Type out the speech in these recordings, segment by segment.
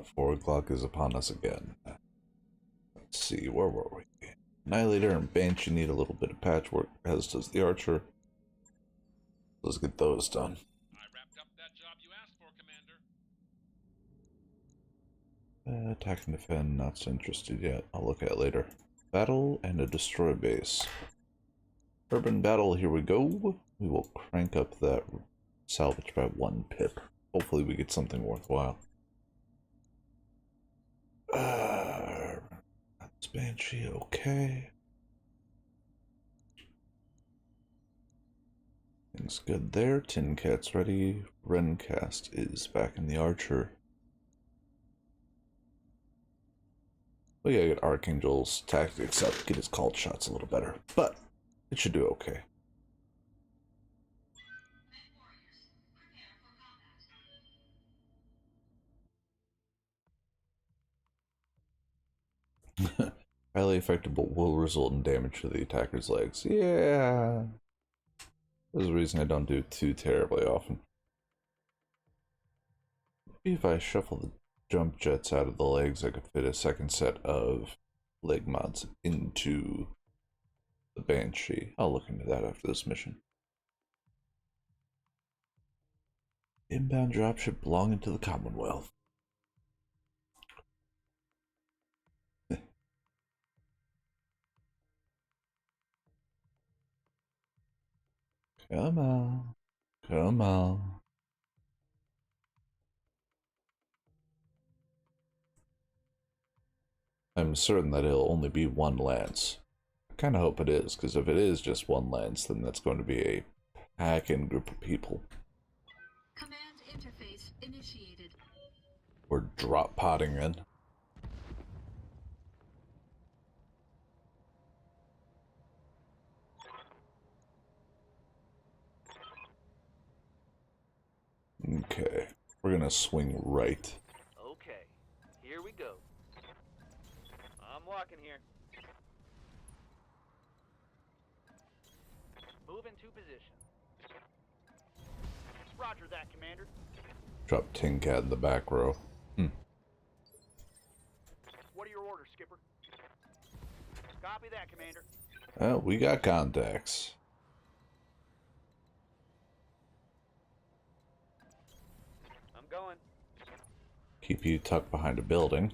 4 o'clock is upon us again. Let's see, where were we? Annihilator and Banshee need a little bit of patchwork, as does the Archer. Let's get those done. I wrapped up that job you asked for, Commander. Attack and defend, not so interested yet. I'll look at it later. Battle and a destroy base. Urban battle, here we go. We will crank up that salvage by 1 pip. Hopefully we get something worthwhile. That's Banshee, okay. Things good there. Tin Cat's ready. Rencast is back in the Archer. We gotta get Archangel's tactics up, get his called shots a little better, but it should do okay. Highly effective, but will result in damage to the attacker's legs. Yeah. There's a reason I don't do it too terribly often. Maybe if I shuffle the jump jets out of the legs, I could fit a second set of leg mods into the Banshee. I'll look into that after this mission. Inbound dropship belonging to the Commonwealth. Come on. Come on. I'm certain that it'll only be 1 lance. I kind of hope it is, because if it is just 1 lance, then that's going to be a pack-in group of people. Command interface initiated. We're drop-potting in. Okay, we're gonna swing right. Okay, here we go. I'm walking here. Move into position. Roger that, Commander. Drop Tin Cat in the back row. What are your orders, Skipper? Copy that, Commander. Well, we got contacts. I'm going. Keep you tucked behind a building.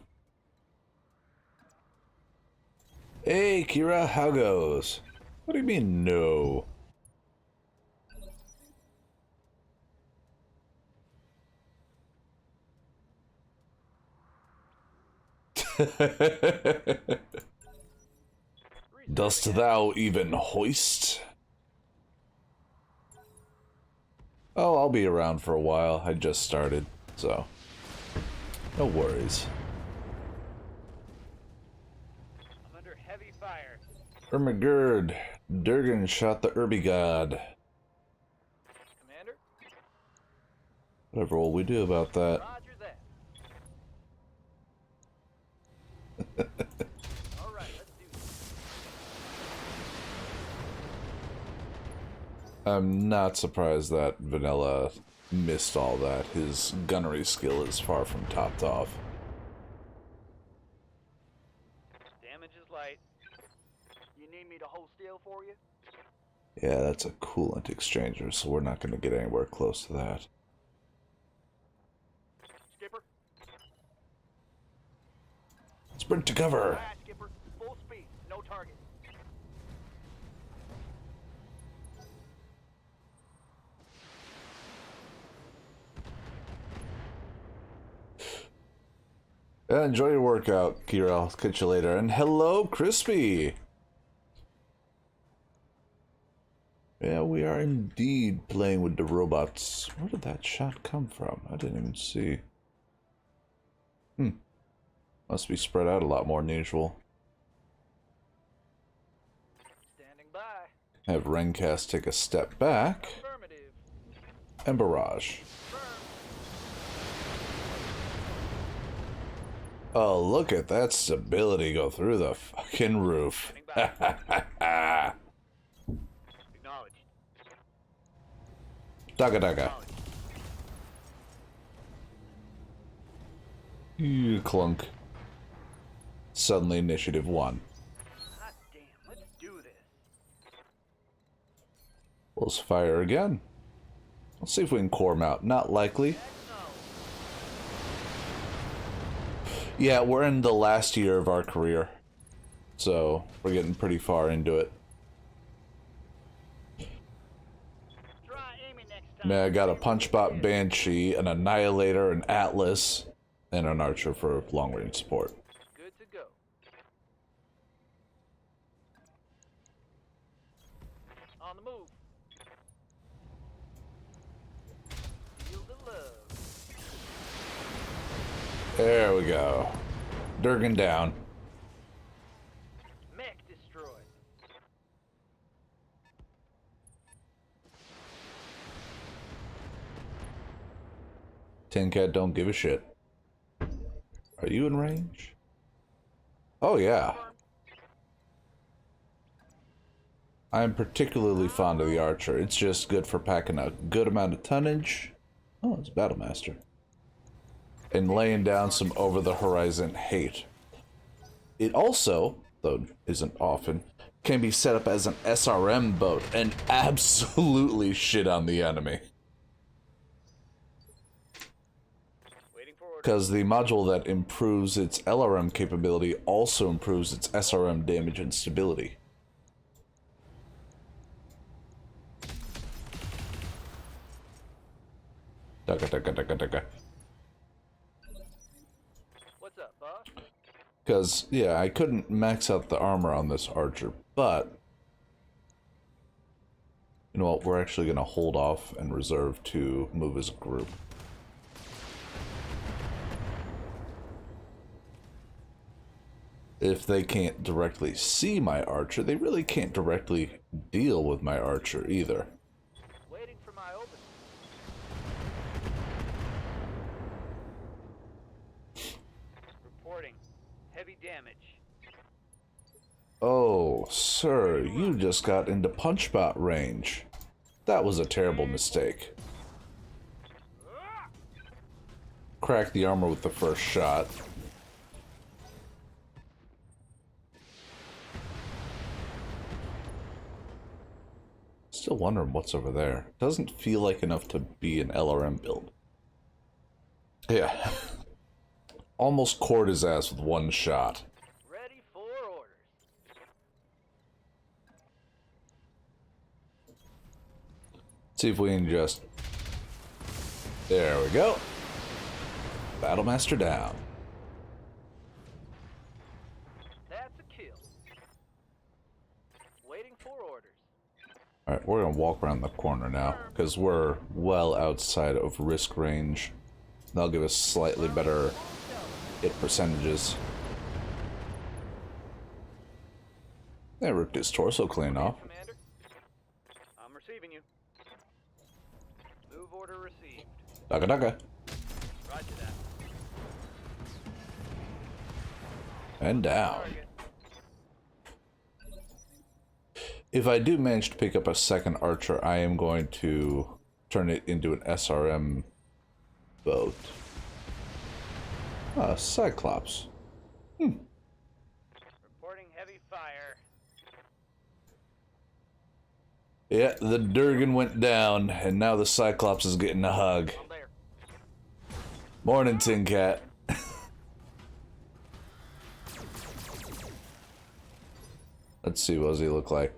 Hey, Kira, how goes? What do you mean, no? Dost thou even hoist? Oh, I'll be around for a while. I just started, so no worries. I'm under heavy fire. Ermagerd, Durgan shot the Irby God. Commander? Whatever will we do about that? Roger that. All right, let's do this. I'm not surprised that Vanilla missed all that. His gunnery skill is far from topped off. Damage is light. You need me to hold still for you? Yeah, that's a coolant exchanger, so we're not going to get anywhere close to that. Skipper? Sprint to cover! Aye, Skipper. Full speed. No target. Yeah, enjoy your workout, Kira. I'll catch you later. And hello, Crispy! Yeah, we are indeed playing with the robots. Where did that shot come from? I didn't even see. Must be spread out a lot more than usual. Standing by. Have Rencast take a step back. Affirmative. And barrage. Firm. Oh, look at that stability go through the fucking roof. Acknowledged. Daga daga. Acknowledged. Clunk. Suddenly initiative 1. Hot damn, let's do this. Let's fire again. Let's see if we can core him out. Not likely. Heck no. Yeah, we're in the last year of our career. So, we're getting pretty far into it. Try aiming next time. Man, I got a Punchbot Banshee, an Annihilator, an Atlas, and an Archer for long-range support. Good to go. On the move. Feel the love. There we go. Durgan down. Mech destroyed. Tin Cat don't give a shit. Are you in range? Oh yeah. I'm particularly fond of the Archer. It's just good for packing a good amount of tonnage. Oh, it's Battlemaster. And laying down some over-the-horizon hate. It also, though isn't often, can be set up as an SRM boat and absolutely shit on the enemy. Waiting for orders. Because the module that improves its LRM capability also improves its SRM damage and stability. Dugga. What's up, boss? Because, yeah, I couldn't max out the armor on this Archer, but... You know what, we're actually going to hold off and reserve to move as a group. If they can't directly see my Archer, they really can't directly deal with my Archer either. Waiting for my open. Reporting. Heavy damage. Oh, sir, you just got into Punchbot range. That was a terrible mistake. Crack the armor with the first shot. Still wondering what's over there. Doesn't feel like enough to be an LRM build. Yeah. Almost cored his ass with one shot. Ready for orders. See if we can just... There we go. Battlemaster down. That's a kill. Waiting for orders. Alright, we're gonna walk around the corner now, because we're well outside of risk range. That'll give us slightly better hit percentages. They ripped his torso clean off. Commander. I'm receiving you. Move order received. Dugga. Roger that. And down. Target. If I do manage to pick up a second Archer, I am going to turn it into an SRM boat. Ah, Cyclops. Reporting heavy fire. Yeah, the Durgan went down, and now the Cyclops is getting a hug. I'm there. Morning, Tin Cat. Let's see, what does he look like?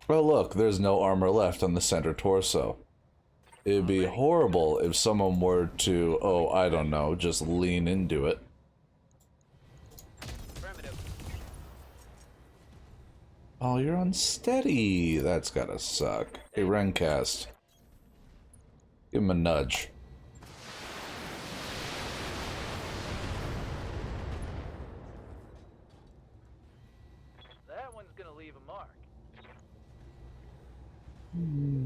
Well, look, there's no armor left on the center torso. It'd be horrible if someone were to, oh, I don't know, just lean into it. Affirmative. Oh, you're unsteady. That's gotta suck. Hey, Rencast. Give him a nudge. That one's gonna leave a mark.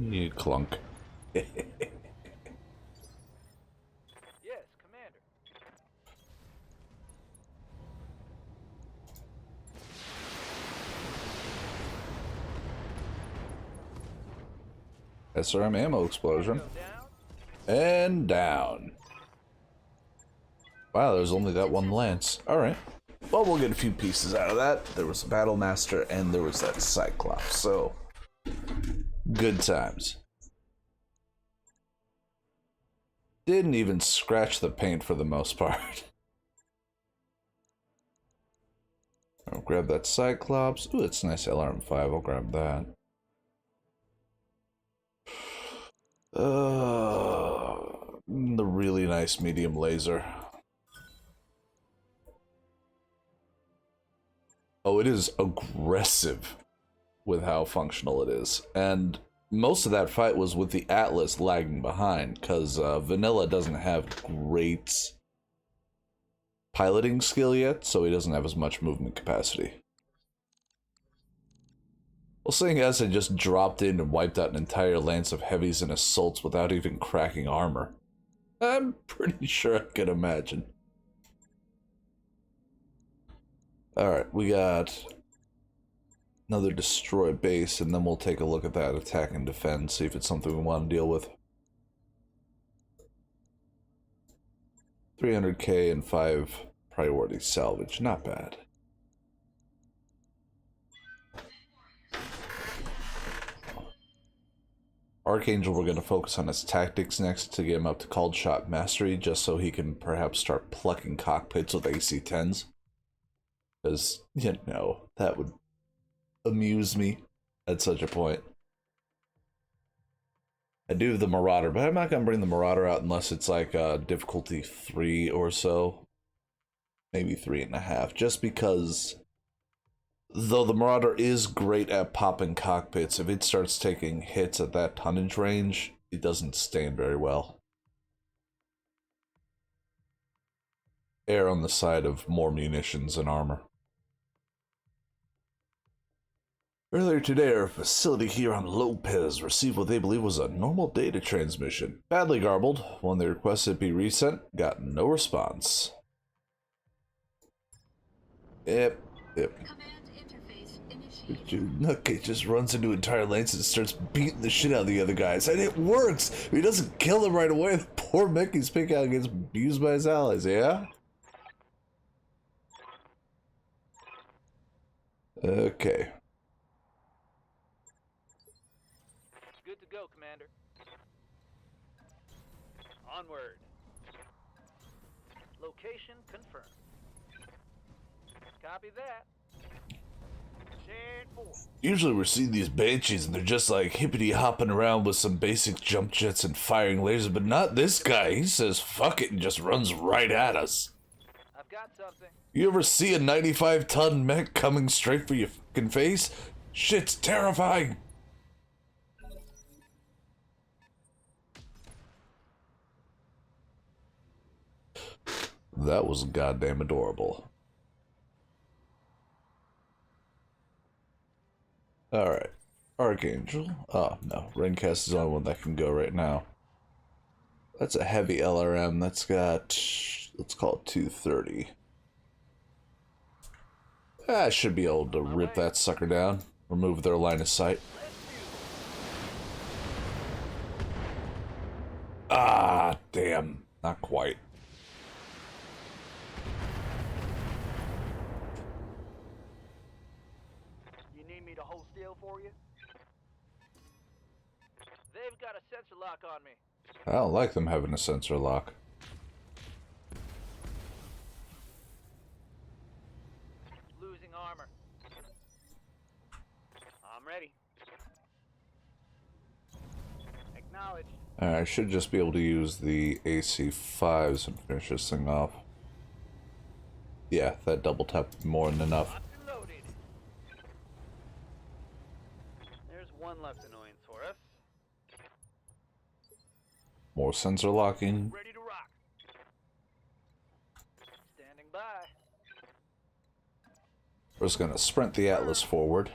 You clunk. Yes, Commander. SRM ammo explosion. Go down. And down. Wow, there's only that one lance. Alright. Well, we'll get a few pieces out of that. There was a Battle Master, and there was that Cyclops, so... good times. Didn't even scratch the paint for the most part. I'll grab that Cyclops. Ooh, it's a nice LRM-5. I'll grab that. The really nice medium laser. Oh, it is aggressive with how functional it is. And most of that fight was with the Atlas lagging behind, because Vanilla doesn't have great piloting skill yet, so he doesn't have as much movement capacity. Well, seeing as I just dropped in and wiped out an entire lance of heavies and assaults without even cracking armor, I'm pretty sure I can imagine. Alright, we got another destroy base, and then we'll take a look at that attack and defend, see if it's something we want to deal with. 300k and 5 priority salvage, not bad. Archangel, we're going to focus on his tactics next to get him up to called shot mastery, just so he can perhaps start plucking cockpits with AC-10s. Because, you know, that would amuse me at such a point. I do have the Marauder, but I'm not going to bring the Marauder out unless it's like difficulty 3 or so. Maybe 3.5, just because... though the Marauder is great at popping cockpits, if it starts taking hits at that tonnage range, it doesn't stand very well. Err on the side of more munitions and armor. Earlier today, our facility here on Lopez received what they believe was a normal data transmission. Badly garbled. When they requested it be resent, got no response. Yep. Command interface initiated. Dude, Nutcase just runs into entire lanes and starts beating the shit out of the other guys, and it works! He doesn't kill them right away, the poor Mickey's pick out gets abused by his allies, yeah? Okay. Good to go, Commander. Onward. Location confirmed. Copy that. Shared 4. Usually we're seeing these Banshees and they're just like hippity hopping around with some basic jump jets and firing lasers, but not this guy. He says fuck it and just runs right at us. I've got something. You ever see a 95-ton mech coming straight for your fucking face? Shit's terrifying. That was goddamn adorable. Alright. Archangel. Oh, no. Raincast is the only one that can go right now. That's a heavy LRM. That's got... let's call it 230. I should be able to rip that sucker down. Remove their line of sight. Ah, damn. Not quite. You need me to hold still for you? They've got a sensor lock on me. I don't like them having a sensor lock. Losing armor. I'm ready. Acknowledged. I should just be able to use the AC-5s and finish this thing off. Yeah, that double tap more than enough. Locked and loaded. There's one left annoyance for us. More sensor locking. Ready to rock. Standing by. We're just gonna sprint the Atlas forward.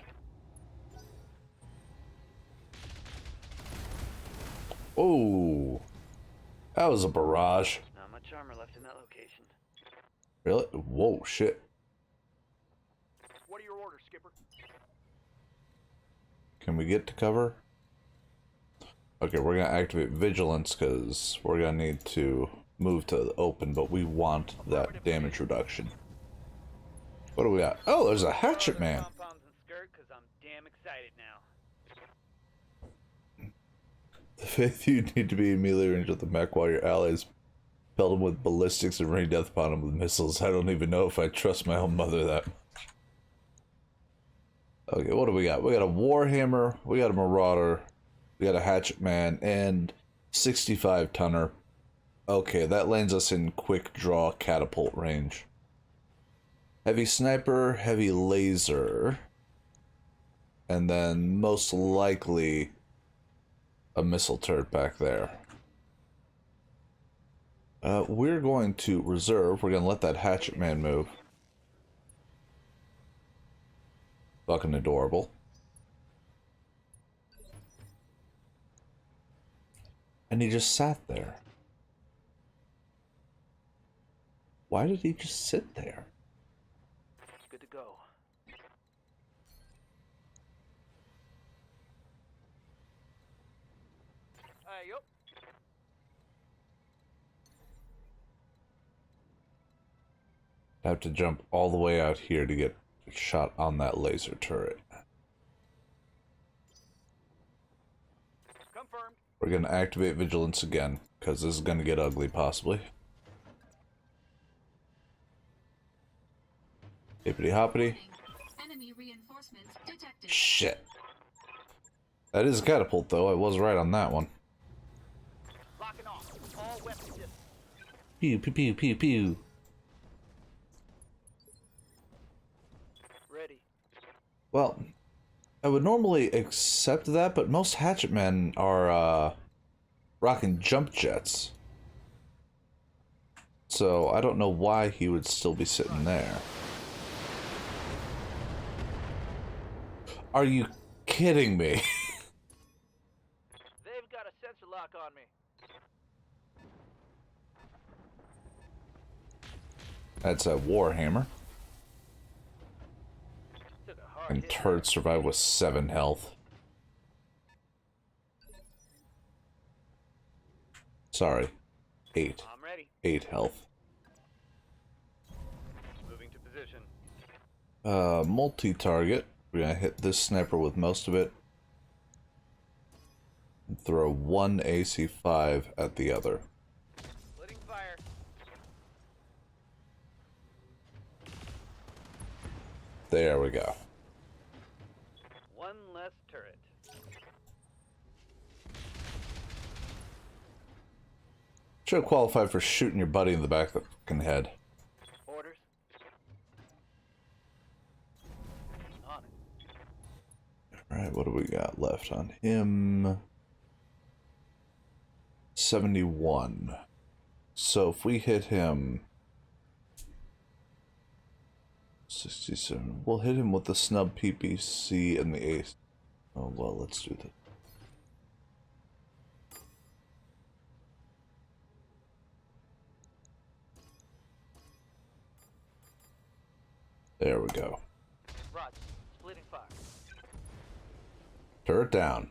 Oh, that was a barrage. Not much armor left in that location. Really? Whoa, shit. What are your orders, Skipper? Can we get to cover? Okay, we're gonna activate vigilance because we're gonna need to move to open, but we want that damage reduction. What do we got? Oh, there's a hatchet man. Compounds and skirt, 'cause I'm damn excited now. The faith you need to be immediately into the mech while your allies pelt him with ballistics and rain death upon him with missiles. I don't even know if I trust my own mother that much. Okay, what do we got? We got a Warhammer, we got a Marauder, we got a Hatchet Man, and 65 tonner. Okay, that lands us in quick draw catapult range. Heavy sniper, heavy laser, and then most likely a missile turret back there. We're going to reserve. We're going to let that Hatchet Man move. Fucking adorable. And he just sat there. Why did he just sit there? Good to go. Yup. I have to jump all the way out here to get a shot on that laser turret. Confirmed. We're going to activate vigilance again, because this is going to get ugly, possibly. Hippity hoppity. Enemy reinforcements detected. Shit. That is a catapult, though. I was right on that one. Locking off. All weapons dismissed. Pew, pew, pew, pew, pew. Ready. Well, I would normally accept that, but most hatchet men are, rocking jump jets. So, I don't know why he would still be sitting there. Are you kidding me? They've got a sensor lock on me. That's a Warhammer. Took a hard And hit. turret survived with 7 health. Sorry. 8. I'm ready. 8 health. Moving to position. Multi-target. We're gonna hit this sniper with most of it. And throw one AC-5 at the other. Splitting fire. There we go. One less turret. Should have qualified for shooting your buddy in the back of the fucking head. Orders. On it. Alright, what do we got left on him? 71. So if we hit him... 67. We'll hit him with the snub PPC and the ace. Oh, well, let's do that. There we go. Roger. Splitting fire. Turret down.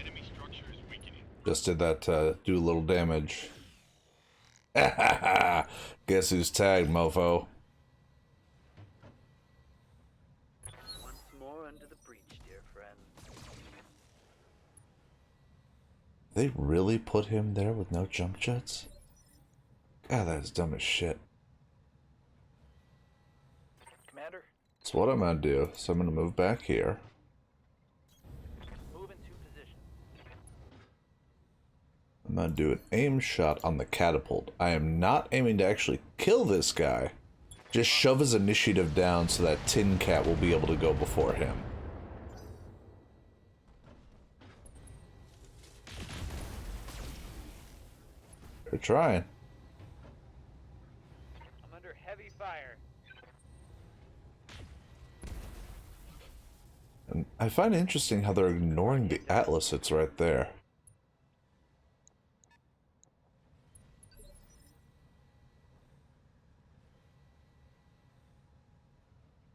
Enemy structure is weakening. Just did that to do a little damage. Guess who's tagged, mofo? Once more under the breach, dear friend. They really put him there with no jump jets? God, that is dumb as shit. Commander, So what I'm gonna do, so I'm gonna move back here. move into position. I'm gonna do an aim shot on the catapult. I am not aiming to actually kill this guy. Just shove his initiative down so that Tin Cat will be able to go before him. They're trying. I'm under heavy fire. And I find it interesting how they're ignoring the Atlas that's right there.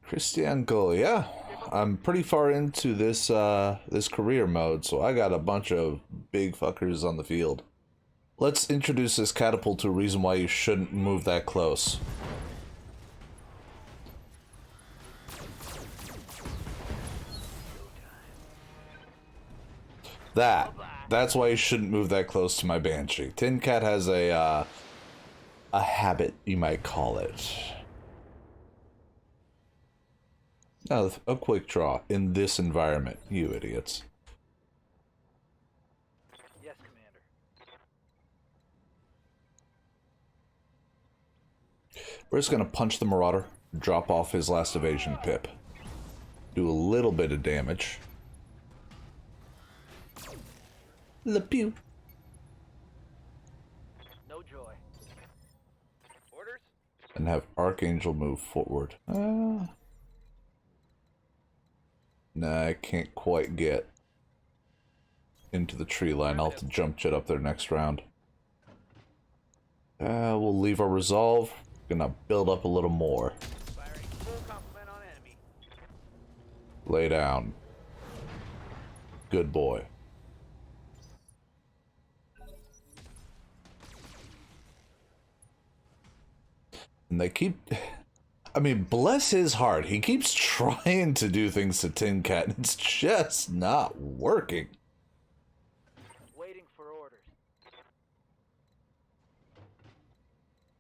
Christian Go, yeah. I'm pretty far into this this career mode, so I got a bunch of big fuckers on the field. Let's introduce this catapult to a reason why you shouldn't move that close. That's why you shouldn't move that close to my Banshee. Tin Cat has a habit, you might call it. Now, a quick draw in this environment, you idiots. Yes, Commander. We're just gonna punch the Marauder, drop off his last evasion pip. Do a little bit of damage. Le pew. No joy. Orders? And have Archangel move forward. Nah, I can't quite get into the tree line. I'll have to jump jet up there next round. We'll leave our resolve. Gonna build up a little more. Firing full complement on enemy. Lay down. Good boy. And they keep... I mean, bless his heart. He keeps trying to do things to Tin Cat, and it's just not working. Waiting for orders.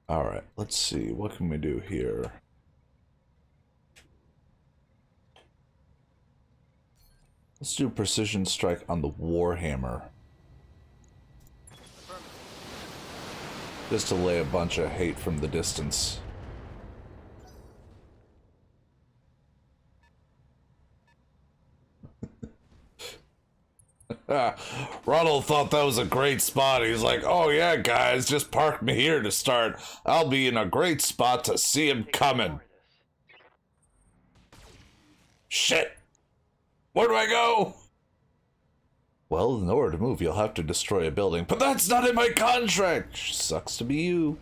Alright, let's see. What can we do here? Let's do precision strike on the Warhammer. Just to lay a bunch of hate from the distance. Ronald thought that was a great spot. He's like, oh yeah, guys, just park me here to start. I'll be in a great spot to see him coming. Shit! Where do I go? Well, in order to move, you'll have to destroy a building. But that's not in my contract! Sucks to be you.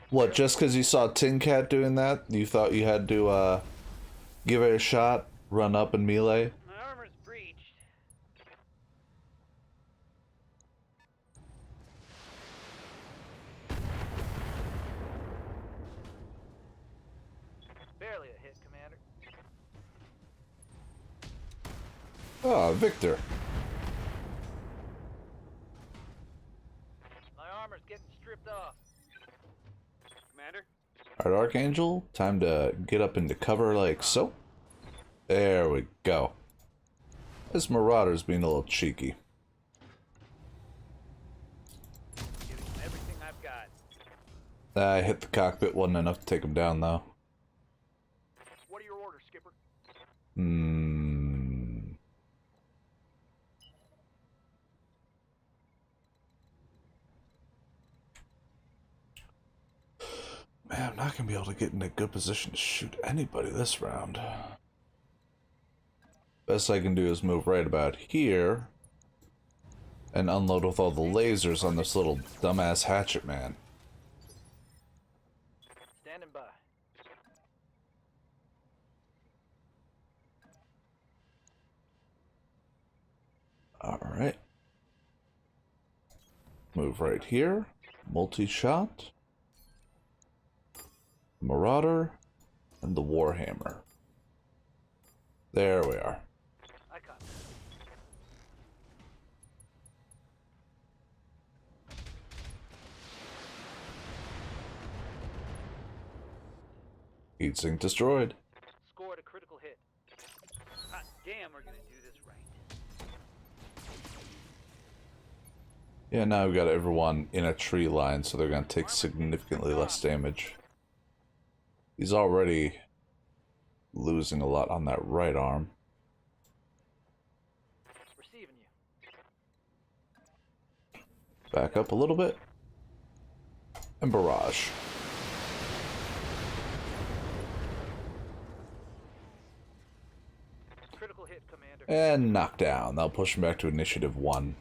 What, just because you saw Tin Cat doing that, you thought you had to, give it a shot? Run up and melee? My armor's breached. Barely a hit, Commander. Oh, Victor. My armor's getting stripped off. Commander? Alright, Archangel, time to get up into cover like so. There we go. This Marauder's being a little cheeky. Giving him everything I've got. I hit the cockpit, wasn't enough to take him down though. What are your orders, Skipper? Man, I'm not gonna be able to get in a good position to shoot anybody this round. Best I can do is move right about here and unload with all the lasers on this little dumbass hatchet man. Standing by. Alright. Move right here. Multi-shot. Marauder. And the Warhammer. There we are. I caught that. Heat sink destroyed. Scored a critical hit. Hot damn, we're gonna do this right. Yeah, now we've got everyone in a tree line, so they're gonna take significantly less damage. He's already losing a lot on that right arm. Receiving you. Back up a little bit. And barrage. Critical hit, Commander. And knockdown. That'll push him back to initiative 1.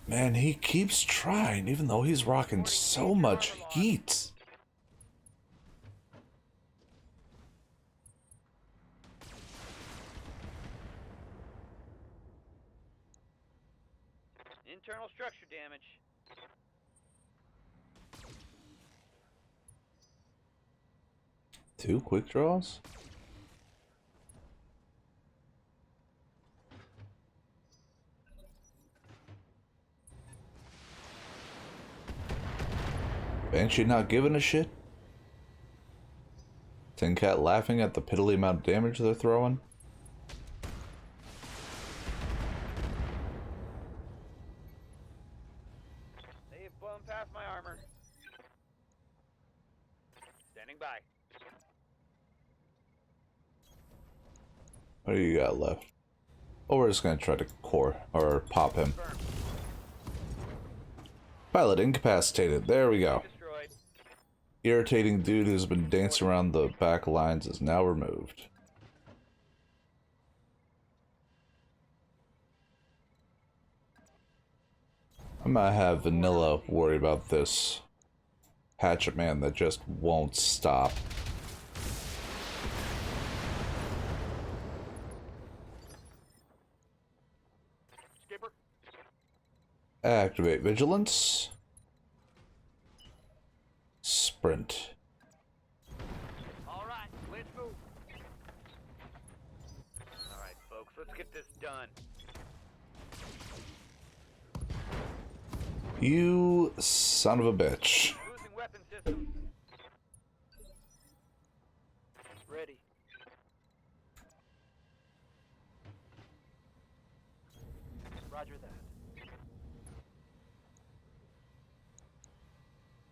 Man, he keeps trying, even though he's rocking so much heat. Internal structure damage. Two quick draws? Banshee not giving a shit? Tin Cat laughing at the piddly amount of damage they're throwing? They have blown past my armor. Standing by. What do you got left? Oh, we're just gonna try to core or pop him. Confirmed. Pilot incapacitated. There we go. Destroyed. Irritating dude who's been dancing around the back lines is now removed. I might have Vanilla worry about this hatchet man that just won't stop. Skipper. Activate vigilance. Sprint. All right, let's move. All right, folks, let's get this done. You son of a bitch. Losing weapon systems. Ready. Roger that.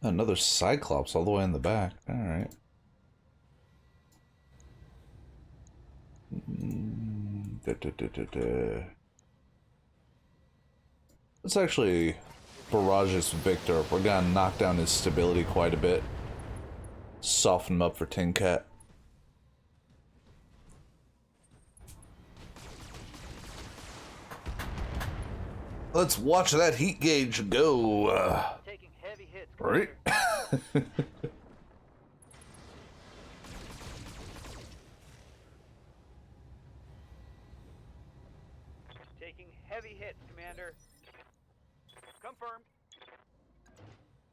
Another Cyclops all the way in the back. Alright. Let's actually barrage this Victor. We're gonna knock down his stability quite a bit. Soften him up for Tin Cat. Let's watch that heat gauge go. Taking heavy hits. Right? Taking heavy hits, Commander. Confirmed.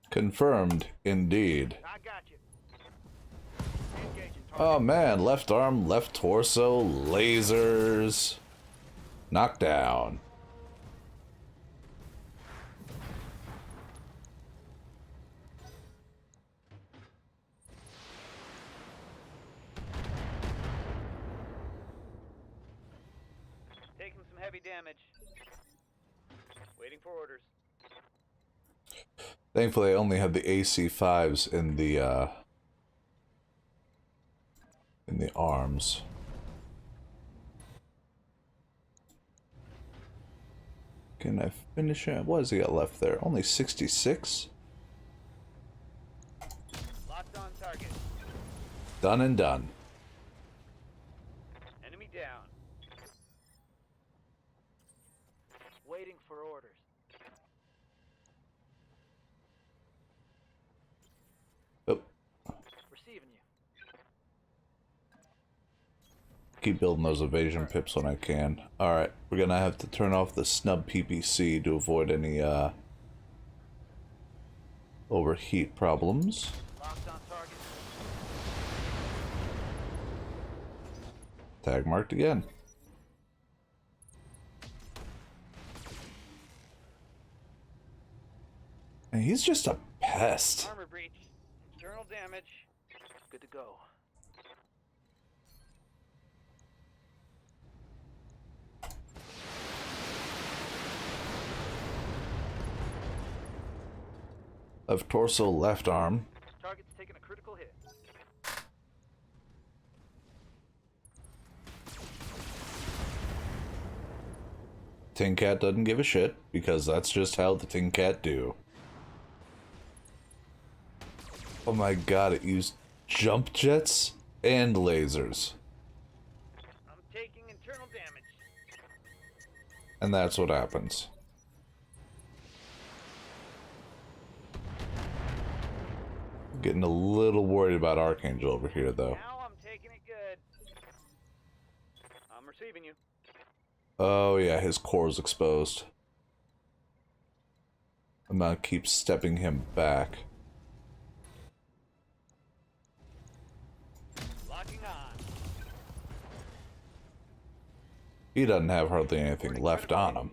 Confirmed, indeed. I got you. Engaging target. Oh man, left arm, left torso, lasers. Knockdown. Taking some heavy damage. Waiting for orders. Thankfully, I only had the AC-5s in the arms. Can I finish it? What has he got left there? Only 66? Locked on target. Done and done. Enemy down. Waiting for orders. Oh, Receiving you. keep building those evasion pips when I can. Alright, we're gonna have to turn off the snub PPC to avoid any overheat problems. Locked on target. Tag marked again. And he's just a pest. Armor breach. External damage. Good to go. Of torso, left arm. Target's taking a critical hit. Tin Cat doesn't give a shit, because that's just how the Tin Cat do. Oh my god, it used jump jets and lasers. I'm taking internal damage. And that's what happens. Getting a little worried about Archangel over here, though. Now I'm taking it good. I'm receiving you. Oh yeah, his core's exposed. I'm gonna keep stepping him back. Locking on. He doesn't have hardly anything left on him.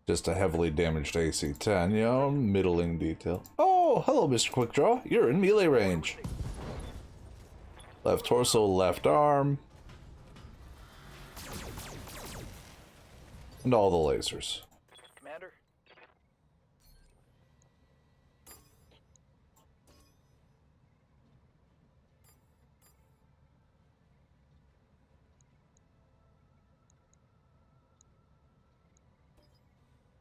Just a heavily damaged AC-10, you know, middling detail. Oh, hello, Mr. Quickdraw. You're in melee range. Left torso, left arm. And all the lasers. Commander.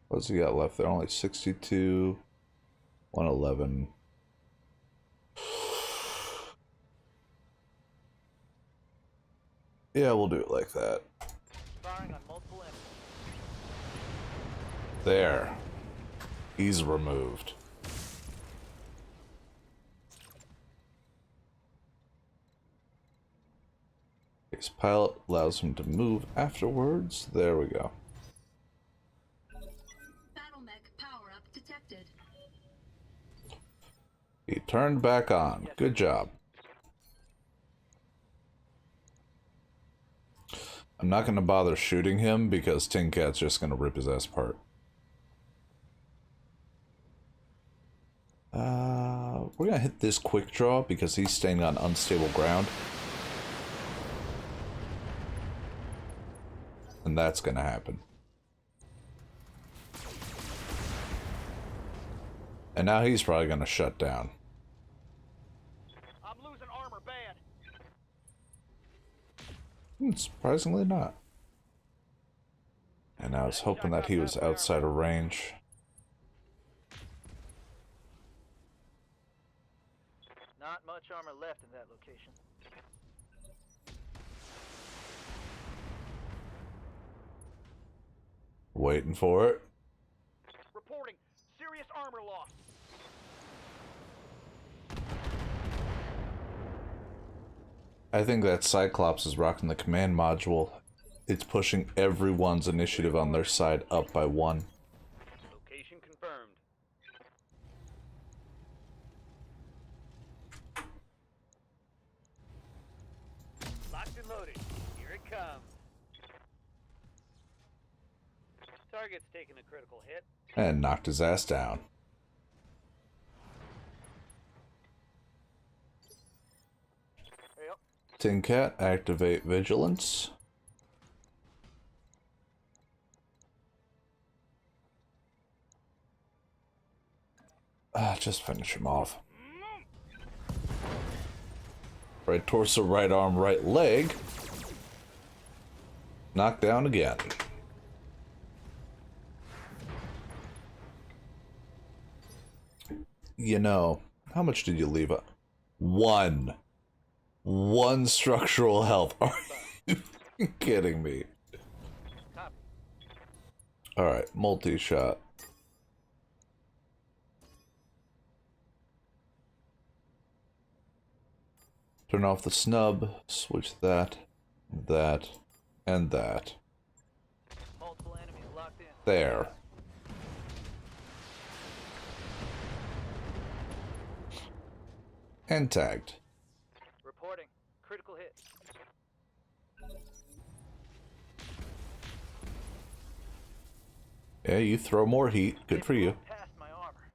What's he got left there? Only 62, 111. Yeah, we'll do it like that. Firing on multiple enemies. There. He's removed. His pilot allows him to move afterwards. There we go. Battle mech power-up detected. He turned back on. Good job. I'm not going to bother shooting him because Tin Cat's just going to rip his ass apart. We're going to hit this quick draw because he's staying on unstable ground. And that's going to happen. And now he's probably going to shut down. I'm losing armor bad. Surprisingly not. And I was hoping that he was outside of range. Not much armor left in that location. Waiting for it. Reporting serious armor loss. I think that Cyclops is rocking the command module. It's pushing everyone's initiative on their side up by 1. Location confirmed. Locked and loaded. Here it comes. Target's taking a critical hit. And knocked his ass down. Yep. Tin Cat, activate vigilance. Just finish him off. Right torso, right arm, right leg. Knocked down again. You know, how much did you leave? 1. 1 structural health. Are you kidding me? Alright, multi-shot. Turn off the snub, switch that, that, and that. Multiple enemies locked in. There. And tagged. Reporting critical hit. Yeah, you throw more heat. Good for you. Past my armor.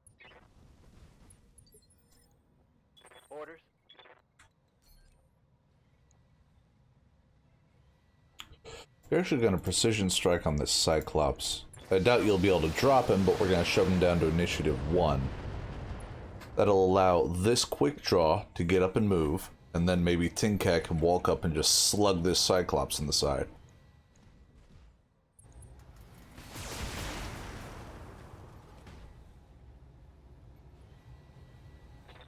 Orders. We're actually going to precision strike on this Cyclops. I doubt you'll be able to drop him, but we're going to shove him down to initiative 1. That'll allow this quick draw to get up and move, and then maybe Tin Cat can walk up and just slug this Cyclops in the side.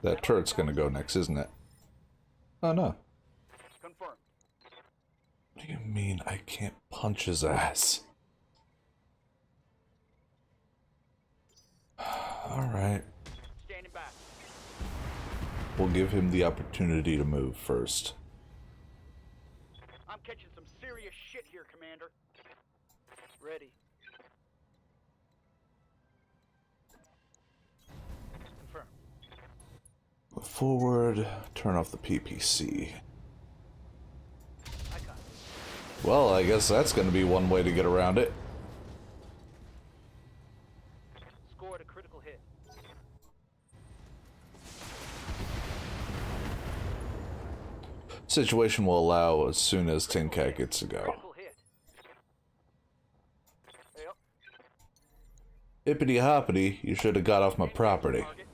That turret's going to go next, isn't it? Oh no. Confirmed. do you mean I can't punch his ass? Alright. Standing back. We'll give him the opportunity to move first. I'm catching some serious shit here, Commander. Ready. Confirm. Move forward, turn off the PPC. I got it. Well, I guess that's going to be one way to get around it. Scored a critical hit. Situation will allow as soon as Tin Cat gets to go. Critical hit. Yep. Hippity hoppity, you should have got off my property. Target.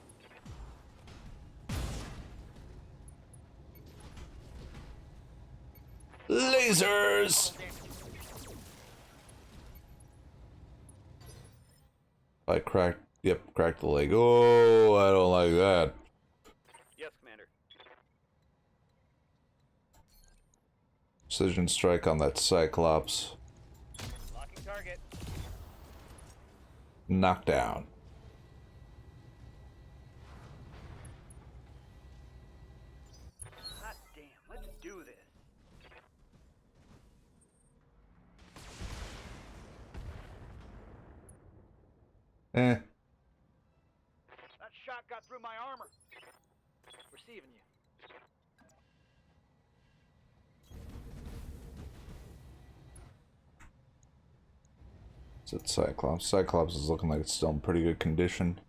Lasers! I cracked the leg. Oh, I don't like that. Yes, Commander. Precision strike on that Cyclops. Locking target. Knockdown. Hot damn, let's do this. Eh. That shot got through my armor. Receiving you. It's Cyclops. Cyclops is looking like it's still in pretty good condition.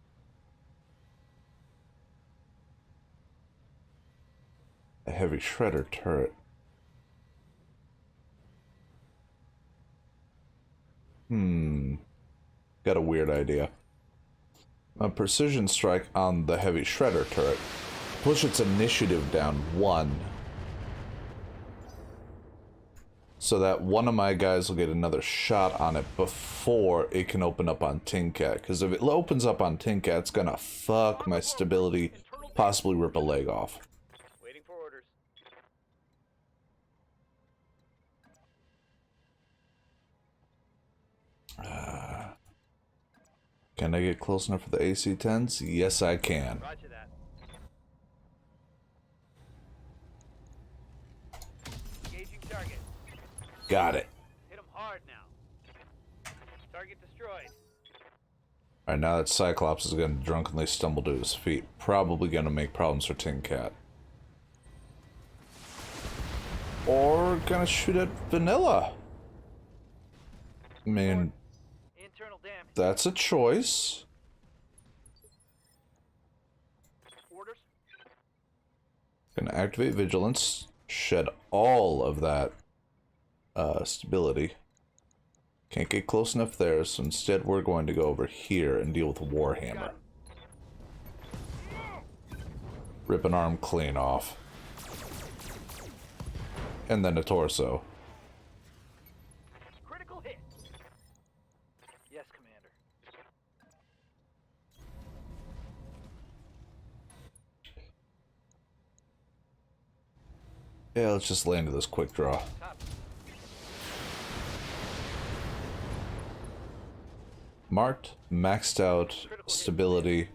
A heavy shredder turret. Got a weird idea. A precision strike on the heavy shredder turret. Push its initiative down 1. So that one of my guys will get another shot on it before it can open up on Tin Cat. Because if it opens up on Tin Cat, it's gonna fuck my stability, possibly rip a leg off. Waiting for orders. Can I get close enough for the AC-10s? Yes, I can. Roger that. Engaging target. Got it. Hit him hard now. Target destroyed. Alright, now that Cyclops is going to drunkenly stumble to his feet, probably going to make problems for Tin Cat. Or gonna shoot at Vanilla. I mean, Internal damage. that's a choice. Orders. Gonna activate Vigilance, shed all of that stability. Can't get close enough there, so instead we're going to go over here and deal with Warhammer. Rip an arm clean off. And then a torso. Critical hit. Yes, Commander. Yeah, let's just land this quick draw. Top. Marked, maxed out, stability.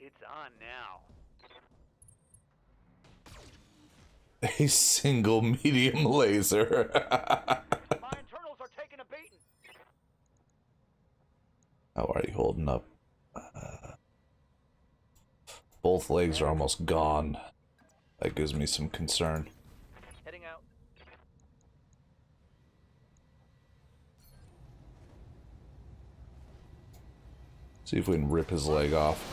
It's on now. A single medium laser. My internals are taking a beating. How are you holding up? Both legs are almost gone. That gives me some concern. Heading out. See if we can rip his leg off.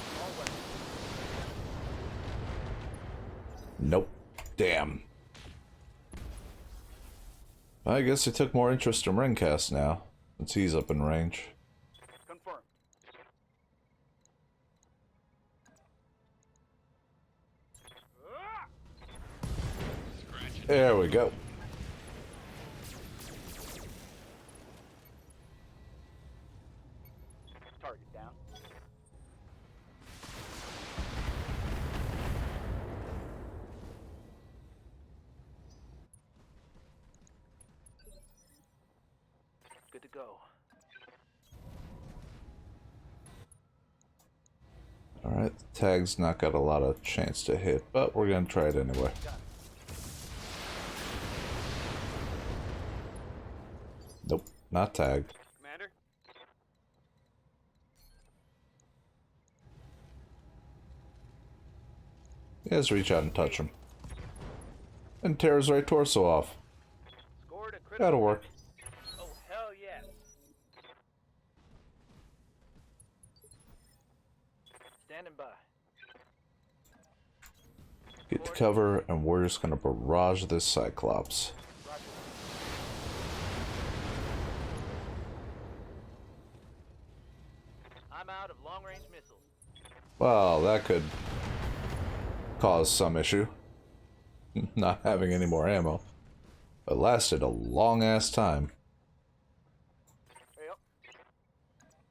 Nope. Damn. I guess he took more interest in Ringcast now, since he's up in range. Confirmed. There we go. Target down. to go. Alright, the tag's not got a lot of chance to hit, but we're gonna try it anyway. Nope, not tagged. Commander? Yeah, just reach out and touch him. And tear his right torso off. Scored a critical. That'll work. Oh, hell yes. Standing by. Get to cover, and we're just gonna barrage this Cyclops. Roger. I'm out of long-range missiles. Well, that could cause some issue. Not having any more ammo. It lasted a long-ass time. Yep.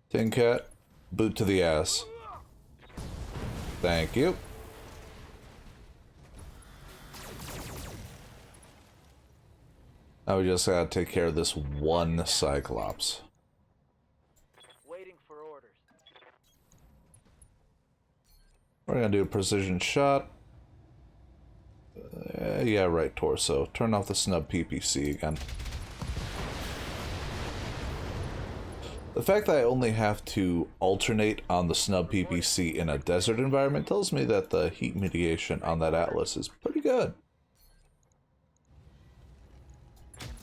Tin Cat, boot to the ass. Thank you. Now we just gotta take care of this one Cyclops. Waiting for orders. We're gonna do a precision shot. Yeah, right torso. Turn off the snub PPC again. The fact that I only have to alternate on the snub PPC in a desert environment tells me that the heat mitigation on that Atlas is pretty good.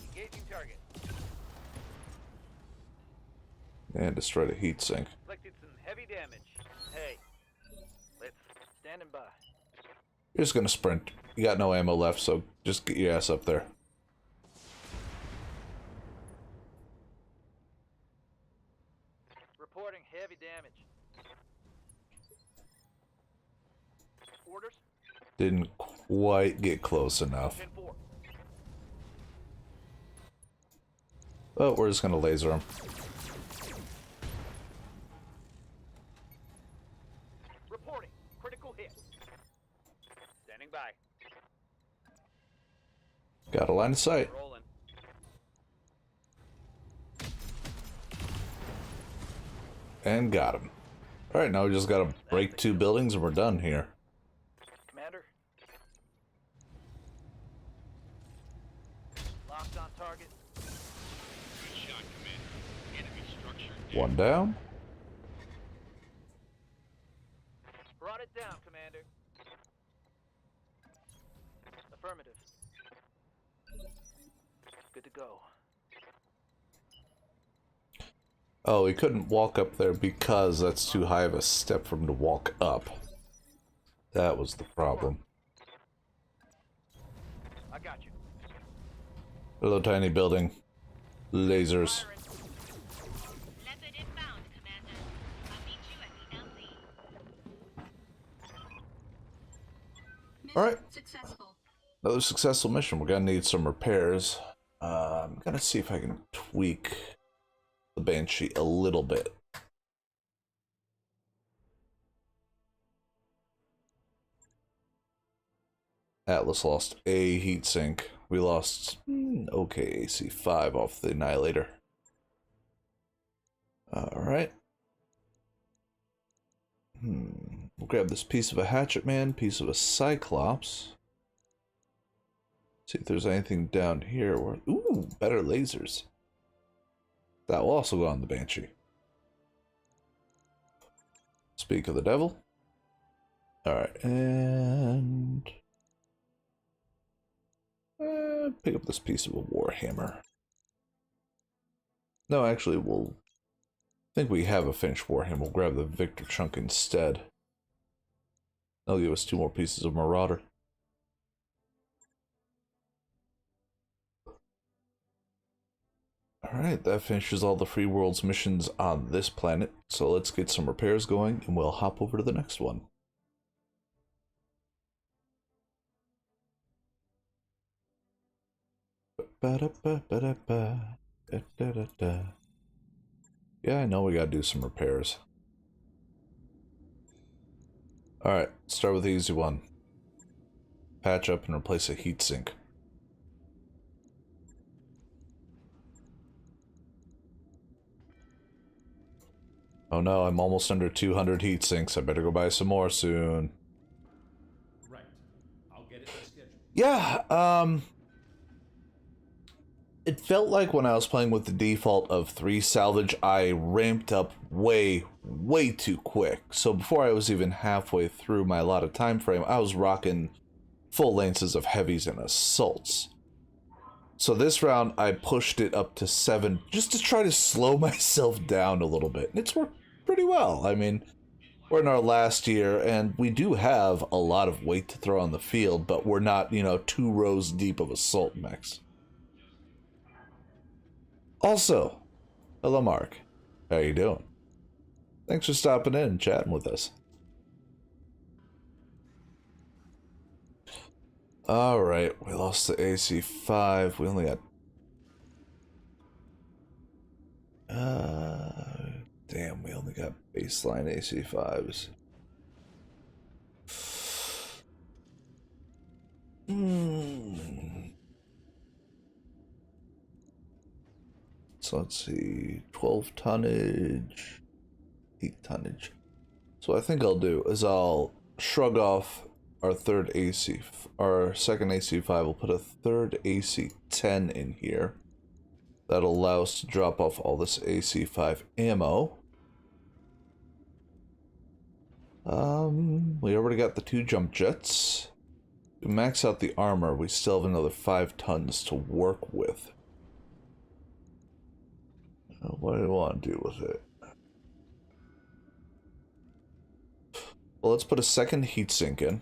Engaging target. And destroy the heat sink. Inflicted some heavy damage. Hey, let's standing by. You're just gonna sprint. You got no ammo left, so just get your ass up there. Reporting heavy damage. Orders? Didn't quite get close enough. 10-4. But we're just gonna laser him. Reporting. Critical hit. Standing by. Got a line of sight. Rolling. And got him. Alright, now we just gotta break 2 buildings and we're done here. Commander. Locked on target. Good shot, Commander. Enemy structure down. One down. Brought it down, Commander. Affirmative. Good to go. Oh, he couldn't walk up there because that's too high of a step for him to walk up. That was the problem. I got you. Hello, tiny building. Lasers. Firing. Leopard inbound, Commander. I'll meet you at the LZ. Mission Alright. successful. Another successful mission. We're gonna need some repairs. I'm gonna see if I can tweak the Banshee a little bit. Atlas lost a heatsink. We lost okay AC5 off the Annihilator. Alright. We'll grab this piece of a Hatchet Man, piece of a Cyclops. See if there's anything down here. Ooh, better lasers. That will also go on the Banshee. Speak of the devil. Alright, and pick up this piece of a Warhammer. No, actually, I think we have a finished Warhammer. We'll grab the Victor chunk instead. That'll give us 2 more pieces of Marauder. Alright, that finishes all the Free Worlds missions on this planet, so let's get some repairs going and we'll hop over to the next one. Yeah, I know we gotta do some repairs. Alright, start with the easy one. Patch up and replace a heatsink. Oh no, I'm almost under 200 heat sinks. I better go buy some more soon. Right. I'll get it in the schedule. Yeah, it felt like when I was playing with the default of 3 salvage, I ramped up way too quick. So before I was even halfway through my allotted time frame, I was rocking full lances of heavies and assaults. So this round, I pushed it up to 7 just to try to slow myself down a little bit. And it's worked pretty well. I mean, we're in our last year, and we do have a lot of weight to throw on the field, but we're not, 2 rows deep of assault mechs. Also, hello Mark. How you doing? Thanks for stopping in and chatting with us. Alright, we lost the AC5. We only got... damn, we only got baseline AC5s. So let's see, 12 tonnage, 8 tonnage. So what I think I'll do is I'll shrug off our third AC, our second AC5. We'll put a third AC10 in here. That'll allow us to drop off all this AC5 ammo. We already got the 2 jump jets. To max out the armor, we still have another 5 tons to work with. What do I want to do with it? Well, let's put a second heatsink in,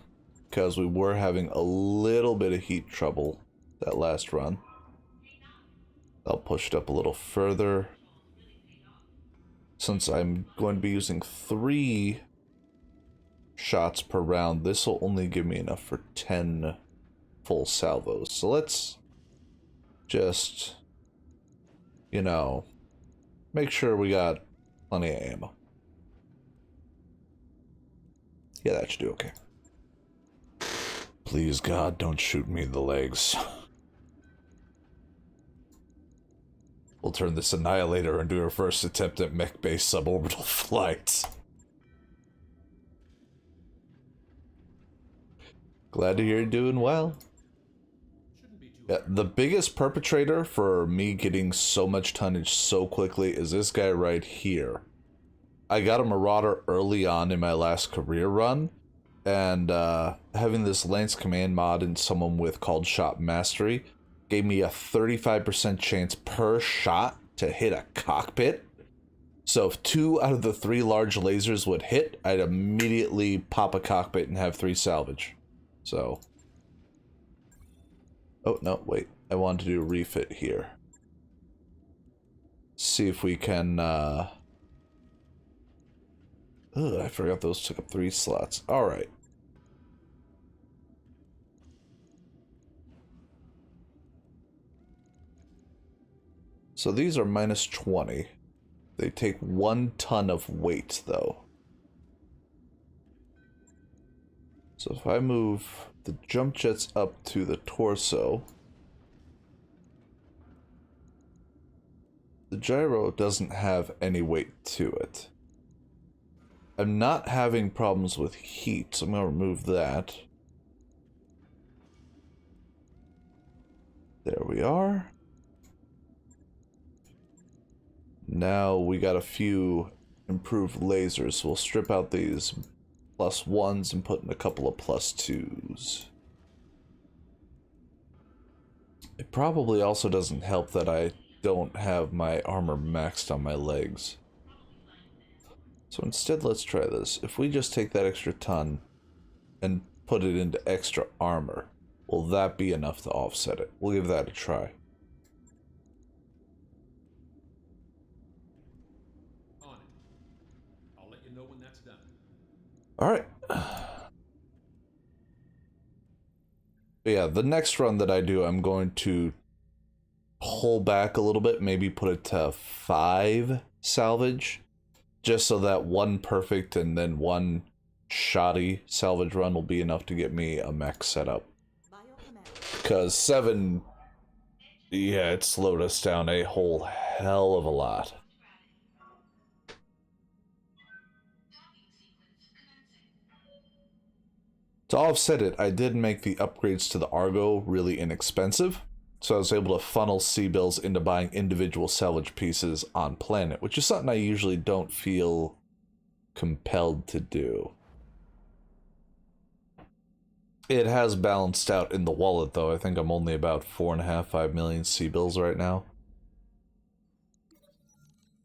because we were having a little bit of heat trouble that last run. I'll push it up a little further. Since I'm going to be using 3 shots per round, this will only give me enough for 10 full salvos. So let's just, make sure we got plenty of ammo. Yeah, that should do okay. Please, God, don't shoot me in the legs. We'll turn this Annihilator into our first attempt at mech-based suborbital flights. Glad to hear you're doing well. Yeah, the biggest perpetrator for me getting so much tonnage so quickly is this guy right here. I got a Marauder early on in my last career run, and having this Lance Command mod and someone with Called Shot Mastery gave me a 35% chance per shot to hit a cockpit. So if 2 out of the 3 large lasers would hit, I'd immediately pop a cockpit and have 3 salvage. So... oh, no, wait. I wanted to do a refit here. See if we can, ugh, I forgot those took up 3 slots. Alright. So these are minus 20. They take 1 ton of weight, though. So if I move the jump jets up to the torso, the gyro doesn't have any weight to it. I'm not having problems with heat, so I'm going to remove that. There we are. Now we got a few improved lasers, so we'll strip out these +1s and put in a couple of +2s. It probably also doesn't help that I don't have my armor maxed on my legs. So instead, let's try this. If we just take that extra ton and put it into extra armor, will that be enough to offset it? We'll give that a try. On it. I'll let you know when that's done. Alright. Yeah, the next run that I do, I'm going to pull back a little bit, maybe put it to 5 salvage, just so that 1 perfect and then 1 shoddy salvage run will be enough to get me a mech set up. Because 7, yeah, it slowed us down a whole hell of a lot. To offset it, I did make the upgrades to the Argo really inexpensive, so I was able to funnel C-bills into buying individual salvage pieces on planet, which is something I usually don't feel compelled to do. It has balanced out in the wallet, though. I think I'm only about 4.5, 5 million C-bills right now.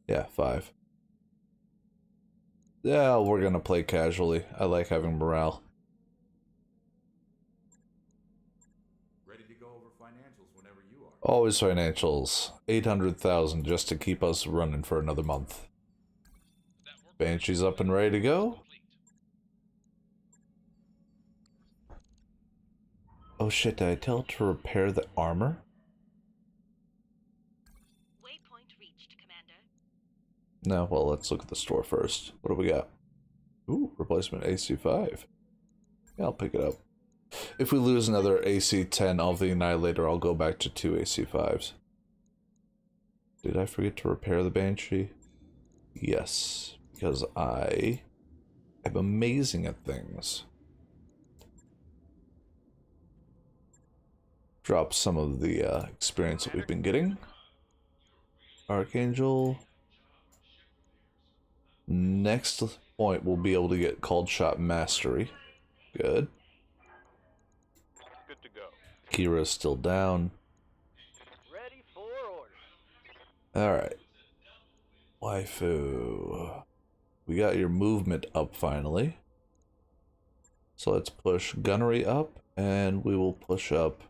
Yeah, 5. Yeah, we're gonna play casually. I like having morale. Ready to go over financials whenever you are. Always financials. 800,000 just to keep us running for another month. Banshee's up and ready to go. Oh shit, did I tell it to repair the armor? Waypoint reached, Commander. No, well, let's look at the store first. What do we got? Ooh, replacement AC5. Yeah, I'll pick it up. If we lose another AC10 of the Annihilator, I'll go back to 2 AC5s. Did I forget to repair the Banshee? Yes, because I am amazing at things. Drop some of the experience that we've been getting. Archangel. Next point, we'll be able to get Called Shot Mastery. Good. Good to go. Kira's still down. Ready for orders. Alright. Waifu. We got your movement up finally. So let's push gunnery up, and we will push up...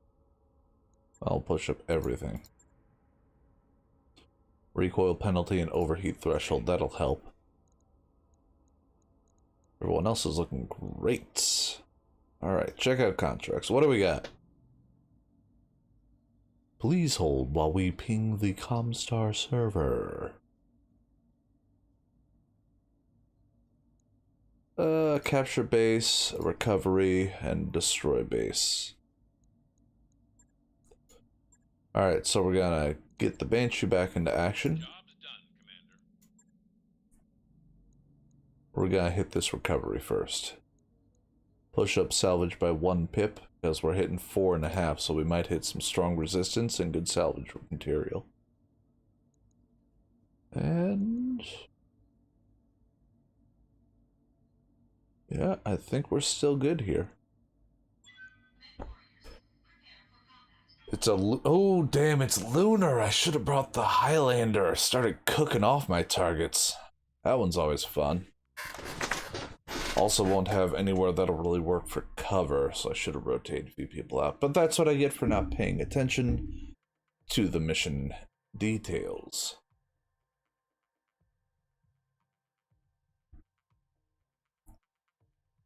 I'll push up everything. Recoil penalty and overheat threshold, that'll help. Everyone else is looking great. Alright, check out contracts. What do we got? Please hold while we ping the Comstar server. Capture base, recovery, and destroy base. Alright, so we're gonna get the Banshee back into action. Job's done, Commander. We're gonna hit this recovery first. Push up salvage by 1 pip, because we're hitting 4.5, so we might hit some strong resistance and good salvage material. And... yeah, I think we're still good here. It's a... oh, damn, it's lunar! I should have brought the Highlander. Started cooking off my targets. That one's always fun. Also won't have anywhere that'll really work for cover, so I should have rotated a few people out. But that's what I get for not paying attention to the mission details.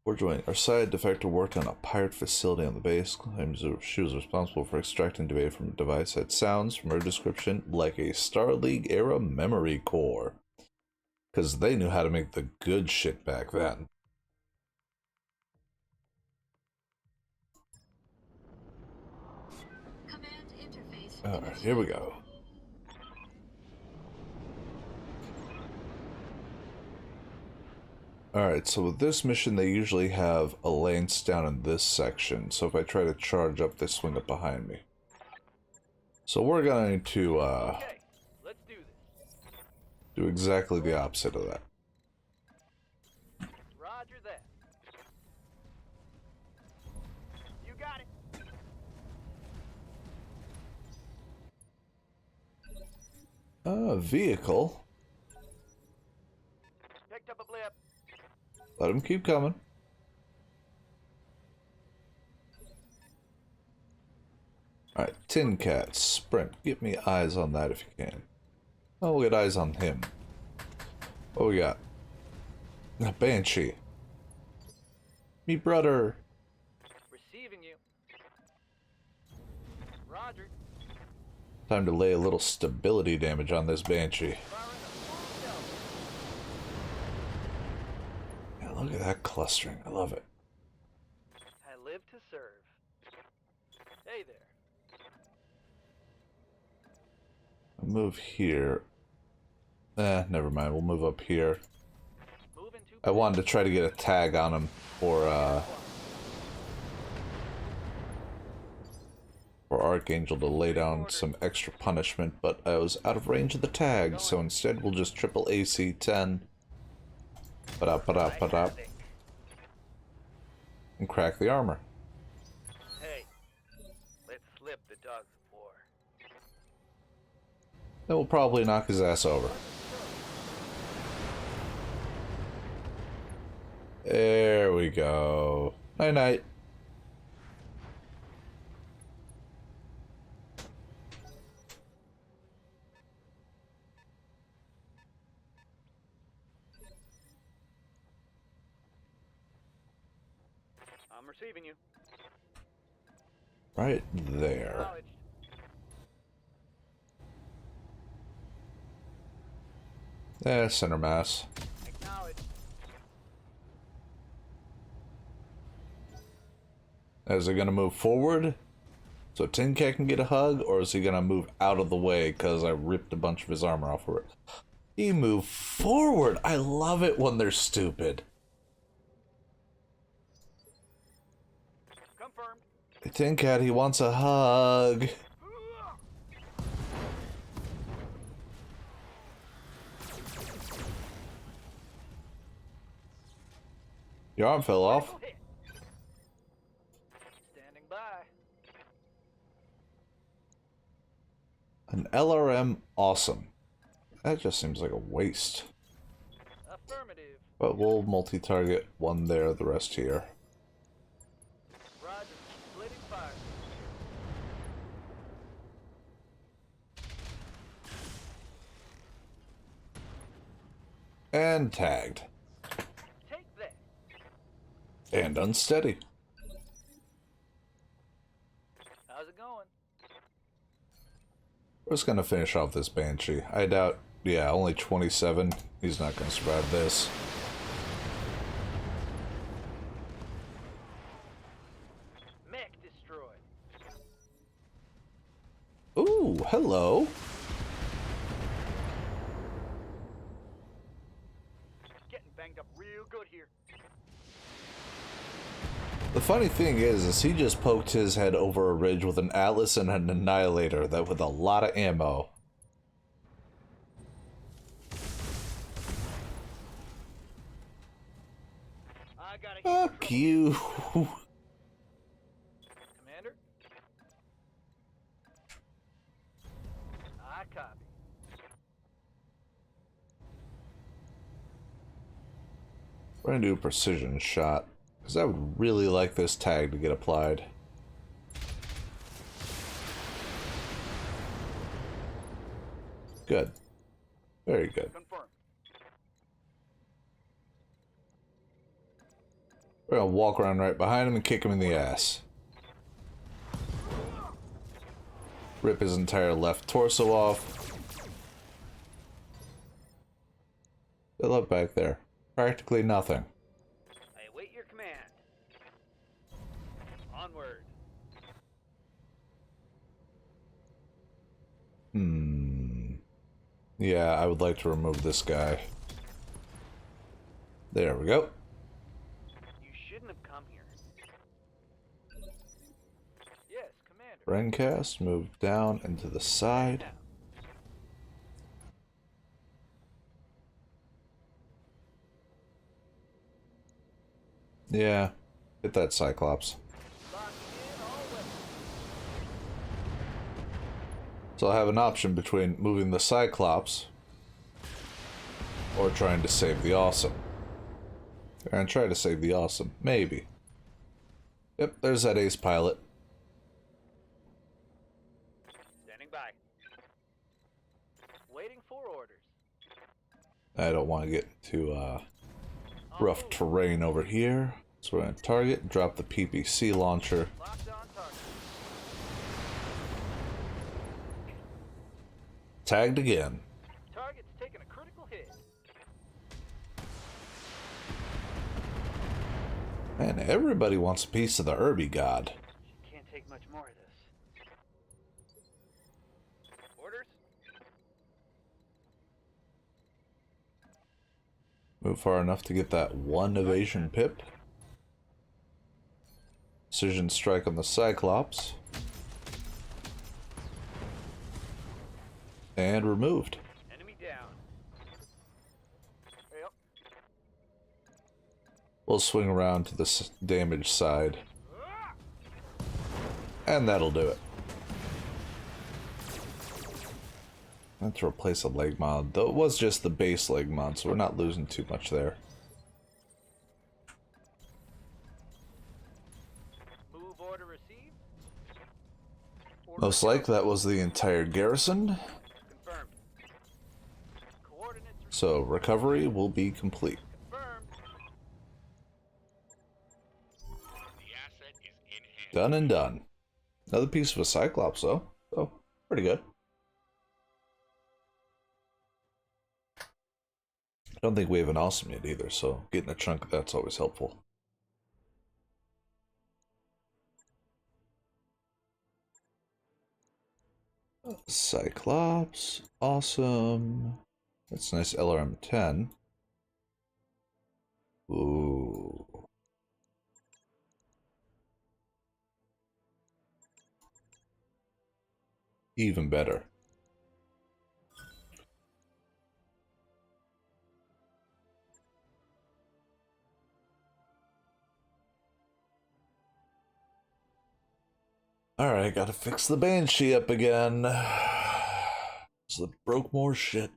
We're joining. Our side defector worked on a pirate facility on the base. Claims she was responsible for extracting data from a device that sounds, from her description, like a Star League era memory core. Because they knew how to make the good shit back then. Command interface. Alright, here we go. Alright, so with this mission, they usually have a lance down in this section. So if I try to charge up, they swing up behind me. So we're going to Okay, let's do this. do exactly the opposite of that. Roger that. You got it. Vehicle. Picked up a blip. Let him keep coming. Alright, Tin Cat, sprint. Get me eyes on that if you can. Oh, we'll get eyes on him. What we got? A Banshee. Me brother. Receiving you. Roger. Time to lay a little stability damage on this Banshee. Firing a full shell. Yeah, look at that clustering. I love it. I live to serve. Hey there. I'll move here. Never mind. We'll move up here. Moving to I wanted to try to get a tag on him for Archangel to lay down some extra punishment, but I was out of range of the tag, so instead we'll just triple AC 10. Ba-da-ba-da-ba-da. And crack the armor. Hey, let's slip the dogs of war. Then we'll probably knock his ass over. There we go. Night-night. I'm receiving you. Right there. Acknowledged. Center mass. Acknowledged. Is he gonna move forward so Tin Cat can get a hug, or is he gonna move out of the way because I ripped a bunch of his armor off of it? He moved forward! I love it when they're stupid. Confirmed. Tin Cat, he wants a hug. Your arm fell off. Hit. Standing by. An LRM, awesome. That just seems like a waste. Affirmative. But we'll multi-target one there, the rest here. Roger. Splitting fire. And tagged. Take that. And unsteady. How's it going? We're just gonna finish off this Banshee. I doubt, yeah, only 27. He's not gonna survive this. Mech destroyed. Ooh, hello. Getting banged up real good here. The funny thing is he just poked his head over a ridge with an Atlas and an Annihilator that with a lot of ammo. I gotta Fuck you. Commander? I copy. We're gonna do a precision shot, because I would really like this tag to get applied. Good. Very good. Confirmed. We're gonna walk around right behind him and kick him in the ass. Rip his entire left torso off. Good luck back there. Practically nothing. I await your command. Onward. Yeah, I would like to remove this guy. There we go. You shouldn't have come here. Yes, Commander. Rencast, move down and to the side. Yeah, hit that Cyclops. Locking in all weapons. So I have an option between moving the Cyclops or trying to save the Awesome. And try to save the Awesome, maybe. Yep, there's that ace pilot. Standing by. Waiting for orders. I don't want to get too rough terrain over here. So we're going to target, drop the PPC launcher. Locked on target. Tagged again. Target's taking a critical hit. Man, everybody wants a piece of the Irby God. Can't take much more of this. Orders? Move far enough to get that one evasion pip. Precision strike on the Cyclops. And removed. Enemy down. Yep. We'll swing around to this damaged side. And that'll do it. I have to replace a leg mod, though it was just the base leg mod, so we're not losing too much there. Move order received. Most likely that was the entire garrison, Confirmed. Coordinates so recovery will be complete. confirmed. The asset is in hand. Done and done. Another piece of a Cyclops, though, so pretty good. I don't think we have an awesome yet either, so getting a chunk of that's always helpful. Cyclops, awesome. That's a nice LRM-10. Ooh. Even better. Alright, gotta fix the Banshee up again. So it broke more shit.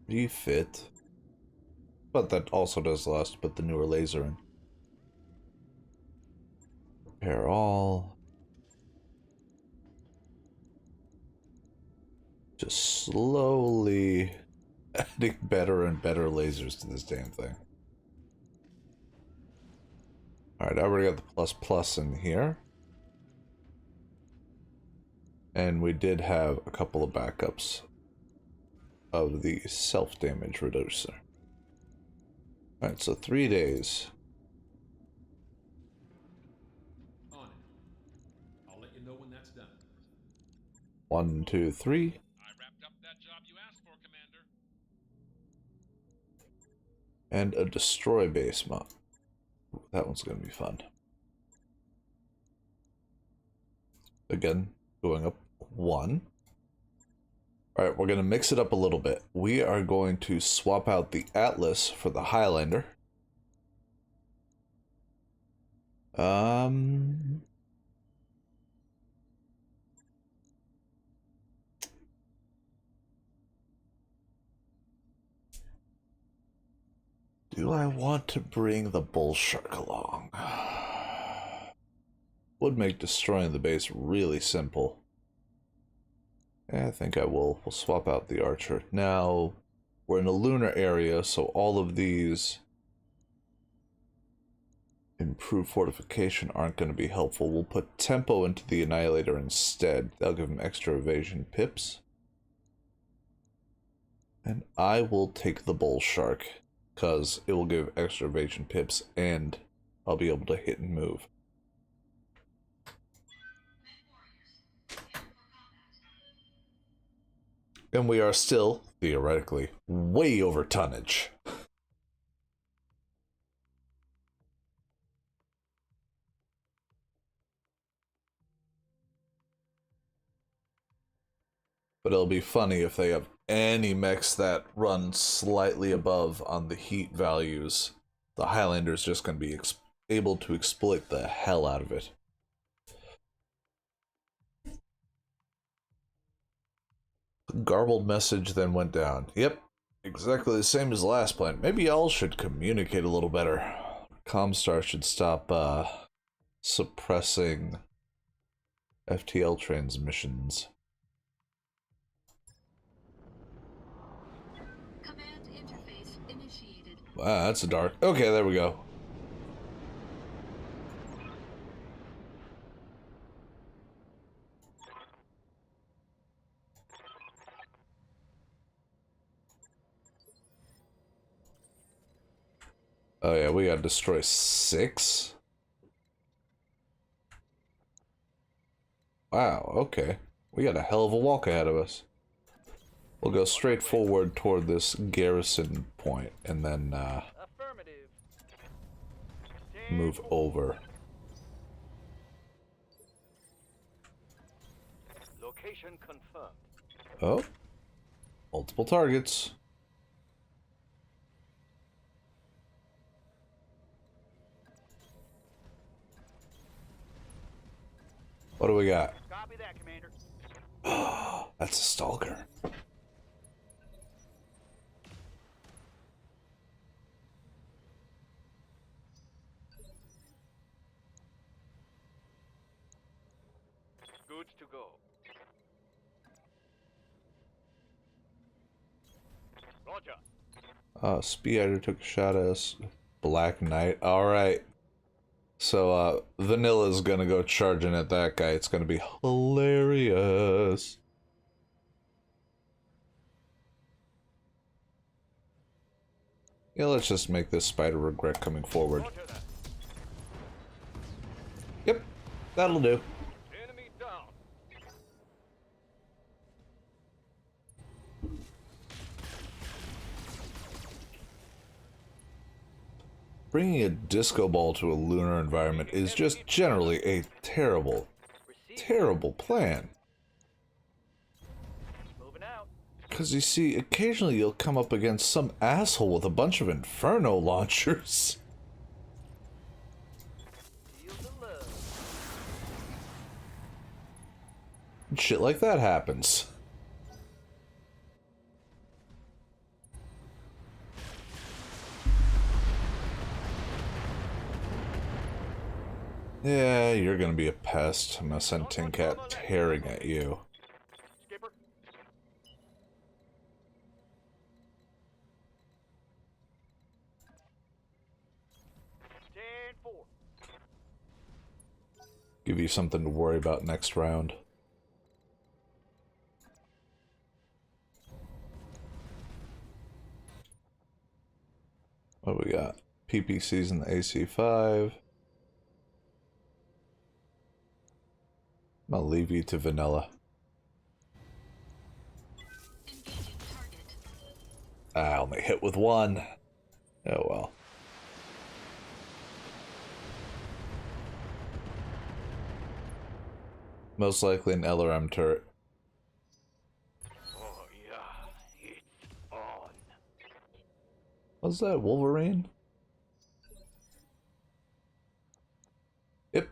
Refit. But that also does allow us to put the newer laser in. Repair all. Just slowly adding better and better lasers to this damn thing. Alright, I already got the plus plus in here. And we did have a couple of backups of the self-damage reducer. Alright, so 3 days. On it. I'll let you know when that's done. 1, 2, 3. I wrapped up that job you asked for, Commander. And a destroy base mod. That one's gonna be fun. Again, going up 1. Alright, we're gonna mix it up a little bit. We are going to swap out the Atlas for the Highlander. Do I want to bring the Bull Shark along? Would make destroying the base really simple. Yeah, I think I will. We'll swap out the Archer. Now, we're in a lunar area, so all of these improved fortification aren't going to be helpful. We'll put tempo into the Annihilator instead. That'll give him extra evasion pips. And I will take the Bull Shark, because it will give extra evasion pips, and I'll be able to hit and move. And we are still, theoretically, way over tonnage. But it'll be funny if they have any mechs that run slightly above on the heat values. The Highlander's just going to be able to exploit the hell out of it. Garbled message then went down. Yep, exactly the same as the last plan. Maybe y'all should communicate a little better. Comstar should stop suppressing FTL transmissions. Command interface initiated. Wow, that's a dark. Okay, there we go. Oh yeah, we gotta destroy 6? Wow, okay. We got a hell of a walk ahead of us. We'll go straight forward toward this garrison point and then Affirmative. move over. Location confirmed. Oh, multiple targets. What do we got? Copy that, Commander. That's a stalker. Goods to go. Roger. Speeder took a shot at us. Black Knight. Alright. So, Vanilla's gonna go charging at that guy. It's gonna be hilarious. Yeah, let's just make this spider regret coming forward. Roger that. Yep, that'll do. Enemy down. Bringing a disco ball to a lunar environment is just generally a terrible, terrible plan. Moving out. Because you see, occasionally you'll come up against some asshole with a bunch of inferno launchers. Feel the love. And shit like that happens. Yeah, you're gonna be a pest. I'm gonna send Tin Cat tearing at you. Skipper. Stand for. Give you something to worry about next round. What do we got? PPCs in the AC5. I'll leave you to Vanilla. Engaging target. I only hit with one. Oh well. Most likely an LRM turret. Oh yeah, it's on. Was that Wolverine? Yep.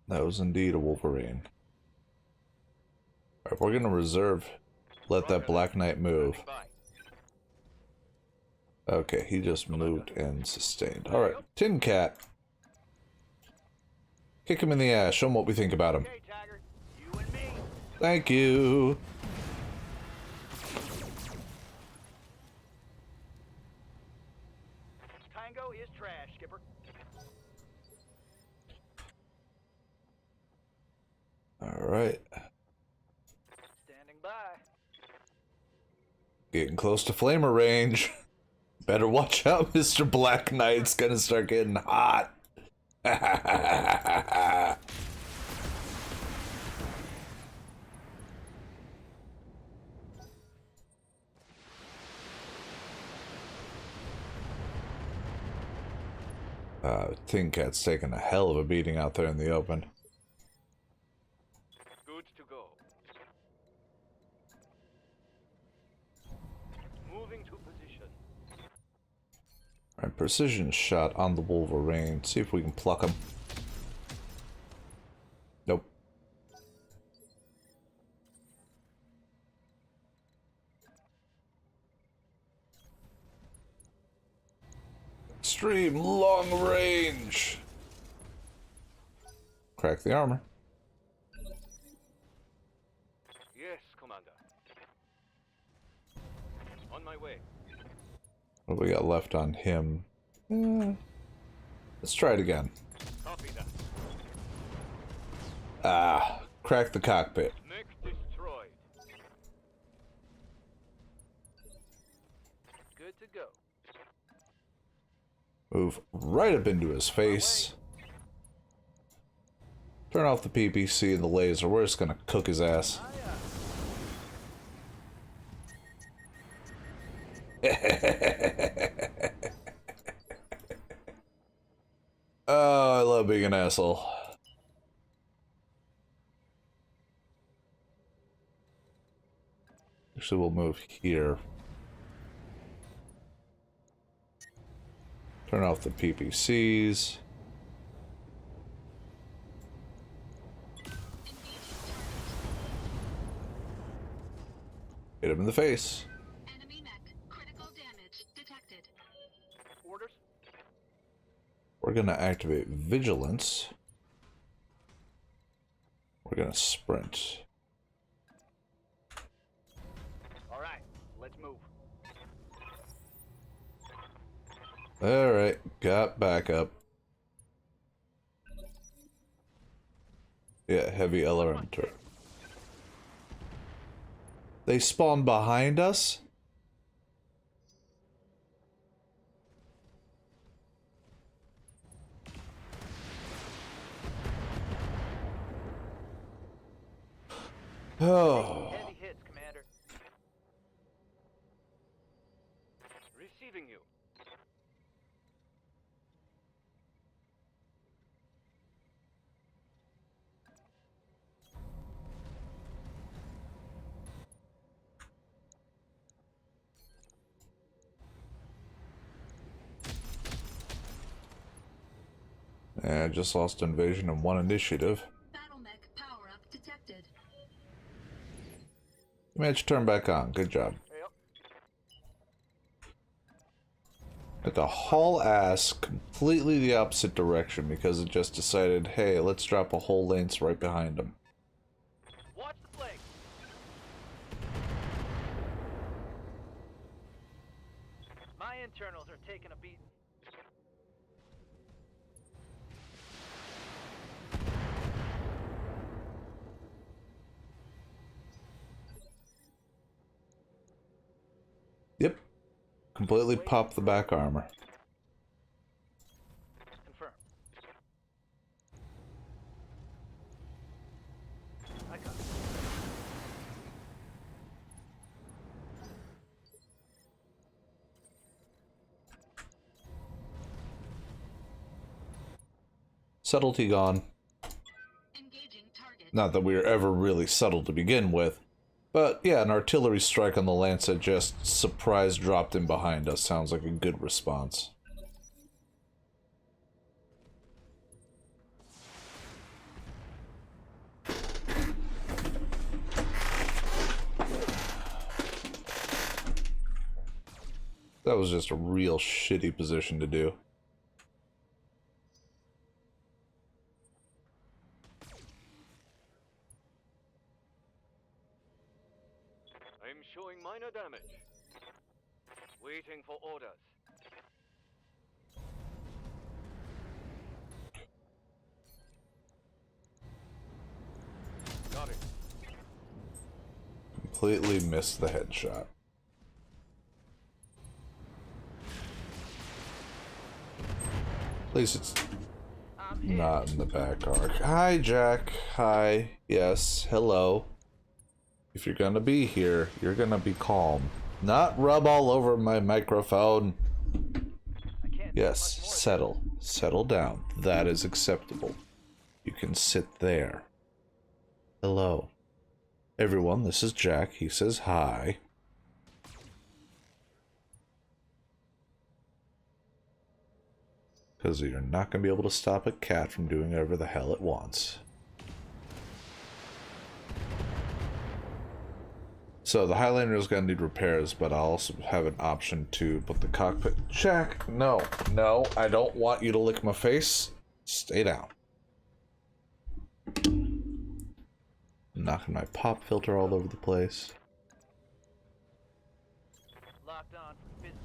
That was indeed a Wolverine. Alright, we're gonna reserve. Let that Black Knight move. Okay, he just moved and sustained. Alright, Tin Cat. Kick him in the ass. Show him what we think about him. Okay, Tiger. You and me. Thank you. Tango is trash, Skipper. Alright. Standing by. Getting close to flamer range. Better watch out, Mr. Black Knight's gonna start getting hot. Tin Cat's taking a hell of a beating out there in the open. Goods to go. Moving to position. Alright, precision shot on the Wolverine. See if we can pluck him. Nope. Extreme long range. Crack the armor. Yes, Commander. On my way. What do we got left on him? Let's try it again. Copy that. Ah, crack the cockpit. Mech destroyed. Good to go. Move right up into his face. Turn off the PPC and the laser. We're just gonna cook his ass. Oh, I love being an asshole. Actually, we'll move here. Turn off the PPCs. Hit him in the face. Enemy mech. Critical damage detected. Orders? We're gonna activate vigilance. We're gonna sprint. Alright, let's move. Alright, got backup. Yeah, heavy elementor. They spawn behind us? Oh. Heavy hits, Commander. Receiving you. Yeah, I just lost invasion and 1 initiative. Battle mech power up detected. Match turn back on. Good job. Yep. Had to haul ass completely the opposite direction because it just decided, hey, let's drop a whole lance right behind them. Watch the flank. My internals are taking a beating. Yep. Completely popped the back armor. Confirm. I got it. Subtlety gone. Engaging target. Not that we were ever really subtle to begin with. But yeah, an artillery strike on the lance that just surprise dropped in behind us sounds like a good response. That was just a real shitty position to do. I'm showing minor damage. Waiting for orders. Got it. Completely missed the headshot. At least it's I'm hit. not in the back arc. Hi, Jack. Hi. Yes. Hello. If you're gonna be here, you're gonna be calm. Not rub all over my microphone. I can't Yes, do much more. settle. Settle down. That is acceptable. You can sit there. Hello. Everyone, this is Jack. He says hi. Because you're not going to be able to stop a cat from doing whatever the hell it wants. So the Highlander is going to need repairs, but I'll also have an option to put the cockpit... Jack, no, no, I don't want you to lick my face. Stay down. Knocking my pop filter all over the place. Locked on for business.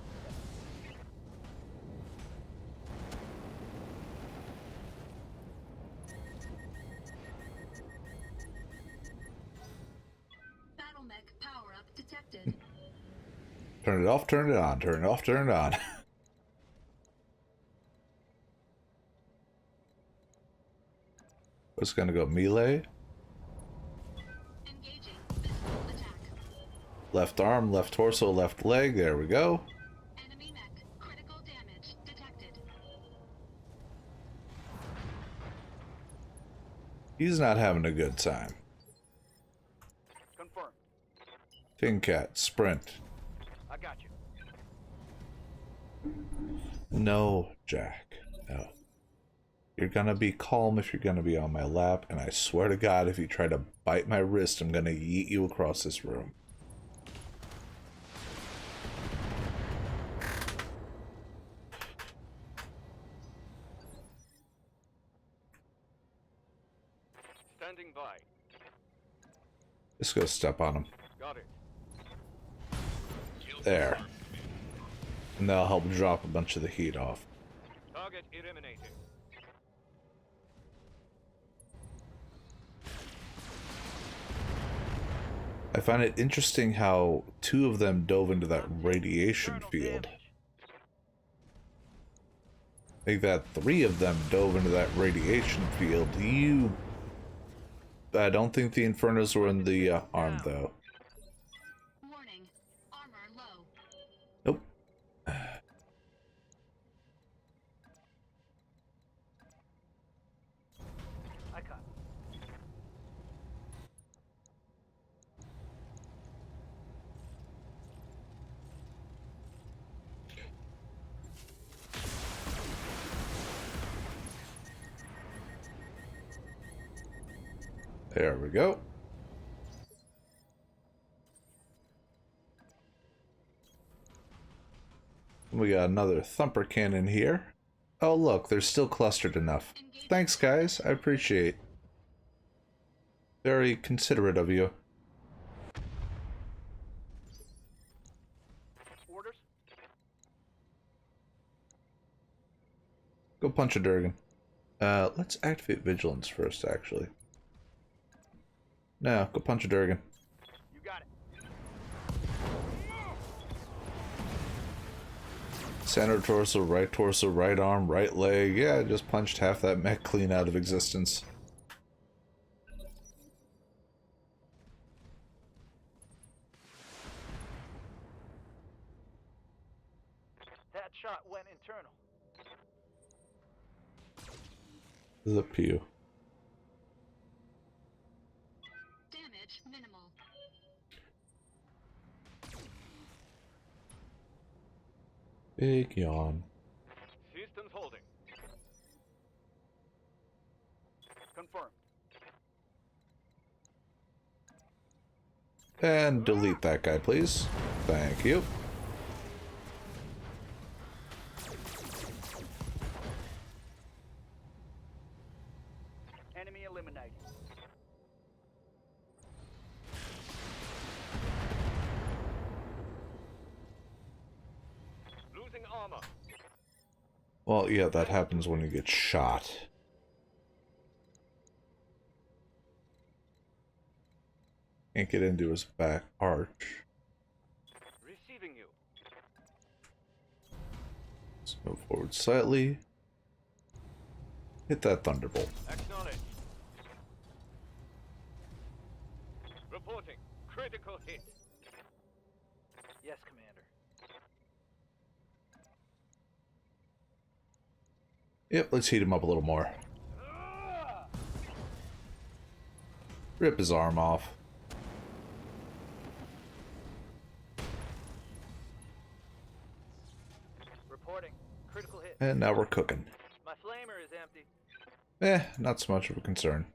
Battle mech power up detected. Turn it off, turn it on, turn it off, turn it on. It's gonna go melee. Engaging physical attack. Left arm, left torso, left leg. There we go. Enemy mech. Critical damage detected. He's not having a good time. Confirmed. Tin Cat, sprint. I got you. No, Jack. No. You're gonna be calm if you're gonna be on my lap, and I swear to God, if you try to bite my wrist, I'm gonna yeet you across this room. Standing by. Just go step on him. Got it. There. And that'll help drop a bunch of the heat off. Target eliminated. I find it interesting how two of them dove into that radiation Internal field. damage. I think that three of them dove into that radiation field. I don't think the Infernos were in the arm, though. Warning. Armor low. Nope. I caught. There we go. We got another thumper cannon here. Oh look, they're still clustered enough. Thanks guys, I appreciate. Very considerate of you. Orders. Go punch a Durgan. Let's activate vigilance first, actually. No, go punch a Durgan. You got it. Center torso, right arm, right leg. Yeah, just punched half that mech clean out of existence. That shot went internal. The pew. Damage minimal. Big yawn. Systems holding. Confirmed. And delete that guy, please. Thank you. Enemy eliminated. Losing armor. Well, yeah, that happens when you get shot. Can't get into his back arch. Receiving you. Let's move forward slightly. Hit that thunderbolt. Acknowledge. Reporting. Critical hit. Yes, Commander. Yep, let's heat him up a little more. Rip his arm off. Reporting. Critical hit. And now we're cooking. My flamer is empty. Not so much of a concern.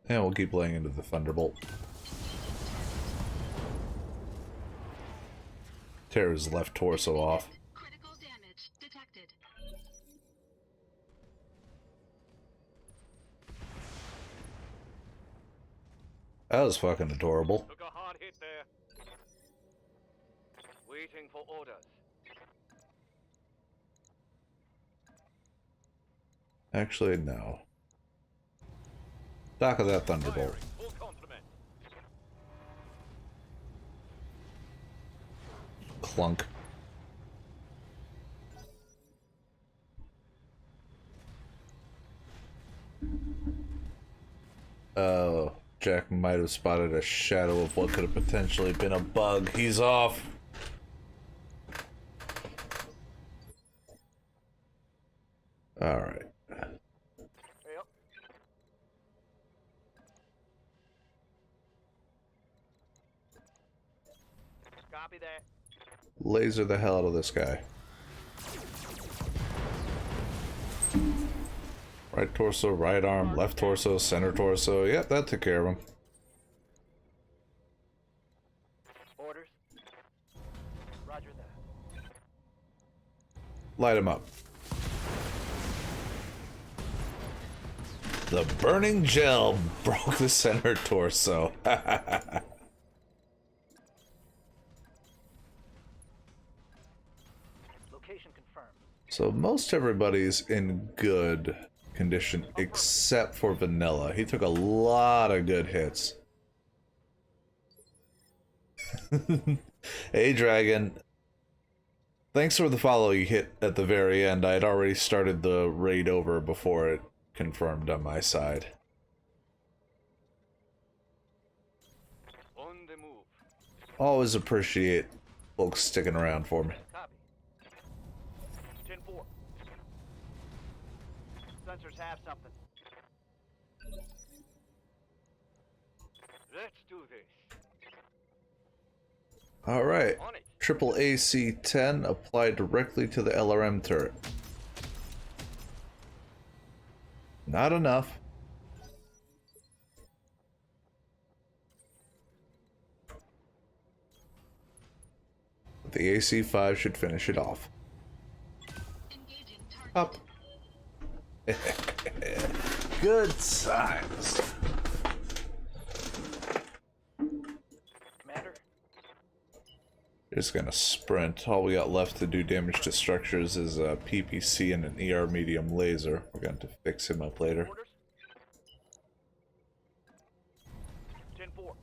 And we'll keep laying into the thunderbolt. Tear his left torso off. Critical damage detected. That was fucking adorable. Took a hard hit there. Waiting for orders. Actually, no. Dock of that thunderbolt. Firing. Full complement. Clunk. Oh, Jack might have spotted a shadow of what could have potentially been a bug. He's off. Alright. Yep. Copy that. Laser the hell out of this guy. Right torso, right arm, left torso, center torso. Yep, that took care of him. Orders. Roger that. Light him up. The burning gel broke the center torso. Location confirmed. So most everybody's in good condition except for Vanilla. He took a lot of good hits. Hey Dragon, thanks for the follow you hit at the very end. I had already started the raid over before it confirmed on my side. On the move. Always appreciate folks sticking around for me. Copy. 10-4. Sensors have something. Let's do this. Alright, On it. triple AC-10 applied directly to the LRM turret. Not enough. But the AC-5 should finish it off. Up. Good signs. Commander. Just gonna sprint. All we got left to do damage to structures is a PPC and an ER medium laser. We're going to fix him up later. Orders. 10-4.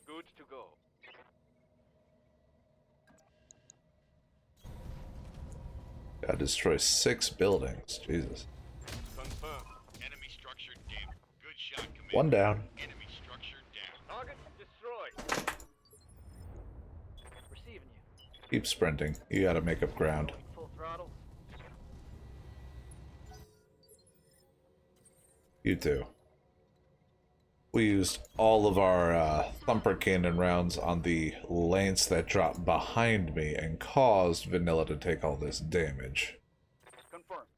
Good to go. Gotta destroy 6 buildings. Jesus. Confirm. Enemy structure dim. Good shot, Commander. One down. Enemy structure down. Target destroyed. Receiving you. Keep sprinting. You gotta make up ground. Full throttle. You too. We used all of our thumper cannon rounds on the lance that dropped behind me and caused Vanilla to take all this damage. Confirmed.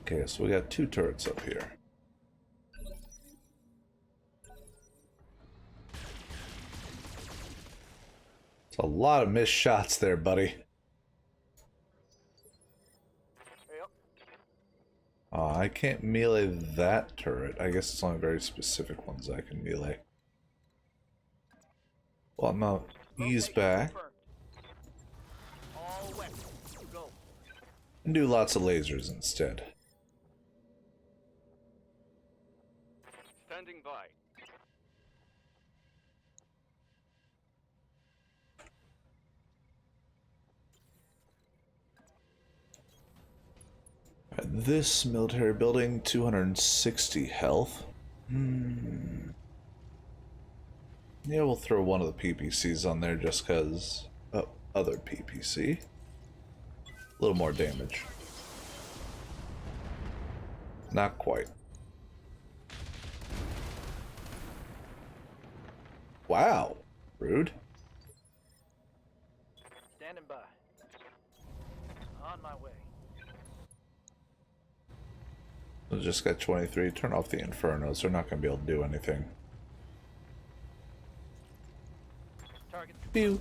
Okay, so we got 2 turrets up here. It's a lot of missed shots there, buddy. Yep. I can't melee that turret. I guess it's only very specific ones I can melee. Well, I'm gonna ease Location back confirmed. All wet. Go. and do lots of lasers instead. Standing by. This military building, 260 health. Yeah, we'll throw one of the PPCs on there just because. Oh, other PPC. A little more damage. Not quite. Wow. Rude. Standing by. On my way. We just got 23. Turn off the Infernos. They're not going to be able to do anything. Target. Pew.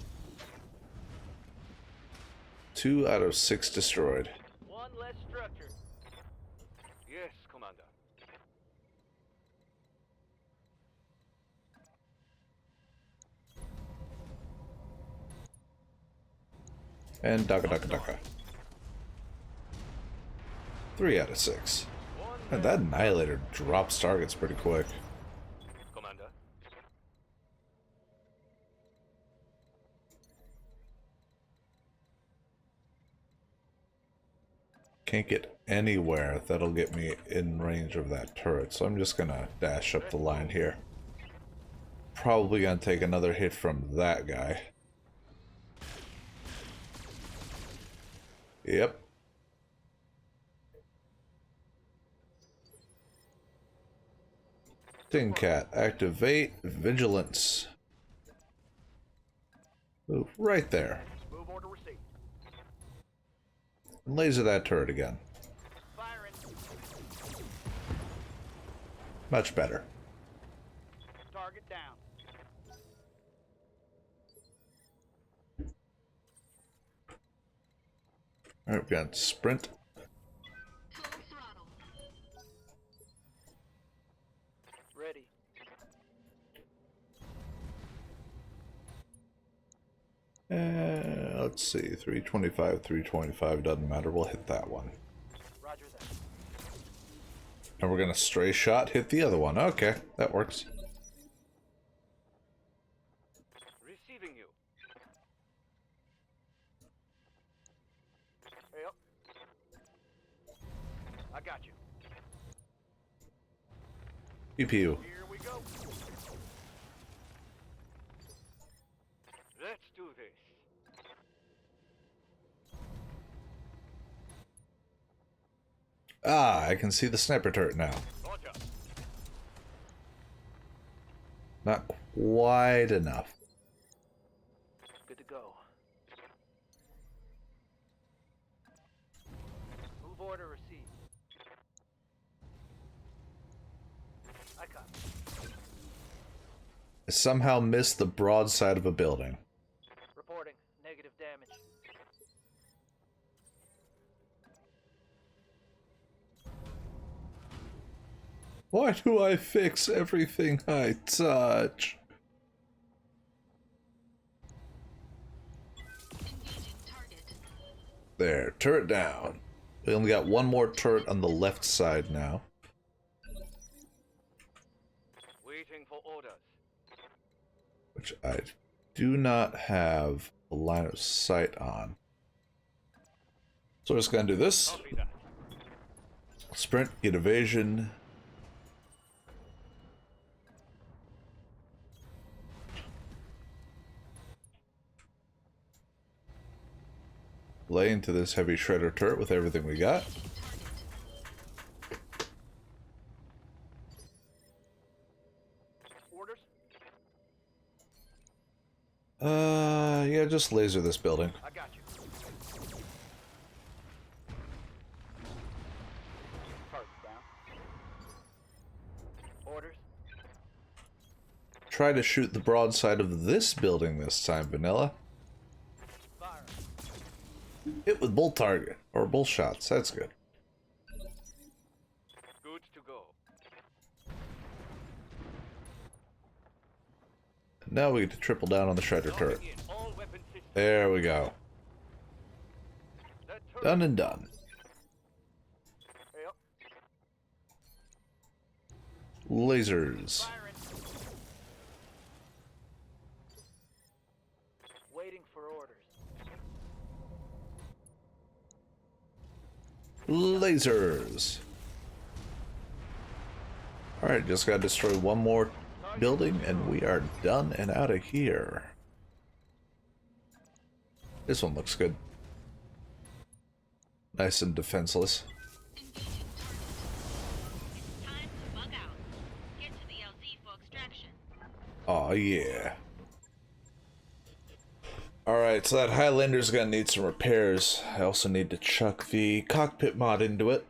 2 out of 6 destroyed. One less structure. Yes, Commander. And Daka Daka Daka. 3 out of 6. And that Annihilator drops targets pretty quick. Commander. Can't get anywhere that'll get me in range of that turret, so I'm just gonna dash up the line here. Probably gonna take another hit from that guy. Yep. Cat, activate vigilance. Move right there. Move order received. And laser that turret again. Firing. Much better. Target down. Alright, we're gonna sprint. Full throttle. Ready. Let's see, 325, 325, doesn't matter, we'll hit that one. Roger that. And we're gonna stray shot, hit the other one. Okay, that works. Receiving you. Yep. I got you. PPU. Here we go. Let's do this. Ah, I can see the sniper turret now. Roger. Not quite enough. Good to go. Move order received. I got it. I somehow missed the broadside of a building. Reporting. Negative damage. Why do I fix everything I touch? Engaging target. There, turret down. We only got one more turret on the left side now. Waiting for orders. Which I do not have a line of sight on. So we're just gonna do this. Copy that. Sprint, get evasion. Lay into this heavy shredder turret with everything we got. Orders. Yeah, just laser this building. I got you. Target down. Orders. Try to shoot the broadside of this building this time, Vanilla. Fire. Hit with bull target, or bull shots, that's good. Good to go. Now we get to triple down on the shredder turret. Loading in all weapon systems. There we go. That turret- Done and done. Yep. Lasers. Firing. Waiting for orders. Lasers. Alright, just gotta destroy one more building and we are done and out of here. This one looks good. Nice and defenseless. Engaging target. Time to bug out. Get to the LZ for extraction. Oh yeah. Alright, so that Highlander's gonna need some repairs. I also need to chuck the cockpit mod into it.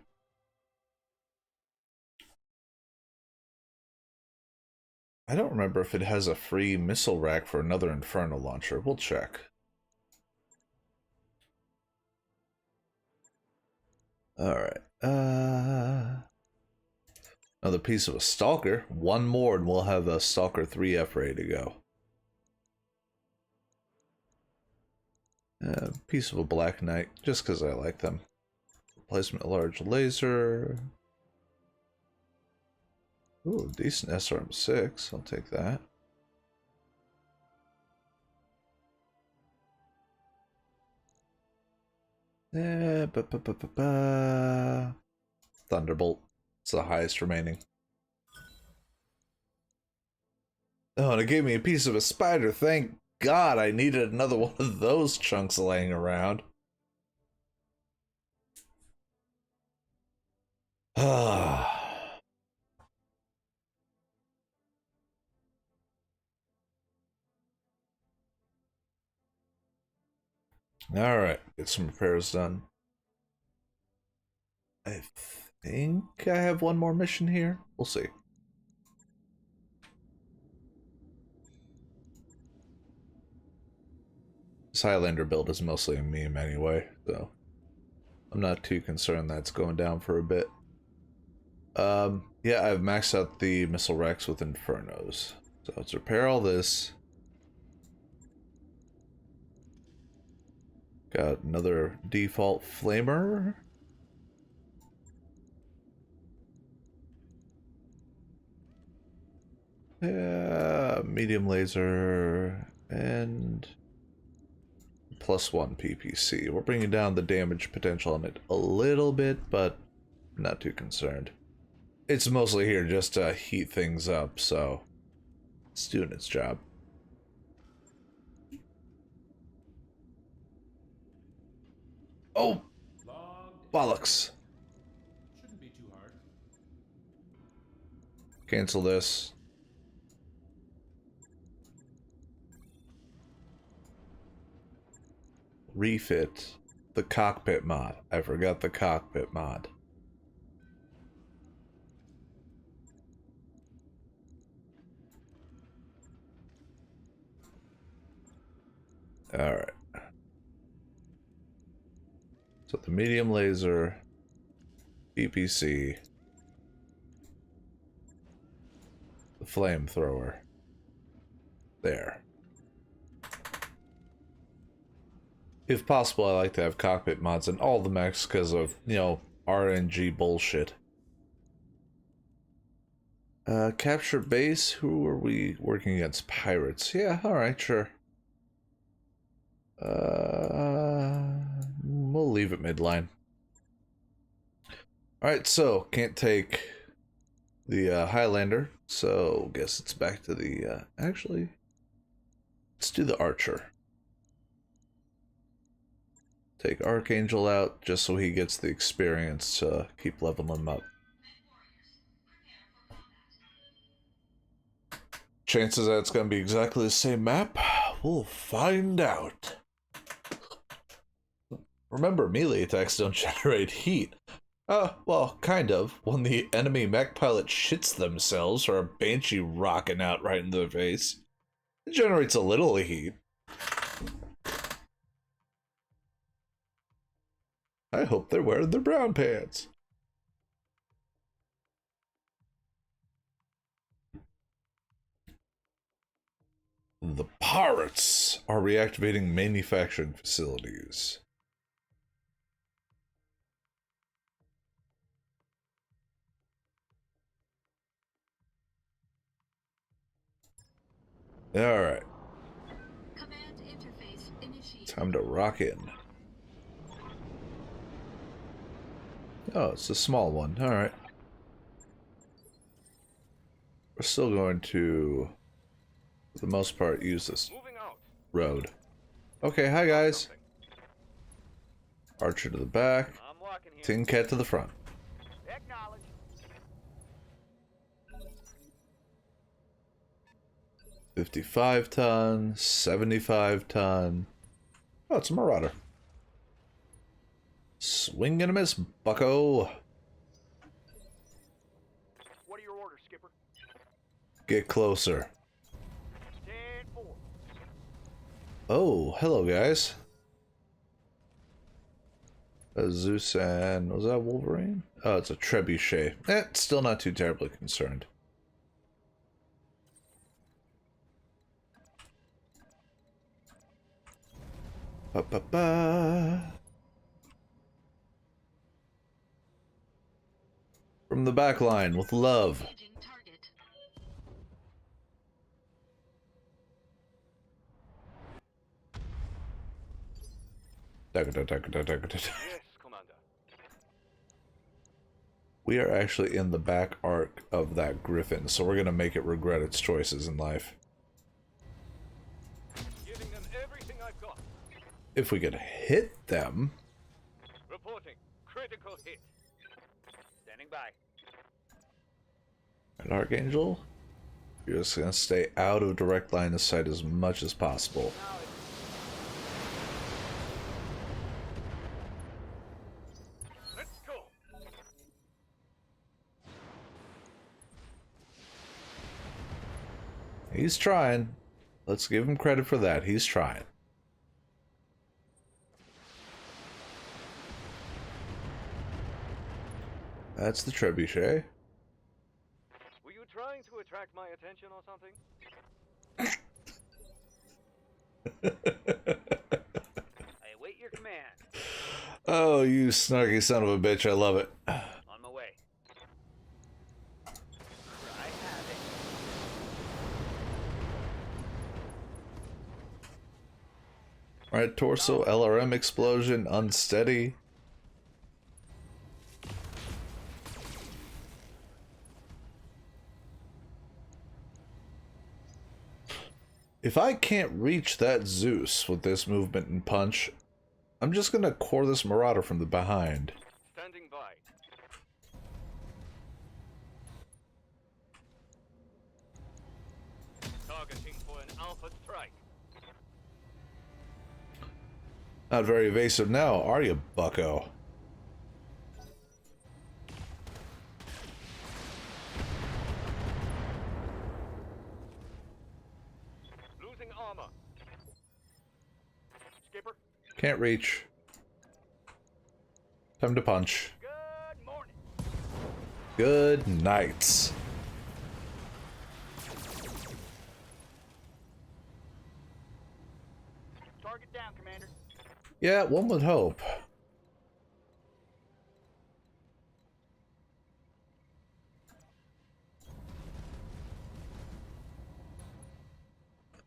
I don't remember if it has a free missile rack for another Inferno launcher. We'll check. Alright. Another piece of a Stalker. One more and we'll have a Stalker 3F ready to go. Piece of a Black Knight, just because I like them. Replacement large laser. Ooh, decent SRM6. I'll take that. Thunderbolt. It's the highest remaining. Oh, and it gave me a piece of a spider. Thank God I needed another one of those chunks laying around. Ah. Alright, get some repairs done. I think I have one more mission here. We'll see. This Highlander build is mostly a meme anyway, so I'm not too concerned that's going down for a bit. Yeah, I've maxed out the Missile Rex with Infernos. So let's repair all this. Got another default flamer. Yeah, medium laser and +1 PPC. We're bringing down the damage potential on it a little bit, but not too concerned. It's mostly here just to heat things up, so it's doing its job. Oh, Logged. bollocks. Shouldn't be too hard. Cancel this. Refit the cockpit mod. I forgot the cockpit mod. Alright. So the medium laser, PPC, the flamethrower. There. If possible, I like to have cockpit mods in all the mechs because of, you know, RNG bullshit. Capture base? Who are we working against? Pirates. Yeah, alright, sure. We'll leave it midline. Alright, so, can't take the Highlander, so guess it's back to the, actually, let's do the Archer. Take Archangel out, just so he gets the experience to keep leveling him up. Chances that it's going to be exactly the same map? We'll find out. Remember, melee attacks don't generate heat. Well, kind of. When the enemy mech pilot shits themselves or a banshee rocking out right in their face, it generates a little heat. I hope they're wearing their brown pants. The pirates are reactivating manufacturing facilities. Alright. Command interface initiated. Time to rock in. Oh, it's a small one. Alright. We're still going to, for the most part, use this road. Okay, hi guys. Archer to the back. I'm walking here. Tin Cat to the front. Acknowledge. 55-ton, 75-ton. Oh, it's a Marauder. Swing and a miss, bucko. What are your orders, Skipper? Get closer. 10-4. Oh, hello guys. A Zeus and... was that Wolverine? Oh, it's a Trebuchet. Still not too terribly concerned. Ba-ba-ba. From the back line with love. Engaging target. Yes, Commander. We are actually in the back arc of that griffin, so we're gonna make it regret its choices in life. Giving them everything I've got. If we could hit them. Reporting. Critical hit. Standing by. And Archangel, you're just gonna stay out of direct line of sight as much as possible. Now it's Let's go. He's trying. Let's give him credit for that. He's trying. That's the trebuchet. Were you trying to attract my attention or something? I await your command. Oh, you snarky son of a bitch. I love it. On my way. Cry havoc. Right torso, LRM explosion, unsteady. If I can't reach that Zeus with this movement and punch, I'm just gonna core this Marauder from the behind. Standing by. Targeting for an alpha strike. Not very evasive now, are you, bucko? Losing armor. Skipper. Can't reach. Time to punch. Good morning. Good night. Target down, Commander. Yeah, one would hope.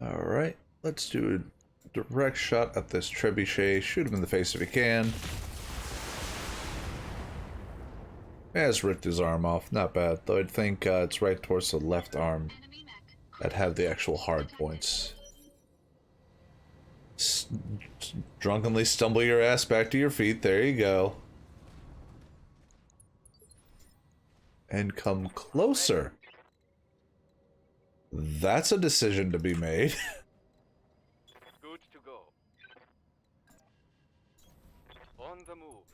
Alright, let's do a direct shot at this trebuchet. Shoot him in the face if you can. Yeah, it's ripped his arm off. Not bad, though I'd think it's right towards the left arm Enemy mech. that have the actual hard points. Drunkenly stumble your ass back to your feet. There you go. And come closer. That's a decision to be made. Good to go. On the move.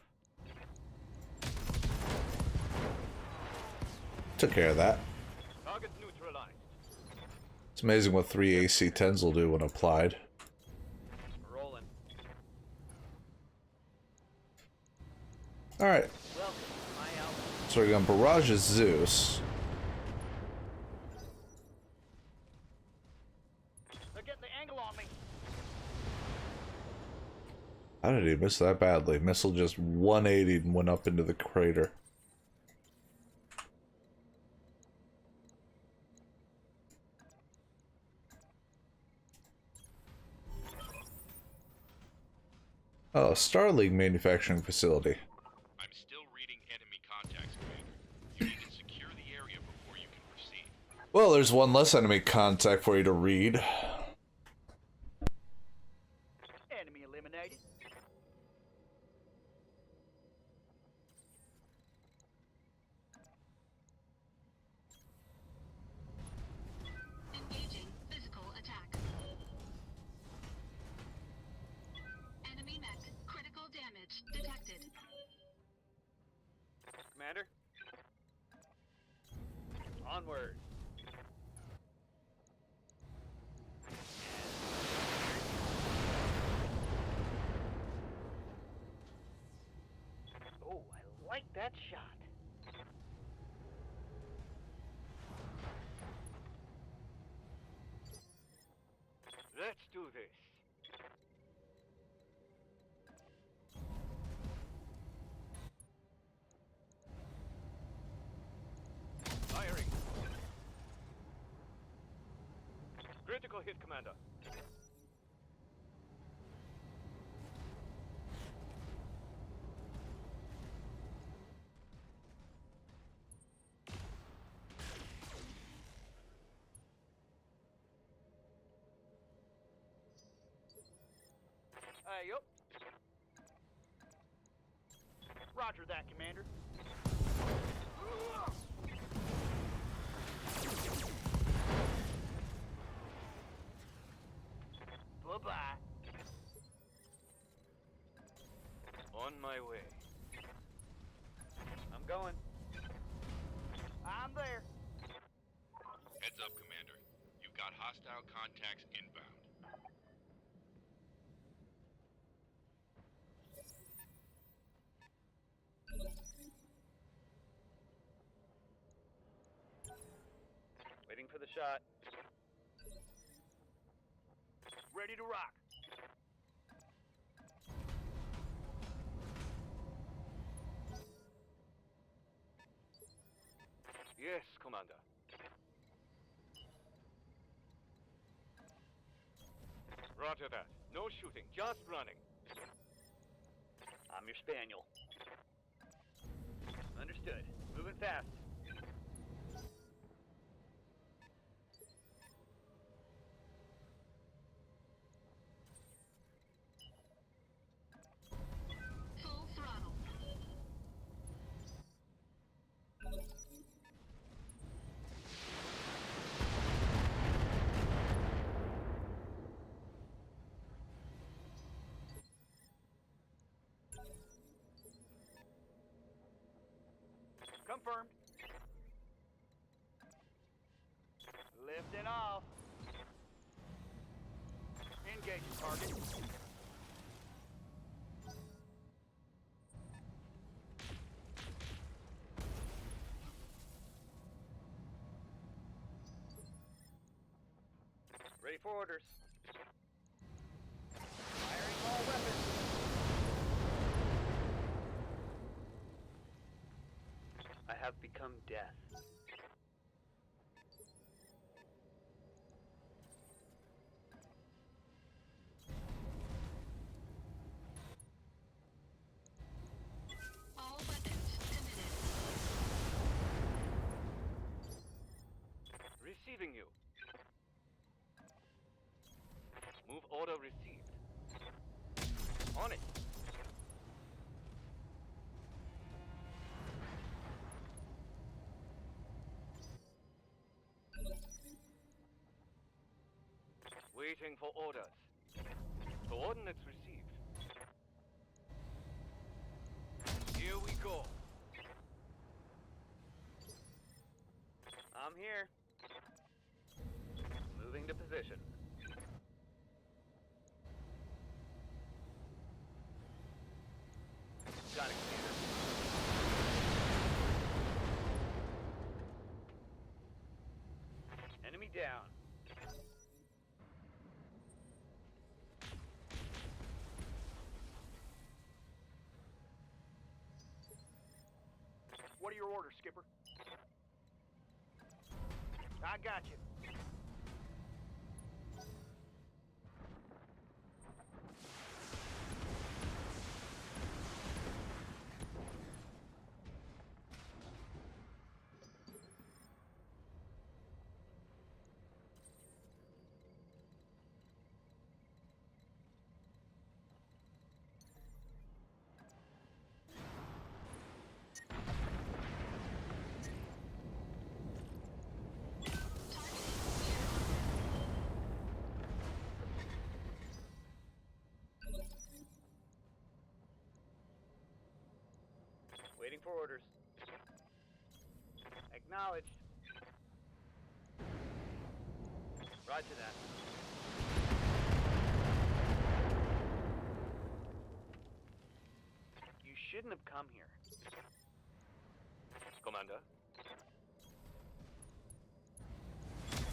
Took care of that. Target neutralized. It's amazing what 3 AC-10s will do when applied. Rolling. Alright, Welcome to my outfit. so we're going to barrage his Zeus. They're getting the angle on me. How did he miss that badly? Missile just 180'd and went up into the crater. Oh, Starlink manufacturing facility. I'm still reading enemy contacts, Commander. You need to secure the area before you can proceed. Well, there's one less enemy contact for you to read. Enemy eliminated. Engaging physical attack. Enemy mech. Critical damage detected. Commander. Onward. Oh, I like that shot. Let's do this. Firing. Critical hit, Commander. yup. Roger that, Commander. Bye-bye. On my way. I'm going. I'm there. Heads up, Commander. You've got hostile contacts inbound. Waiting for the shot. Ready to rock. Yes, Commander. Roger that. No shooting, just running. I'm your spaniel. Understood. Moving fast. Full throttle. Confirmed. Lifting off. Engaging target. Ready for orders. Firing all weapons. I have become death. All weapons committed. Receiving you. Move order received. On it. Waiting for orders. Coordinates received. Here we go. I'm here. Moving to position. Got it, Commander. Enemy down. What are your orders, Skipper? I got you. Waiting for orders. Acknowledged. Roger that. You shouldn't have come here. Commander.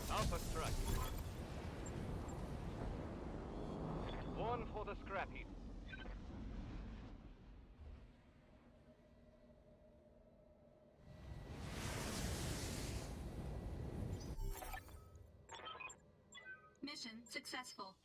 Alpha strike. One for the scrap heap. Mission successful.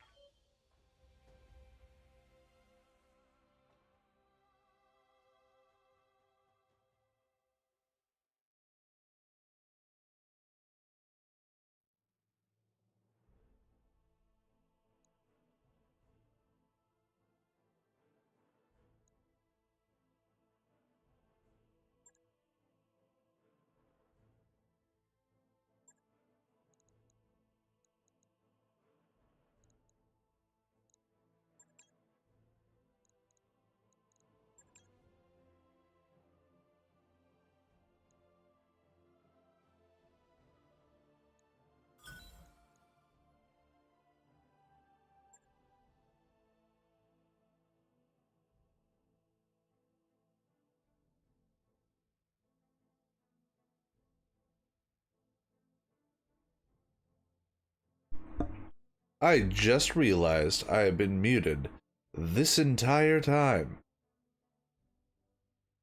I just realized I have been muted this entire time.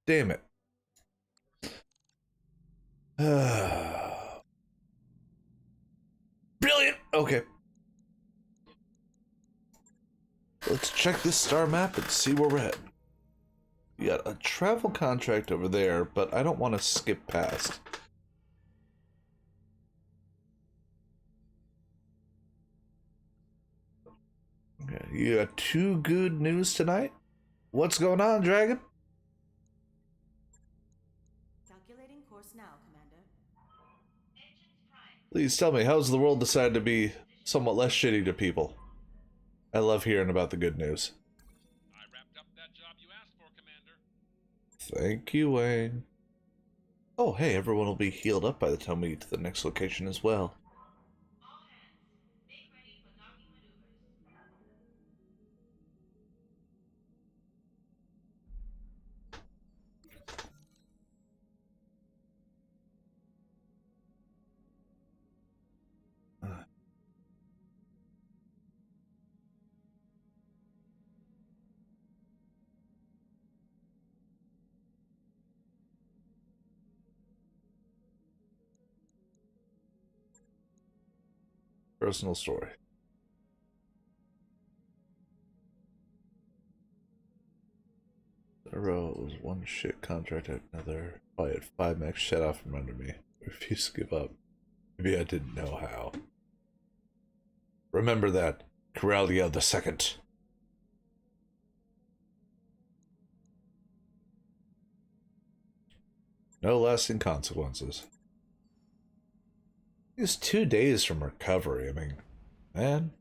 Damn it. Brilliant! Okay. Let's check this star map and see where we're headed. We got a travel contract over there, but I don't want to skip past. Okay, you got 2 good news tonight? What's going on, Dragon? Calculating course now, Commander. Please tell me, how's the world decided to be somewhat less shitty to people? I love hearing about the good news. I wrapped up that job you asked for, Commander. Thank you, Wayne. Oh, hey, everyone will be healed up by the time we get to the next location as well. All hands, make ready for docking maneuvers. Personal story. Zero was one shit contract at another. I had 5 mechs shut off from under me. I refused to give up. Maybe I didn't know how. Remember that, Corellia the Second. No lasting consequences. It's 2 days from recovery. I mean, man.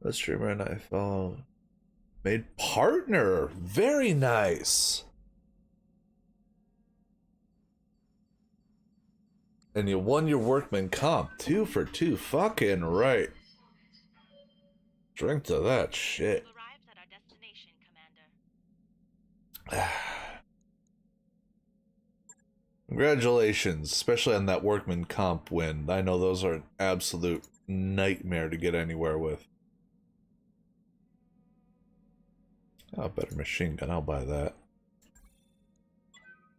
The streamer and I follow. Made partner. Very nice. And you won your workman comp. 2 for 2. Fucking right. Drink to that shit. We've arrived at our destination, Commander. Congratulations, especially on that workman comp win. I know those are an absolute nightmare to get anywhere with. Oh, better machine gun, I'll buy that.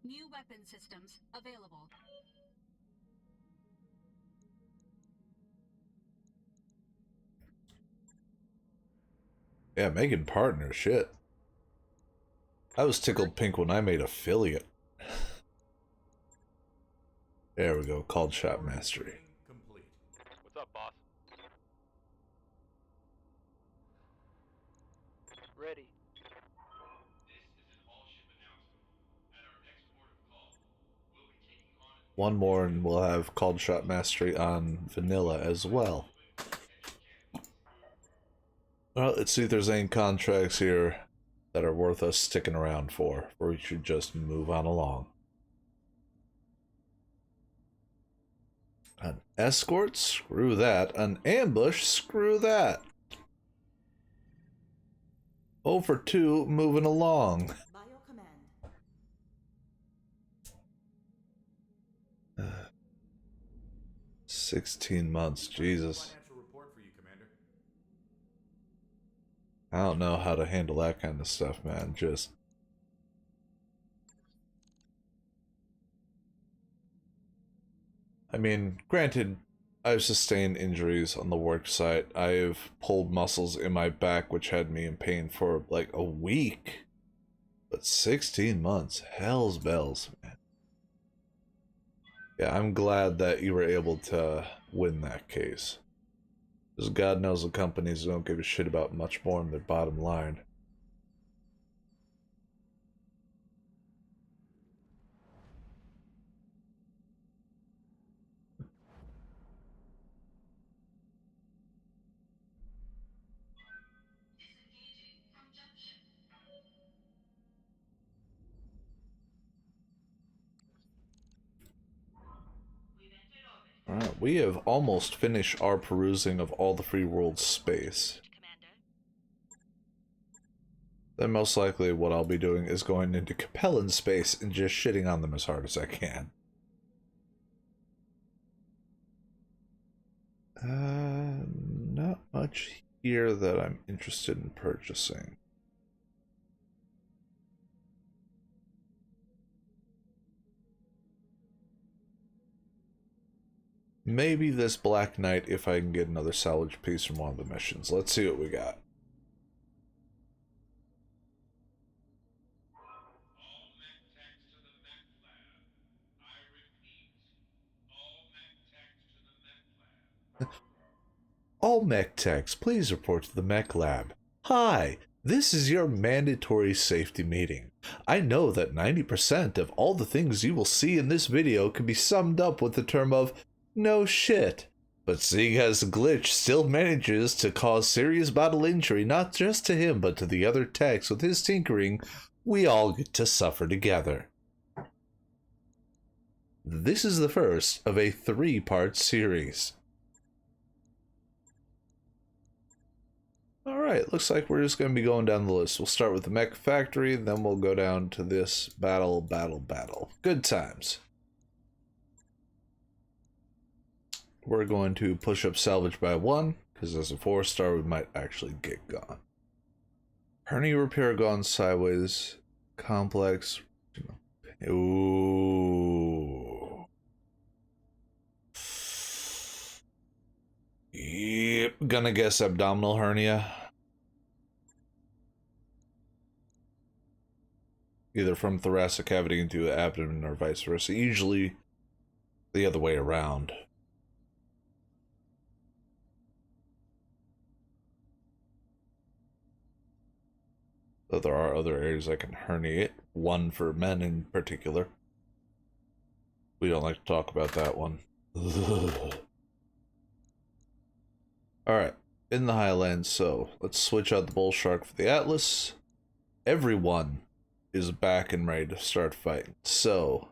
New weapon systems available. Yeah, making partner, shit. I was tickled pink when I made affiliate. There we go, called shot mastery. What's up, boss? Ready. This is an all-ship announcement. At our next port of call, we'll be taking on One more and we'll have called shot mastery on vanilla as well. Well, let's see if there's any contracts here that are worth us sticking around for, or we should just move on along. An escort? Screw that. An ambush? Screw that. 0 for 2, moving along. By your command. 16 months, Jesus. Financial report for you, Commander. I don't know how to handle that kind of stuff, man. Just... I mean, granted, I've sustained injuries on the work site. I've pulled muscles in my back, which had me in pain for like a week. But 16 months, hell's bells, man. Yeah, I'm glad that you were able to win that case. Because God knows the companies don't give a shit about much more than their bottom line. Alright, we have almost finished our perusing of all the free world space. Commander. Then most likely what I'll be doing is going into Capellan space and just shitting on them as hard as I can. much here that I'm interested in purchasing. Maybe this Black Knight if I can get another salvage piece from one of the missions. Let's see what we got. All mech techs to the mech lab. I repeat, all mech techs to the mech lab. All mech techs, please report to the mech lab. Hi, this is your mandatory safety meeting. I know that 90% of all the things you will see in this video can be summed up with the term of no shit. But seeing as the glitch still manages to cause serious battle injury not just to him but to the other techs with his tinkering, we all get to suffer together. This is the first of a 3-part series. Alright, looks like we're just going to be going down the list. We'll start with the mech factory, then we'll go down to this battle. Good times. We're going to push up salvage by 1, because as a 4-star we might actually get gone. Hernia repair gone sideways. Complex. Ooh. Yep, gonna guess abdominal hernia. Either from thoracic cavity into the abdomen or vice versa. Usually the other way around. Though there are other areas I can herniate. One for men in particular. We don't like to talk about that one. Alright, in the Highlands, so let's switch out the Bull Shark for the Atlas. Everyone is back and ready to start fighting. So,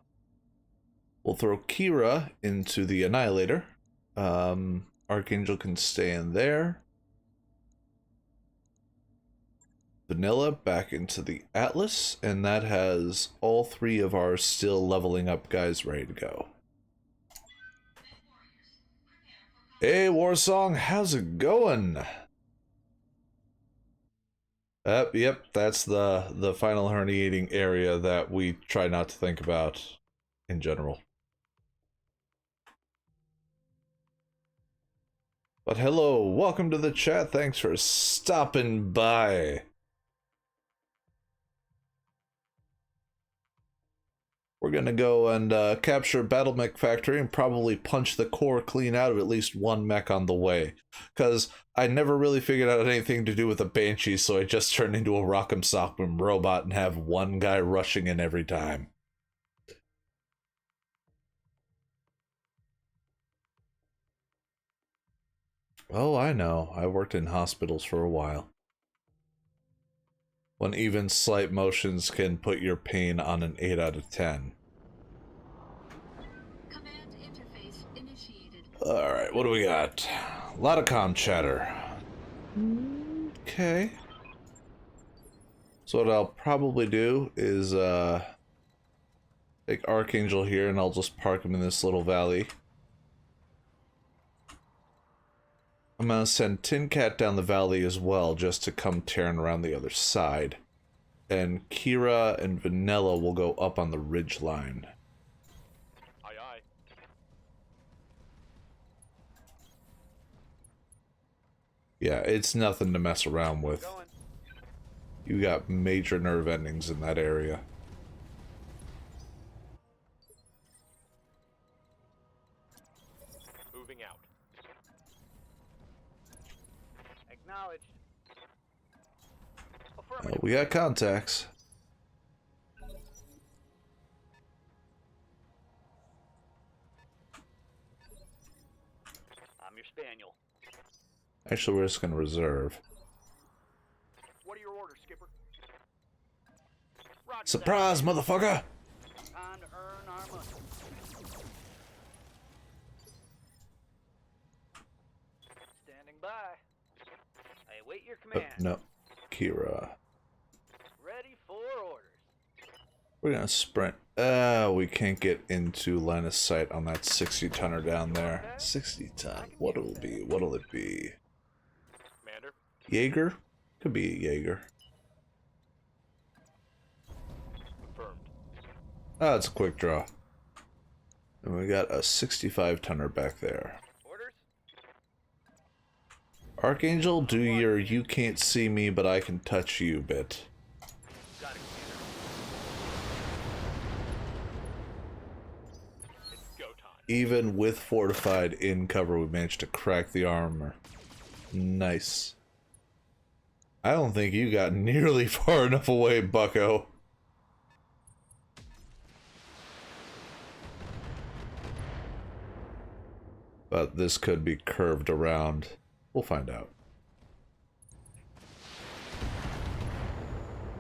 we'll throw Kira into the Annihilator. Archangel can stay in there. Vanilla back into the Atlas, and that has all 3 of our still leveling up guys ready to go. Hey, Warsong, how's it going? Yep, that's the final herniating area that we try not to think about in general. But hello, welcome to the chat, thanks for stopping by. We're gonna go and capture Battle Mech Factory and probably punch the core clean out of at least one mech on the way. Because I never really figured out anything to do with a Banshee, so I just turned into a Rock'em Sock'em robot and have one guy rushing in every time. Oh, I know. I worked in hospitals for a while. When even slight motions can put your pain on an 8 out of 10. Command interface initiated. Alright, what do we got? A lot of comm chatter. Okay. So what I'll probably do is take Archangel here and I'll just park him in this little valley. I'm gonna send Tin Cat down the valley as well, just to come tearing around the other side. And Kira and Vanilla will go up on the ridge line. Aye, aye. Yeah, it's nothing to mess around with. Going. You got major nerve endings in that area. Moving out. Acknowledged. Affirmative. We got contacts. I'm your spaniel. Actually, we're just gonna reserve. What are your orders, Skipper? Roger that. Surprise, motherfucker! Time to earn our money. Standing by. I await your command. No, Kira. Ready for orders. We're gonna sprint. We can't get into line of sight on that 60-tonner down there. 60-ton. What'll it be? What'll it be? Jaeger? Could be a Jaeger. Confirmed. Oh, it's a quick draw. And we got a 65 tonner back there. Orders? Archangel, do your you can't see me but I can touch you bit. Got it, Commander. It's go time. Even with fortified in cover, we managed to crack the armor. Nice. I don't think you got nearly far enough away, bucko. But this could be curved around. We'll find out.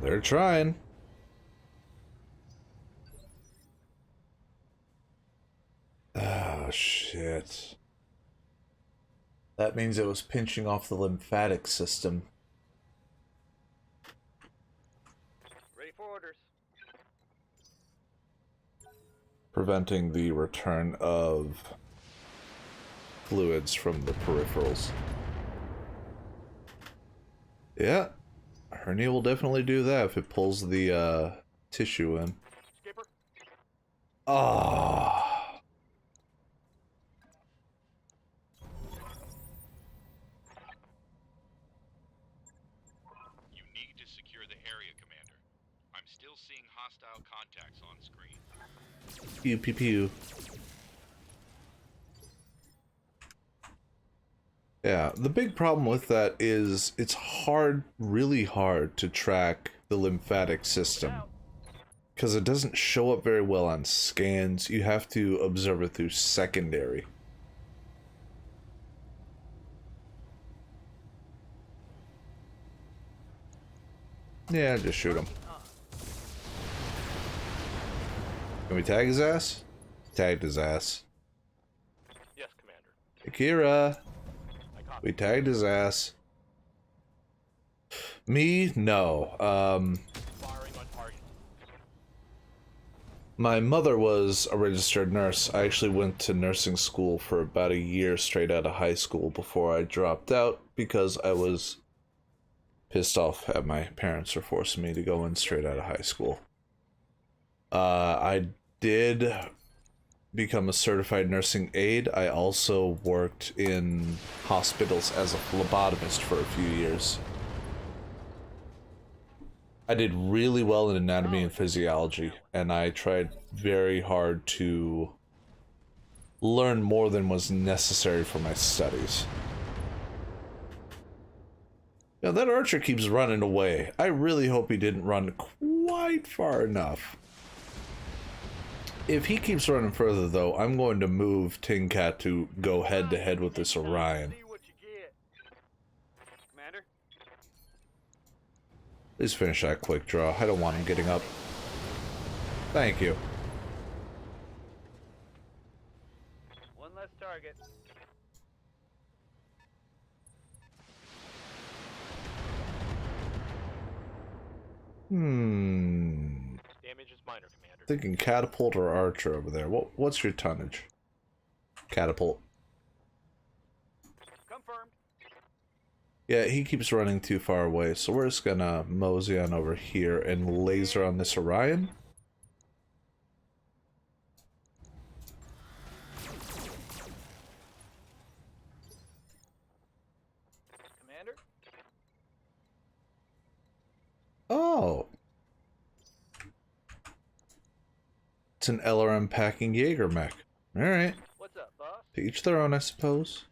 They're trying. Oh, shit. That means it was pinching off the lymphatic system. Ready for orders. Preventing the return of fluids from the peripherals. Yeah. Hernia will definitely do that if it pulls the tissue in. Skipper. Ah. You need to secure the area, Commander. I'm still seeing hostile contacts on screen. Pew pew pew. Yeah, the big problem with that is it's hard, really hard to track the lymphatic system. Because it doesn't show up very well on scans. You have to observe it through secondary. Yeah, just shoot him. Can we tag his ass? Tagged his ass. Yes, Commander. Akira! I copy. We tagged his ass. Me? No. Firing on target. My mother was a registered nurse. I actually went to nursing school for about a year straight out of high school before I dropped out because I was pissed off at my parents for forcing me to go in straight out of high school. I did become a certified nursing aide. I also worked in hospitals as a phlebotomist for a few years. I did really well in anatomy and physiology, and I tried very hard to learn more than was necessary for my studies. Now that archer keeps running away. I really hope he didn't run quite far enough. If he keeps running further, though, I'm going to move Tin Cat to go head-to-head with this Orion. See what you get. Commander. Please finish that quick draw. I don't want him getting up. Thank you. One less target. Damage is minor, Commander. Thinking catapult or archer over there. What's your tonnage? Catapult. Confirmed. Yeah, he keeps running too far away, so we're just gonna mosey on over here and laser on this Orion. Commander. Oh. It's an LRM packing Jaeger mech. Alright. What's up, boss? To each their own, I suppose.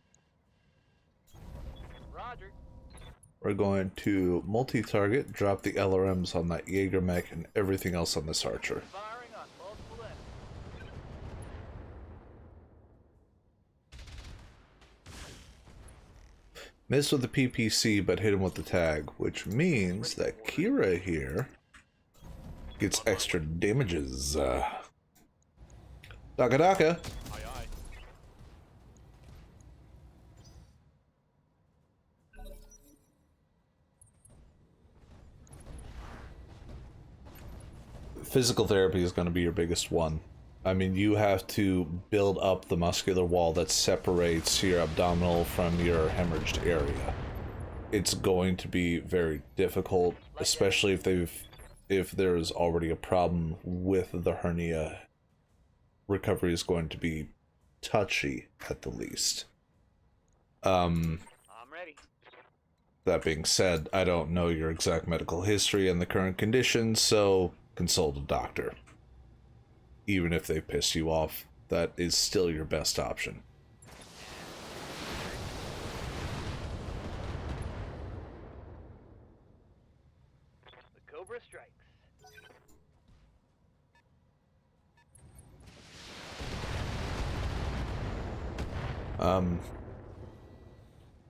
Roger. We're going to multi-target, drop the LRMs on that Jaeger mech and everything else on this archer. Firing on multiple enemies. Missed with the PPC, but hit him with the tag, which means that Kira here gets extra damages. Daka Daka! Aye, aye. Physical therapy is going to be your biggest one. I mean, you have to build up the muscular wall that separates your abdominal from your hemorrhaged area. it's going to be very difficult, especially if there's already a problem with the hernia. Recovery is going to be touchy at the least. I'm ready. That being said, I don't know your exact medical history and the current conditions, so consult a doctor. Even if they piss you off, that is still your best option. The Cobra strikes.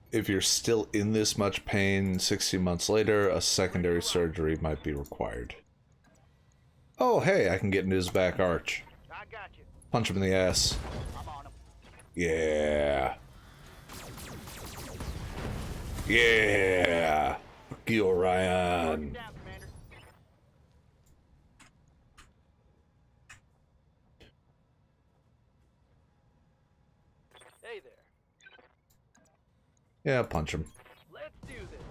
If you're still in this much pain 16 months later, a secondary surgery might be required. Oh, hey, I can get into his back arch. I got you. Punch him in the ass. I'm on him. Yeah. Yeah. Fuck you, Orion. Down, Commander. Hey there. Yeah, punch him. Let's do this.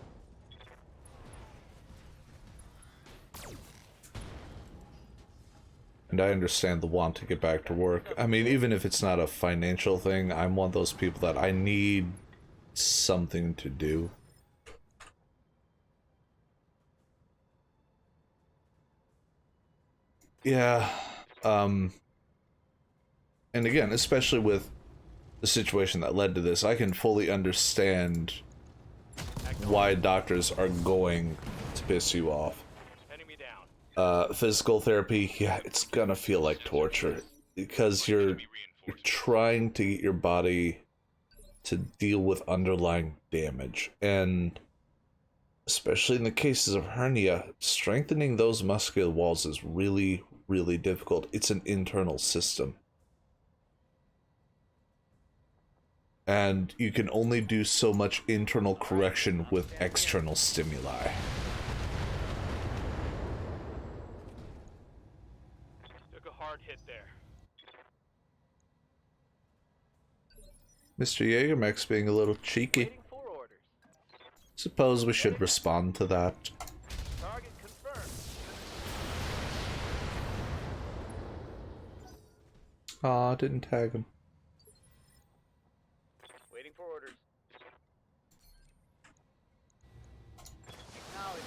And I understand the want to get back to work. I mean, even if it's not a financial thing, I'm one of those people that I need something to do. Yeah. And again, especially with the situation that led to this, I can fully understand why doctors are going to piss you off. Enemy down. Physical therapy, yeah, it's gonna feel like torture because you're trying to get your body to deal with underlying damage, and especially in the cases of hernia, strengthening those muscular walls is really, really difficult. It's an internal system. And you can only do so much internal correction with external stimuli. Took a hard hit there. Mr. Jaegermech's being a little cheeky. Waiting for orders. Suppose we should respond to that. Target confirmed. Aw, didn't tag him. Waiting for orders. Acknowledged.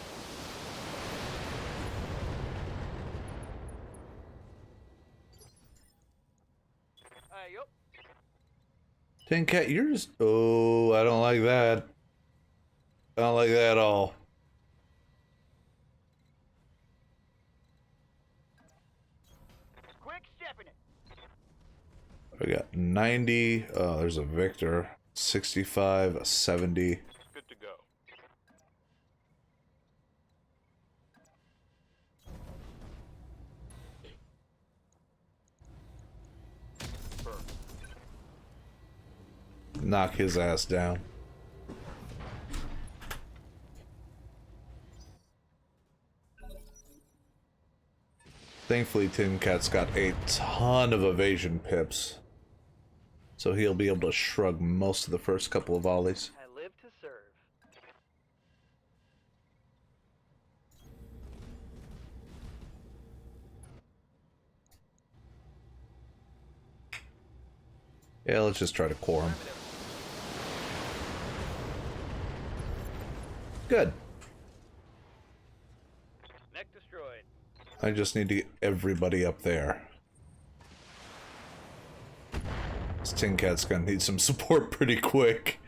Yup. Tin Cat, you're just... Oh, I don't like that. I don't like that at all. Quick stepping it. I got 90. Oh, there's a Victor. 65, a 70. Good to go. Knock his ass down. Thankfully, Tin Cat's got a ton of evasion pips, so he'll be able to shrug most of the first couple of volleys. I live to serve. Yeah, let's just try to core him. Good. Mech destroyed. I just need to get everybody up there. This Tin Cat's gonna need some support pretty quick.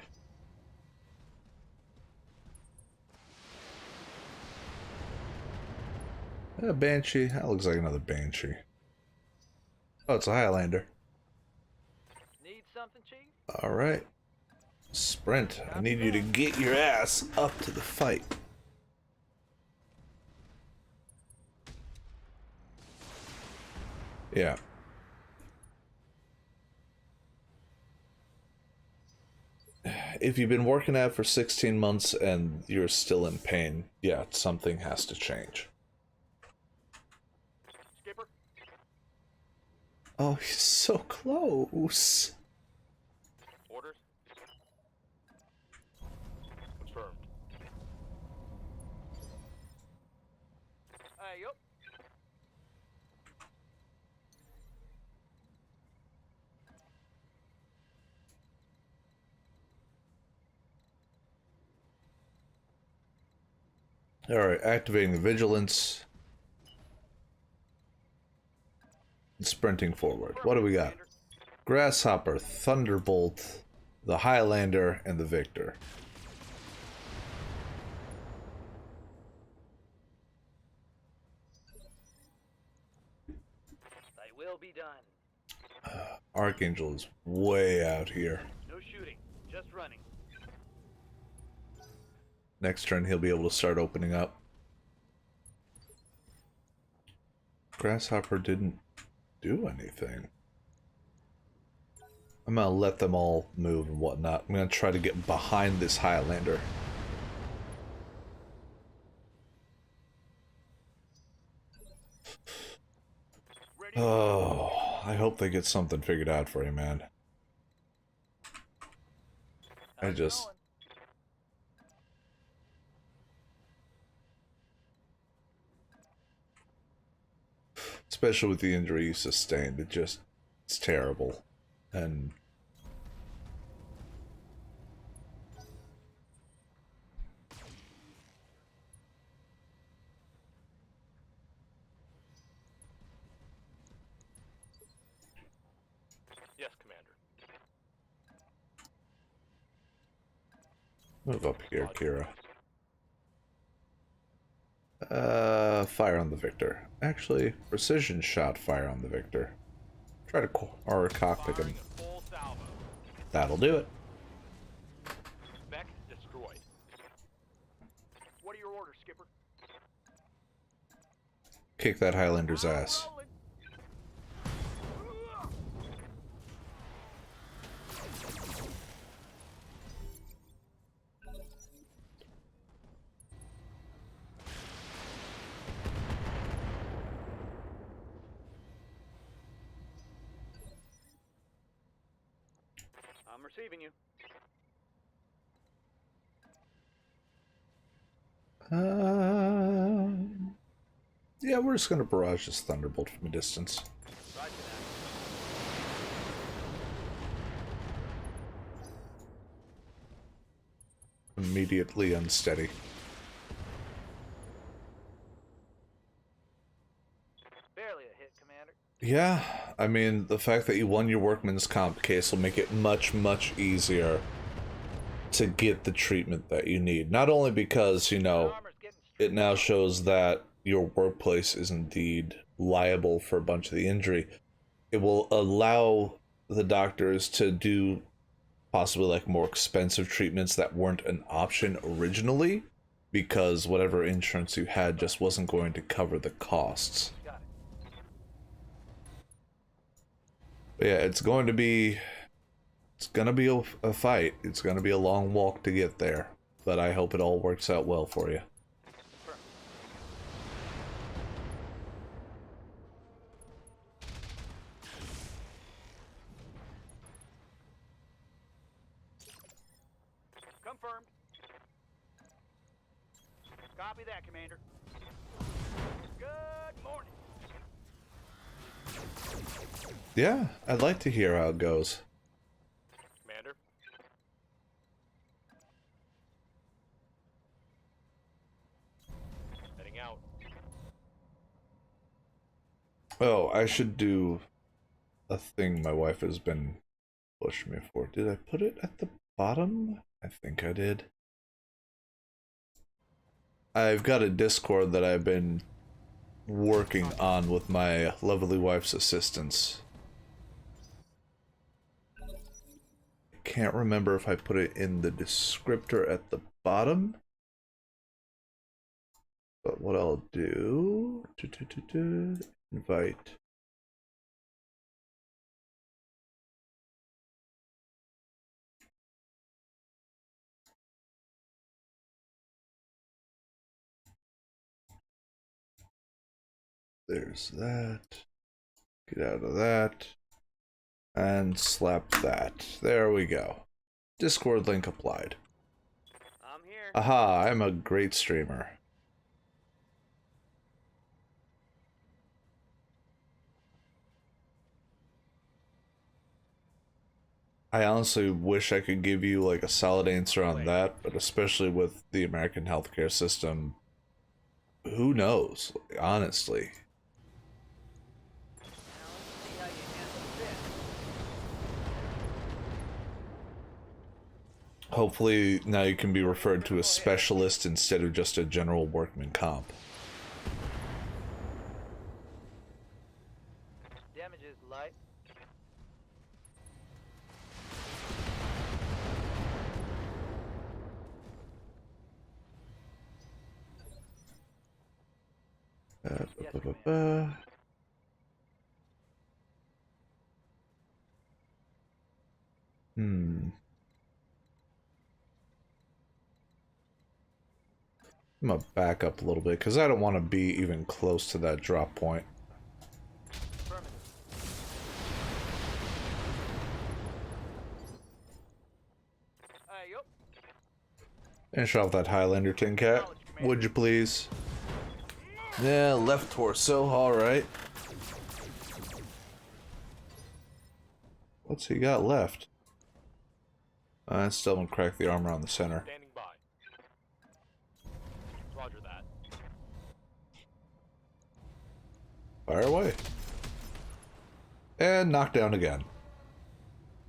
A Banshee. That looks like another Banshee. Oh, it's a Highlander. Need something, Chief? Alright. Sprint. I need you to get your ass up to the fight. Yeah. If you've been working at it for 16 months and you're still in pain, yeah, something has to change. Skipper? Oh, he's so close. Orders? Confirmed. way up. Alright, activating the vigilance. And sprinting forward. What do we got? Grasshopper, Thunderbolt, the Highlander, and the Victor. They will be done. Archangel is way out here. No shooting, just running. Next turn he'll be able to start opening up. Grasshopper didn't do anything. I'm gonna let them all move and whatnot. I'm gonna try to get behind this Highlander. Oh, I hope they get something figured out for you, man. I just... Especially with the injury you sustained, it's terrible. And... Yes, Commander. Move up here, Kira. Fire on the Victor. Actually, precision shot fire on the Victor. Try to cockpick him. Full salvo. That'll do it. Mech destroyed. What are your orders, Skipper? Kick that Highlander's ass. Rolling. I'm receiving you. Yeah, we're just gonna barrage this Thunderbolt from a distance. Roger that. Immediately unsteady. Barely a hit, Commander. Yeah, I mean, the fact that you won your workman's comp case will make it much, much easier to get the treatment that you need. Not only because, you know, Armor's getting it now shows that your workplace is indeed liable for a bunch of the injury, it will allow the doctors to do possibly like more expensive treatments that weren't an option originally because whatever insurance you had just wasn't going to cover the costs. got it. But yeah, it's gonna be a fight. It's gonna be a long walk to get there, but I hope it all works out well for you. Confirmed. Copy that, Commander. Good morning. Yeah, I'd like to hear how it goes. Commander. Heading out. Oh, I should do a thing my wife has been pushing me for. Did I put it at the bottom? I think I did. I've got a Discord that I've been working on with my lovely wife's assistants. Can't remember if I put it in the descriptor at the bottom. But what I'll do... invite... There's that. Get out of that. And slap that. There we go. Discord link applied. I'm here. Aha, I'm a great streamer. I honestly wish I could give you like a solid answer on that, but especially with the American healthcare system, who knows? Honestly. Now let's see how you handle this. Hopefully now you can be referred to a specialist instead of just a general workman comp. Damage is light. Yes, Commander. Hmm. I'm gonna back up a little bit because I don't want to be even close to that drop point. Affirmative. Yup. Finish off that Highlander tin cat, would you please? Yeah, left torso, alright. What's he got left? I still haven't cracked the armor on the center. Standing by. Roger that. Fire away. And knocked down again.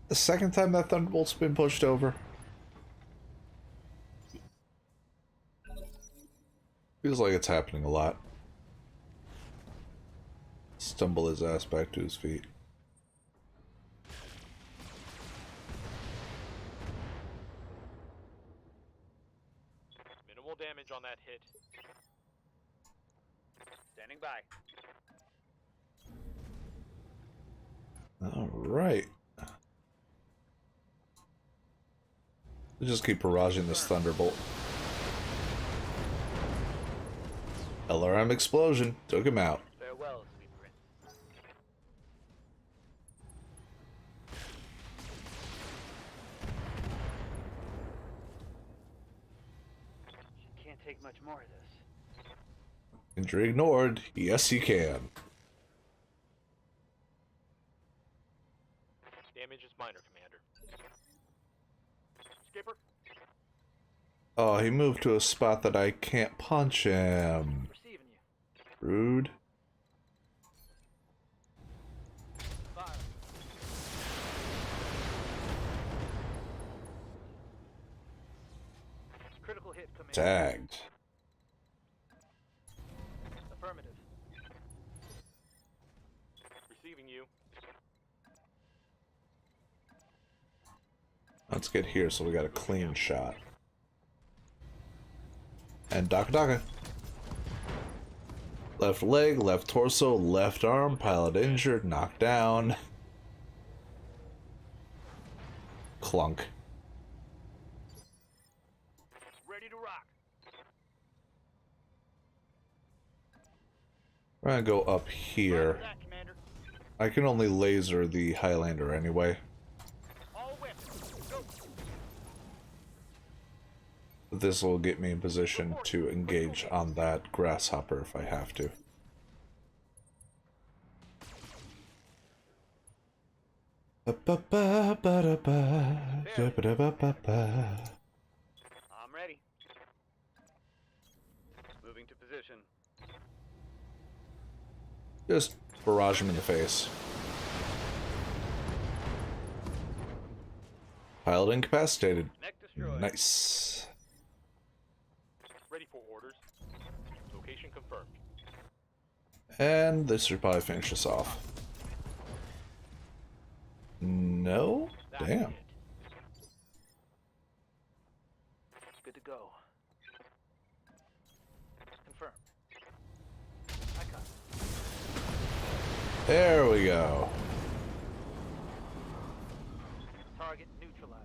The second time that Thunderbolt's been pushed over. Feels like it's happening a lot. Stumble his ass back to his feet. Minimal damage on that hit. Standing by. Alright. Just keep barraging this Thunderbolt. LRM explosion. Took him out. Farewell, sweet prince. She can't take much more of this. Injury ignored. Yes, he can. Damage is minor, Commander. Skipper? Oh, he moved to a spot that I can't punch him. Receiving you. Rude. Fire. Critical hit, Commander. Tagged. Affirmative. Receiving you. Let's get here so we got a clean shot. And Daka Daka. Left leg, left torso, left arm, pilot injured, knocked down. Clunk. Ready to rock. We're gonna go up here. That, Commander. I can only laser the Highlander anyway. All weapons. Go. This will get me in position to engage on that grasshopper if I have to. I'm ready. Moving to position. Just barrage him in the face. Pilot incapacitated. Mech destroyed. Nice. Ready for orders. Location confirmed. And this should probably finish us off. No? That's Damn. it. Good to go. Confirmed. I got it. There we go. Target neutralized.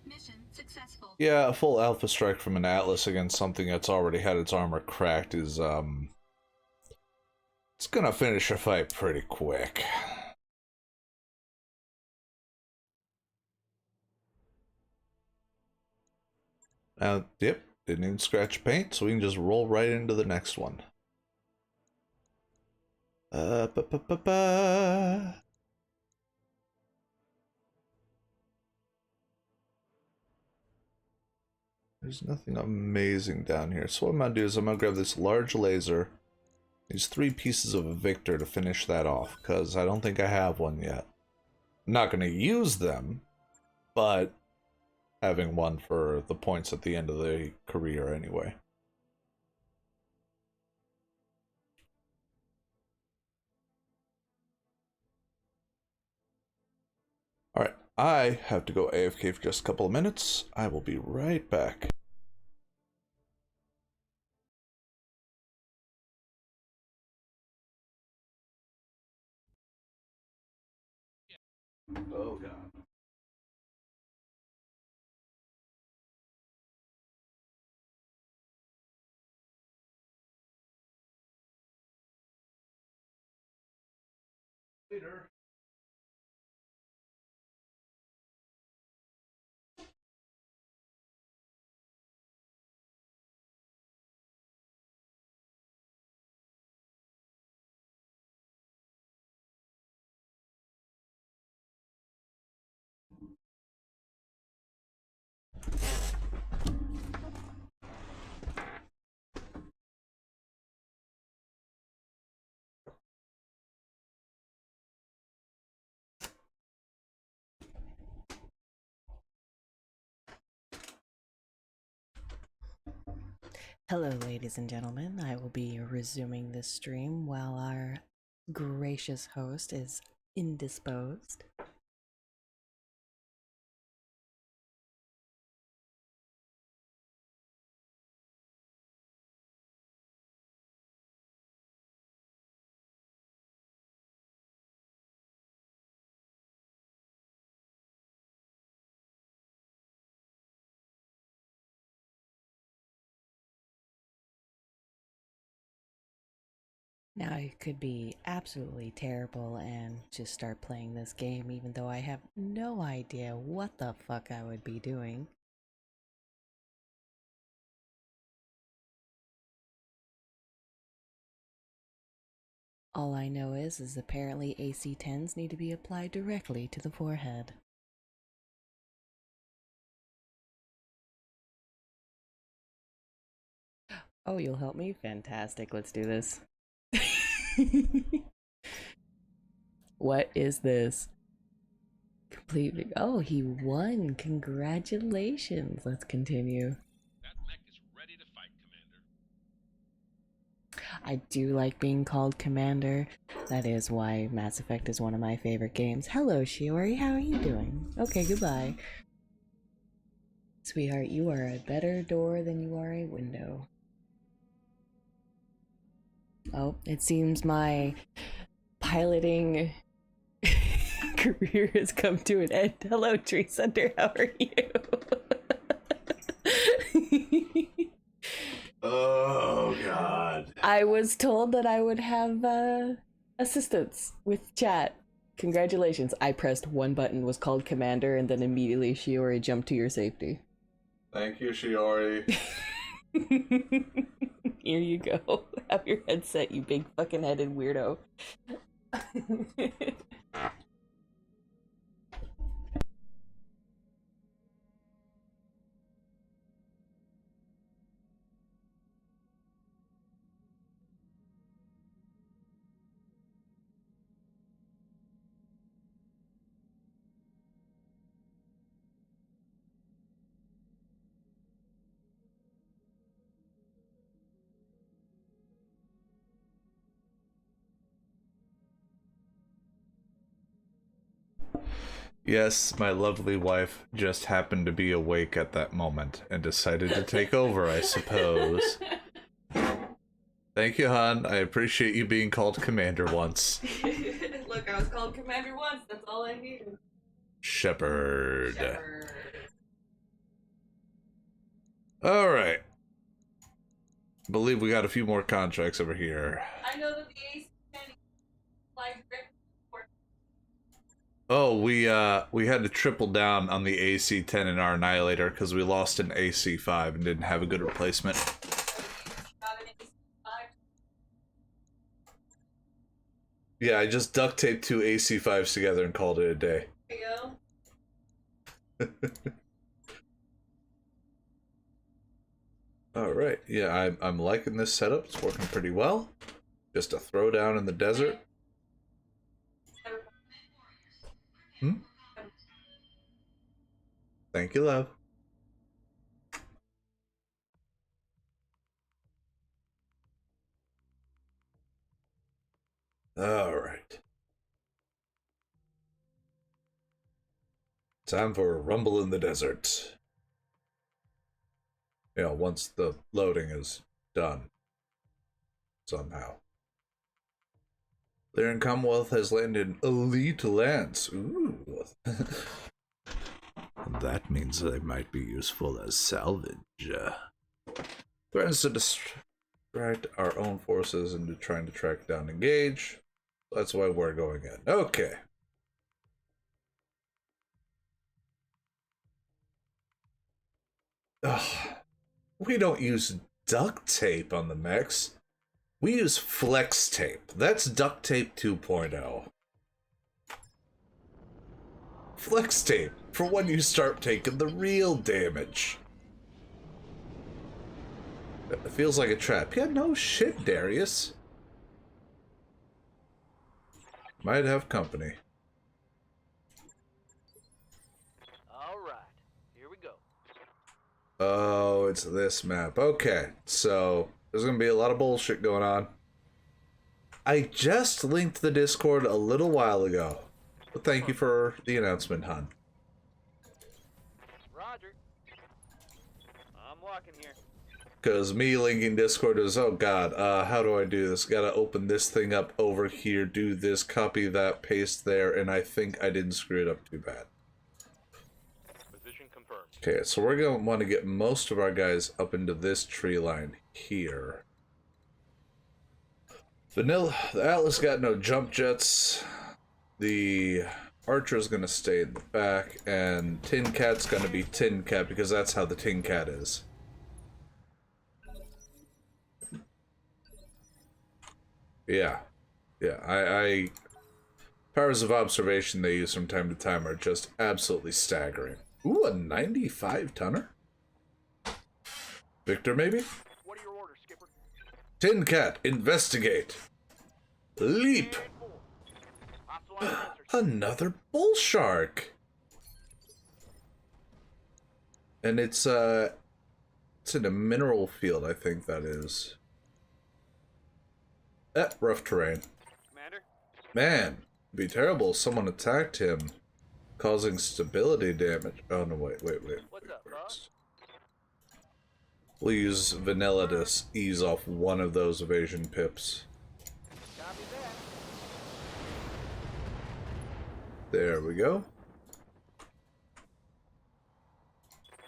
Mission successful. Yeah, a full alpha strike from an Atlas against something that's already had its armor cracked is, it's gonna finish a fight pretty quick. Yep, Didn't even scratch paint, so we can just roll right into the next one. Ba-ba-ba-ba. There's nothing amazing down here. So what I'm gonna do is I'm gonna grab this large laser, these 3 pieces of a Victor to finish that off, because I don't think I have one yet. I'm not gonna use them, but having one for the points at the end of the career anyway. Alright, I have to go AFK for just a couple of minutes. I will be right back. Oh god. Later. Hello, ladies and gentlemen. I will be resuming this stream while our gracious host is indisposed. Now, I could be absolutely terrible and just start playing this game, even though I have no idea what the fuck I would be doing. All I know is apparently AC-10s need to be applied directly to the forehead. Oh, you'll help me? Fantastic, let's do this. What is this? Complete. Oh, he won. Congratulations. Let's continue. That mech is ready to fight, Commander. I do like being called Commander. That is why Mass Effect is one of my favorite games. Hello, Shiori. How are you doing? Okay, goodbye. Sweetheart, you are a better door than you are a window. Oh, it seems my piloting career has come to an end. Hello, Tree Center. How are you? Oh god. I was told that I would have assistance with chat. Congratulations. I pressed one button, was called Commander, and then immediately Shiori jumped to your safety. Thank you, Shiori. Here you go. Have your headset, you big fucking headed weirdo. Yes, my lovely wife just happened to be awake at that moment and decided to take over, I suppose. Thank you, hon. I appreciate you being called Commander once. Look, I was called Commander once. That's all I needed. Shepherd. Shepherd. Alright. Believe we got a few more contracts over here. I know that the AC flies Oh, we had to triple down on the AC-10 in our Annihilator because we lost an AC-5 and didn't have a good replacement. Yeah, I just duct taped 2 AC-5s together and called it a day. There you go. Alright, yeah, I'm liking this setup. It's working pretty well. Just a throwdown in the desert. Hmm? Thank you, love. Alright. Time for a rumble in the desert. You know, once the loading is done. Somehow. Lyran Commonwealth has landed in elite lands. Ooh. That means they might be useful as salvage. Threatens to distract our own forces into trying to track down and engage. That's why we're going in. Okay. Ugh. We don't use duct tape on the mechs. We use flex tape. That's duct tape 2.0. Flex tape for when you start taking the real damage. It feels like a trap. Yeah, no shit, Darius. Might have company. Alright, here we go. Oh, it's this map. Okay, so there's gonna be a lot of bullshit going on. I just linked the Discord a little while ago. But thank you for the announcement, hon. Roger. I'm walking here. Because me linking Discord is, oh god, how do I do this? Gotta open this thing up over here, do this, copy that, paste there, and I think I didn't screw it up too bad. Position confirmed. Okay, so we're gonna want to get most of our guys up into this tree line here. The Atlas got no jump jets. The Archer's gonna stay in the back, and Tin Cat's gonna be Tin Cat because that's how the Tin Cat is. Yeah. Yeah, I powers of observation they use from time to time are just absolutely staggering. Ooh, a 95 tonner? Victor, maybe? What are your orders, Skipper? Tin Cat, investigate. Leap. Hostile on sensors. Another bull shark. And it's in a mineral field, I think that is. Rough terrain. Commander? Man, it'd be terrible if someone attacked him, causing stability damage. Oh no, wait. What's up, boss? We'll use vanilla to ease off one of those evasion pips. Copy that. There we go.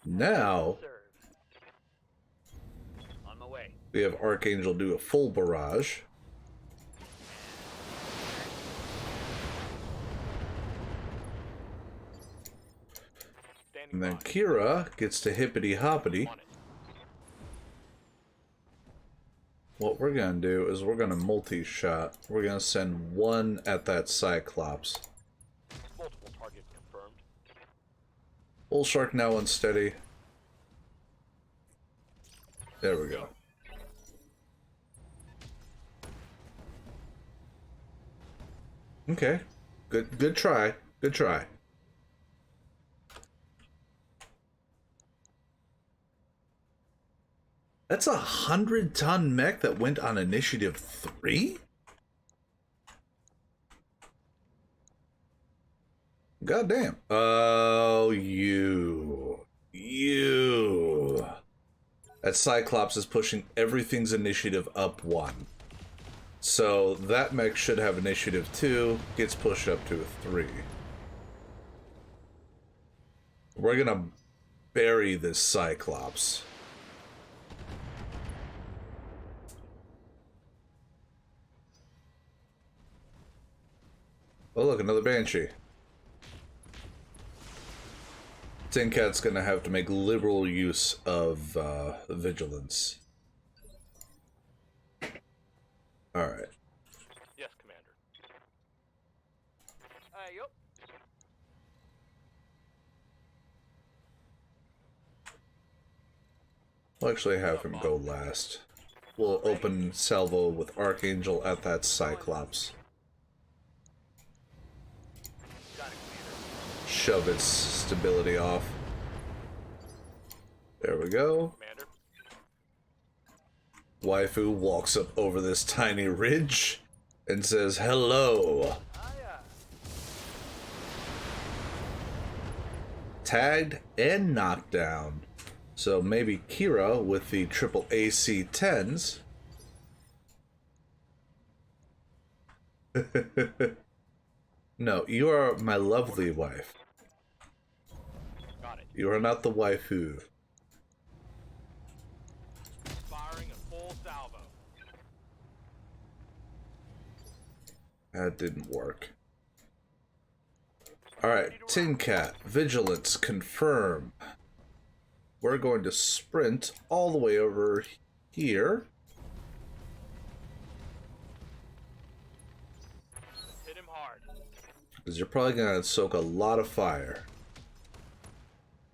Now, Serve. On my way. we have Archangel do a full barrage. Standing And then by. Kira gets to hippity hoppity. On it. What we're gonna do is we're gonna multi-shot. We're gonna send one at that Cyclops. Multiple targets confirmed. Bull Shark now unsteady. There we go. Okay. Good try. Good try. That's a 100-ton mech that went on initiative 3? Goddamn. Oh, you. That Cyclops is pushing everything's initiative up 1. So that mech should have initiative 2, gets pushed up to a 3. We're gonna bury this Cyclops. Oh look, another Banshee. Tinkat's gonna have to make liberal use of vigilance. Alright. Yes, Commander. Yup. We'll actually have him go last. We'll open salvo with Archangel at that Cyclops. Got it, Commander. Shove its stability off. There we go. Commander. Waifu walks up over this tiny ridge and says, "Hello." Tagged and knocked down. So maybe Kira with the triple AC-10s. No, you are my lovely wife. Got it. You are not the waifu. Firing a full salvo. That didn't work. Alright, Tin Cat, Vigilance, confirm. We're going to sprint all the way over here. Hit him hard. Because you're probably going to soak a lot of fire.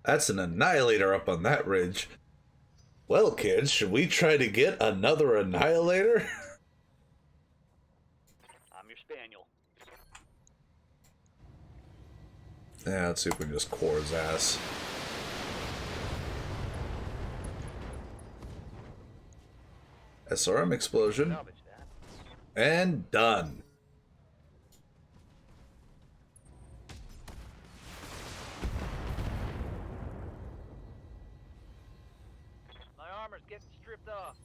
That's an Annihilator up on that ridge. Well, kids, should we try to get another Annihilator? I'm your spaniel. Yeah, let's see if we can just core his ass. SRM explosion. Salvage that. And done. My armor's getting stripped off.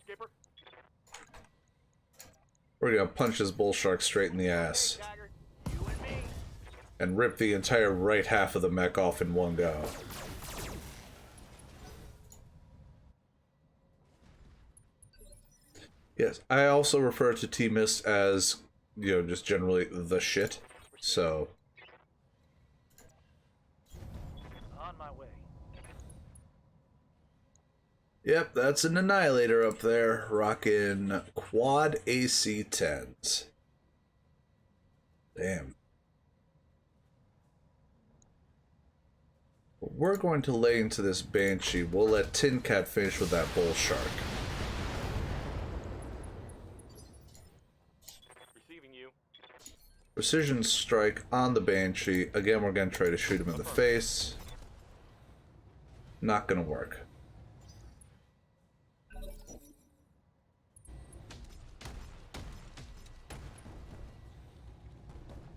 Skipper. We're gonna punch this bull shark straight in the ass. Hey, Tiger. You and me. And rip the entire right half of the mech off in one go. Yes, I also refer to T-Mist as, you know, just generally the shit. So, On my way. yep, that's an Annihilator up there, rocking quad AC-10s. Damn. We're going to lay into this Banshee. We'll let Tin Cat finish with that bull shark. Receiving you. Precision strike on the Banshee. Again, we're going to try to shoot him in the face. Not going to work.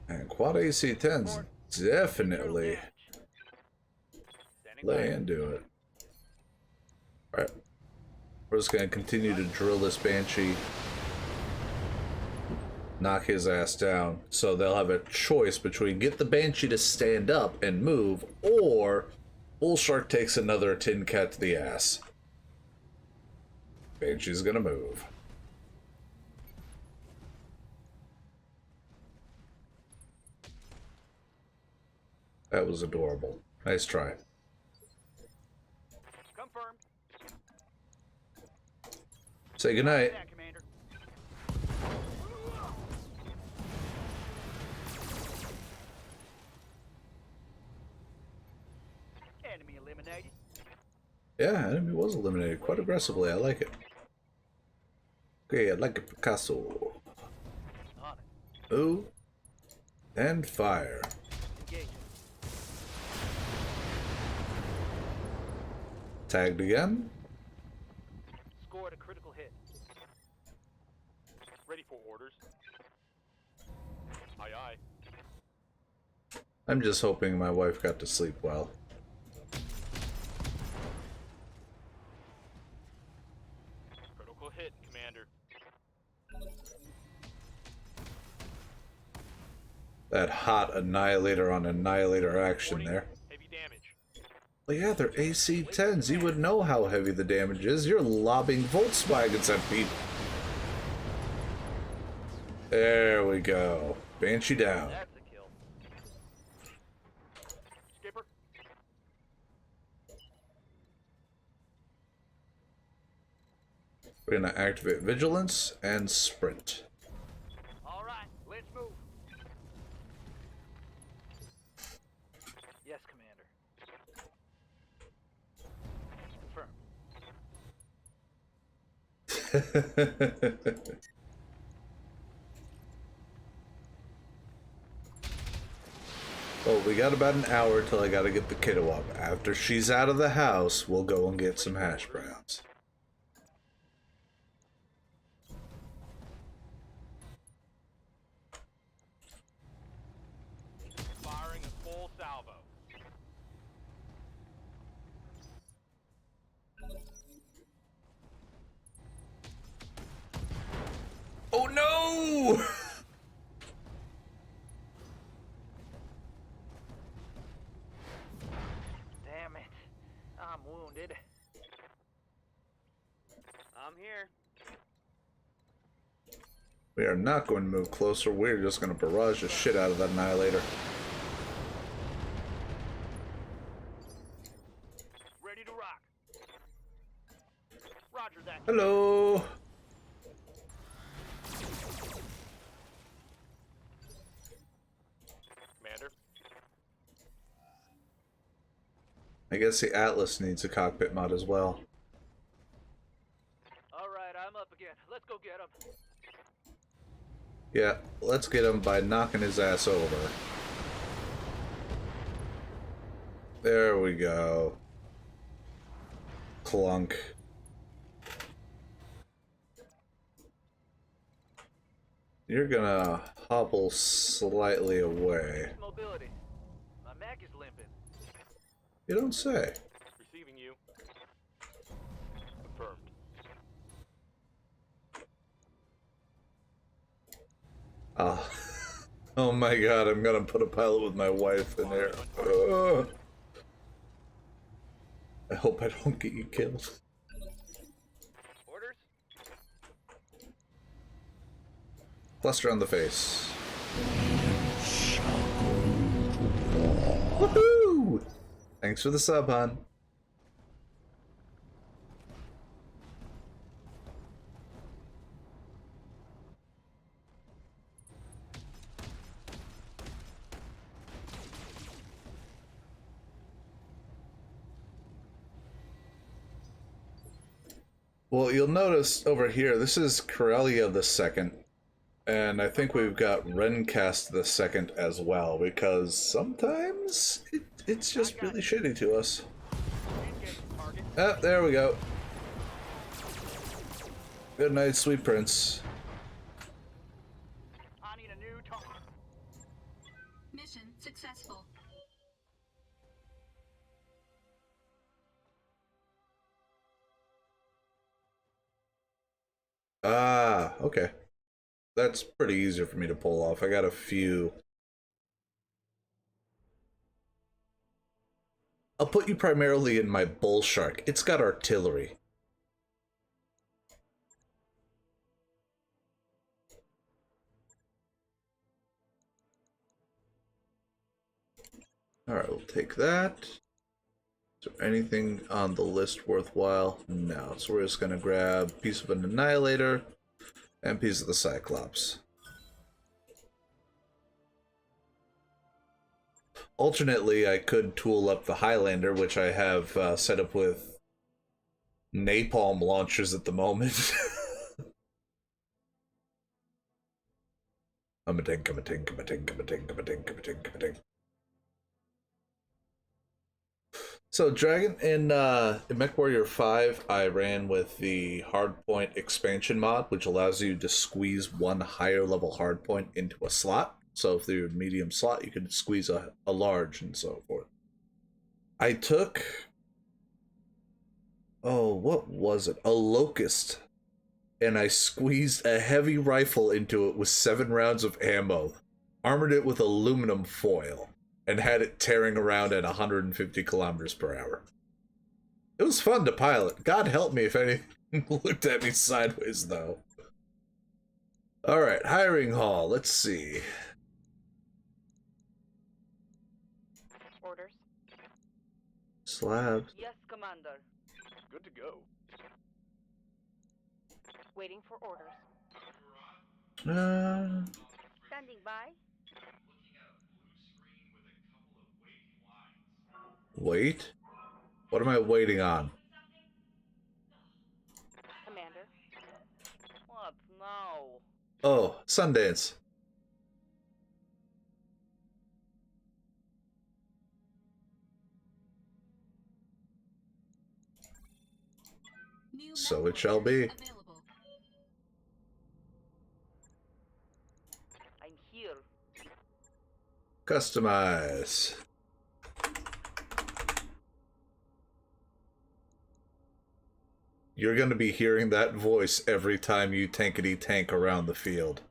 And quad AC-10s definitely lay into it. Alright. We're just going to continue to drill this Banshee. Knock his ass down. So they'll have a choice between get the Banshee to stand up and move, or Bull Shark takes another Tin Cat to the ass. Banshee's gonna move. That was adorable. Nice try. Confirmed. Say goodnight. Yeah, Commander. Enemy eliminated. Yeah, enemy was eliminated quite aggressively. I like it. Okay, I like it, Picasso. On it. Ooh. And fire. Engaging. Tagged again. Scored a critical hit. Ready for orders. Aye, aye. I'm just hoping my wife got to sleep well. Critical hit, Commander. That hot Annihilator on Annihilator action Warning, there. heavy damage. Well, yeah, they're AC-10s. You would know how heavy the damage is. You're lobbing Volkswagens at people. There we go. Banshee down. That's a kill. Skipper. We're gonna activate vigilance and sprint. All right, let's move. Yes, Commander. Confirmed. Well, we got about an hour till I gotta get the kiddo up. After she's out of the house, we'll go and get some hash browns. Firing a full salvo. Oh no! Damn it. I'm wounded. I'm here. We are not going to move closer. We're just going to barrage the shit out of that annihilator. Ready to rock. Roger that. Hello! Commander. I guess the Atlas needs a cockpit mod as well. All right, I'm up again. Let's go get him. Yeah, let's get him by knocking his ass over. There we go. Clunk. You're gonna hobble slightly away. Mobility. My Mac is limping. You don't say. Receiving you. Confirmed. Ah. Oh my god, I'm gonna put a pilot with my wife in there. Ugh. I hope I don't get you killed. Orders? Cluster on the face. Woohoo! Thanks for the sub, hon. Well, you'll notice over here, this is Corellia the Second, and I think we've got Rencast the Second as well, because sometimes it's just really shitty to us. Ah, there we go. Good night, sweet prince. I need a new target. Mission successful. Ah, okay. That's pretty easy for me to pull off. I got a few. I'll put you primarily in my bull shark. It's got artillery. Alright, we'll take that. Is there anything on the list worthwhile? No. So we're just gonna grab a piece of an annihilator and a piece of the Cyclops. Alternately, I could tool up the Highlander, which I have set up with napalm launchers at the moment. I'm a tink, I'm a tink, I'm a tink, I'm a tink, I'm a tink, I'm a tink, I'm a tink. So Dragon in MechWarrior 5, I ran with the hardpoint expansion mod, which allows you to squeeze one higher level hardpoint into a slot. So if you're a medium slot, you can squeeze a large and so forth. I took, oh, what was it? A Locust. And I squeezed a heavy rifle into it with 7 rounds of ammo, armored it with aluminum foil, and had it tearing around at 150 kilometers per hour. It was fun to pilot. God help me if anything looked at me sideways, though. Alright, hiring hall. Let's see. Orders. Slabs. Yes, Commander. Good to go. Waiting for orders. Standing by. Wait. What am I waiting on? Commander. What? No. Oh, Sundance. New So mech it shall be. available. I'm here. Customize. You're going to be hearing that voice every time you tankety tank around the field.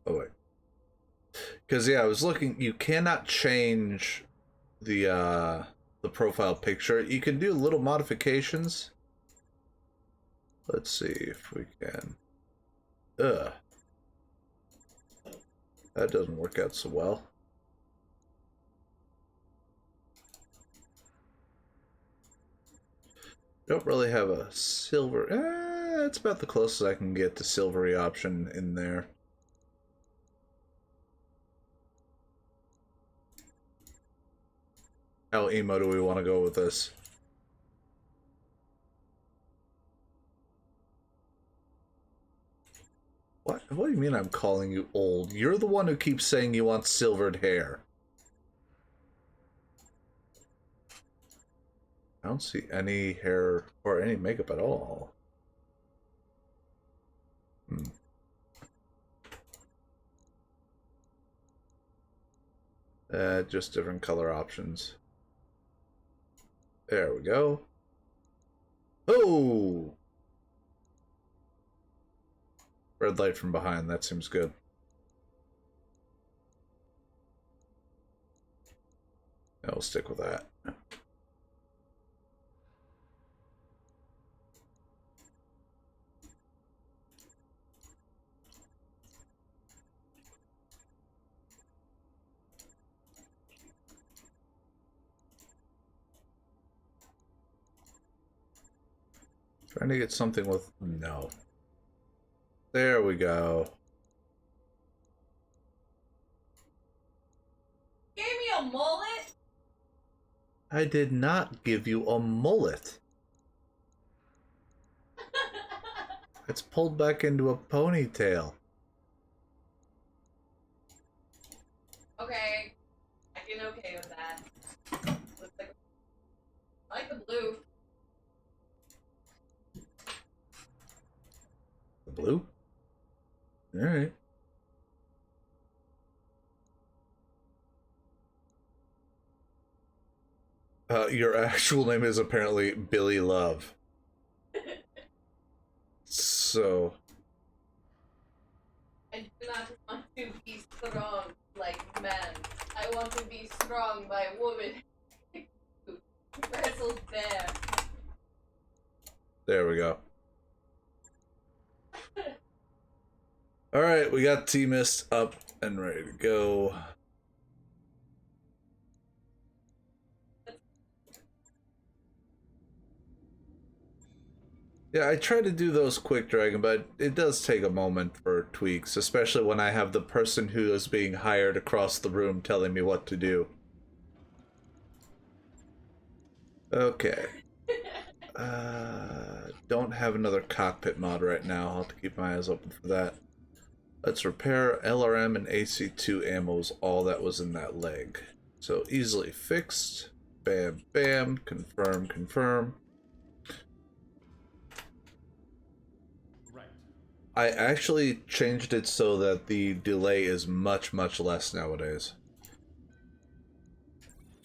Oh wait. Because yeah, I was looking. You cannot change the profile picture. You can do little modifications. Let's see if we can. Ugh. That doesn't work out so well. Don't really have a silver. That's about the closest I can get to silvery option in there. How emo do we want to go with this? What do you mean I'm calling you old? You're the one who keeps saying you want silvered hair. I don't see any hair or any makeup at all. Just different color options. There we go. Oh! Red light from behind, that seems good. Yeah, we'll stick with that. Trying to get something with... no. There we go. Gave me a mullet? I did not give you a mullet. It's pulled back into a ponytail. Okay. I can okay with that. Looks like... I like the blue. The blue? Alright. Your actual name is apparently Billy Love. So... I do not want to be strong like men. I want to be strong by woman. Wrestled bear. there we go. Alright, we got T-Mist up and ready to go. Yeah, I try to do those quick dragging, but it does take a moment for tweaks, especially when I have the person who is being hired across the room telling me what to do. Okay. Don't have another cockpit mod right now. I'll have to keep my eyes open for that. Let's repair LRM and AC2 ammos, all that was in that leg. So easily fixed. Bam, bam. Confirm, confirm. I actually changed it so that the delay is much, much less nowadays.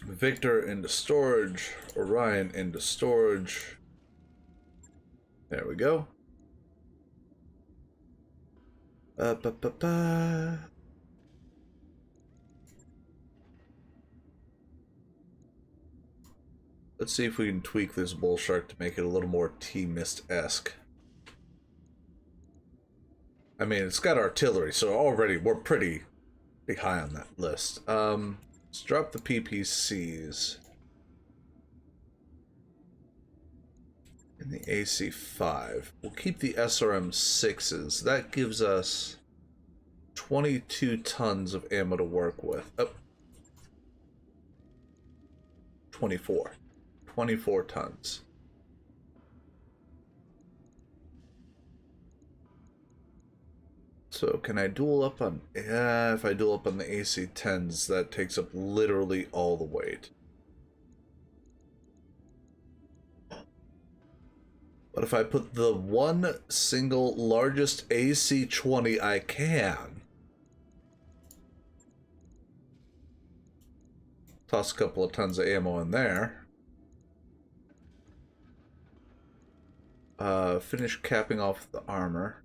Victor into storage. Orion into storage. There we go. Let's see if we can tweak this bull shark to make it a little more T-Mist-esque. I mean, it's got artillery, so already we're pretty high on that list. Let's drop the PPCs. In the AC-5. We'll keep the SRM-6s. That gives us 22 tons of ammo to work with. Oh. 24. 24 tons. So can I dual up on... Yeah, if I dual up on the AC-10s, that takes up literally all the weight. But if I put the one single largest AC-20 I can, toss a couple of tons of ammo in there, finish capping off the armor.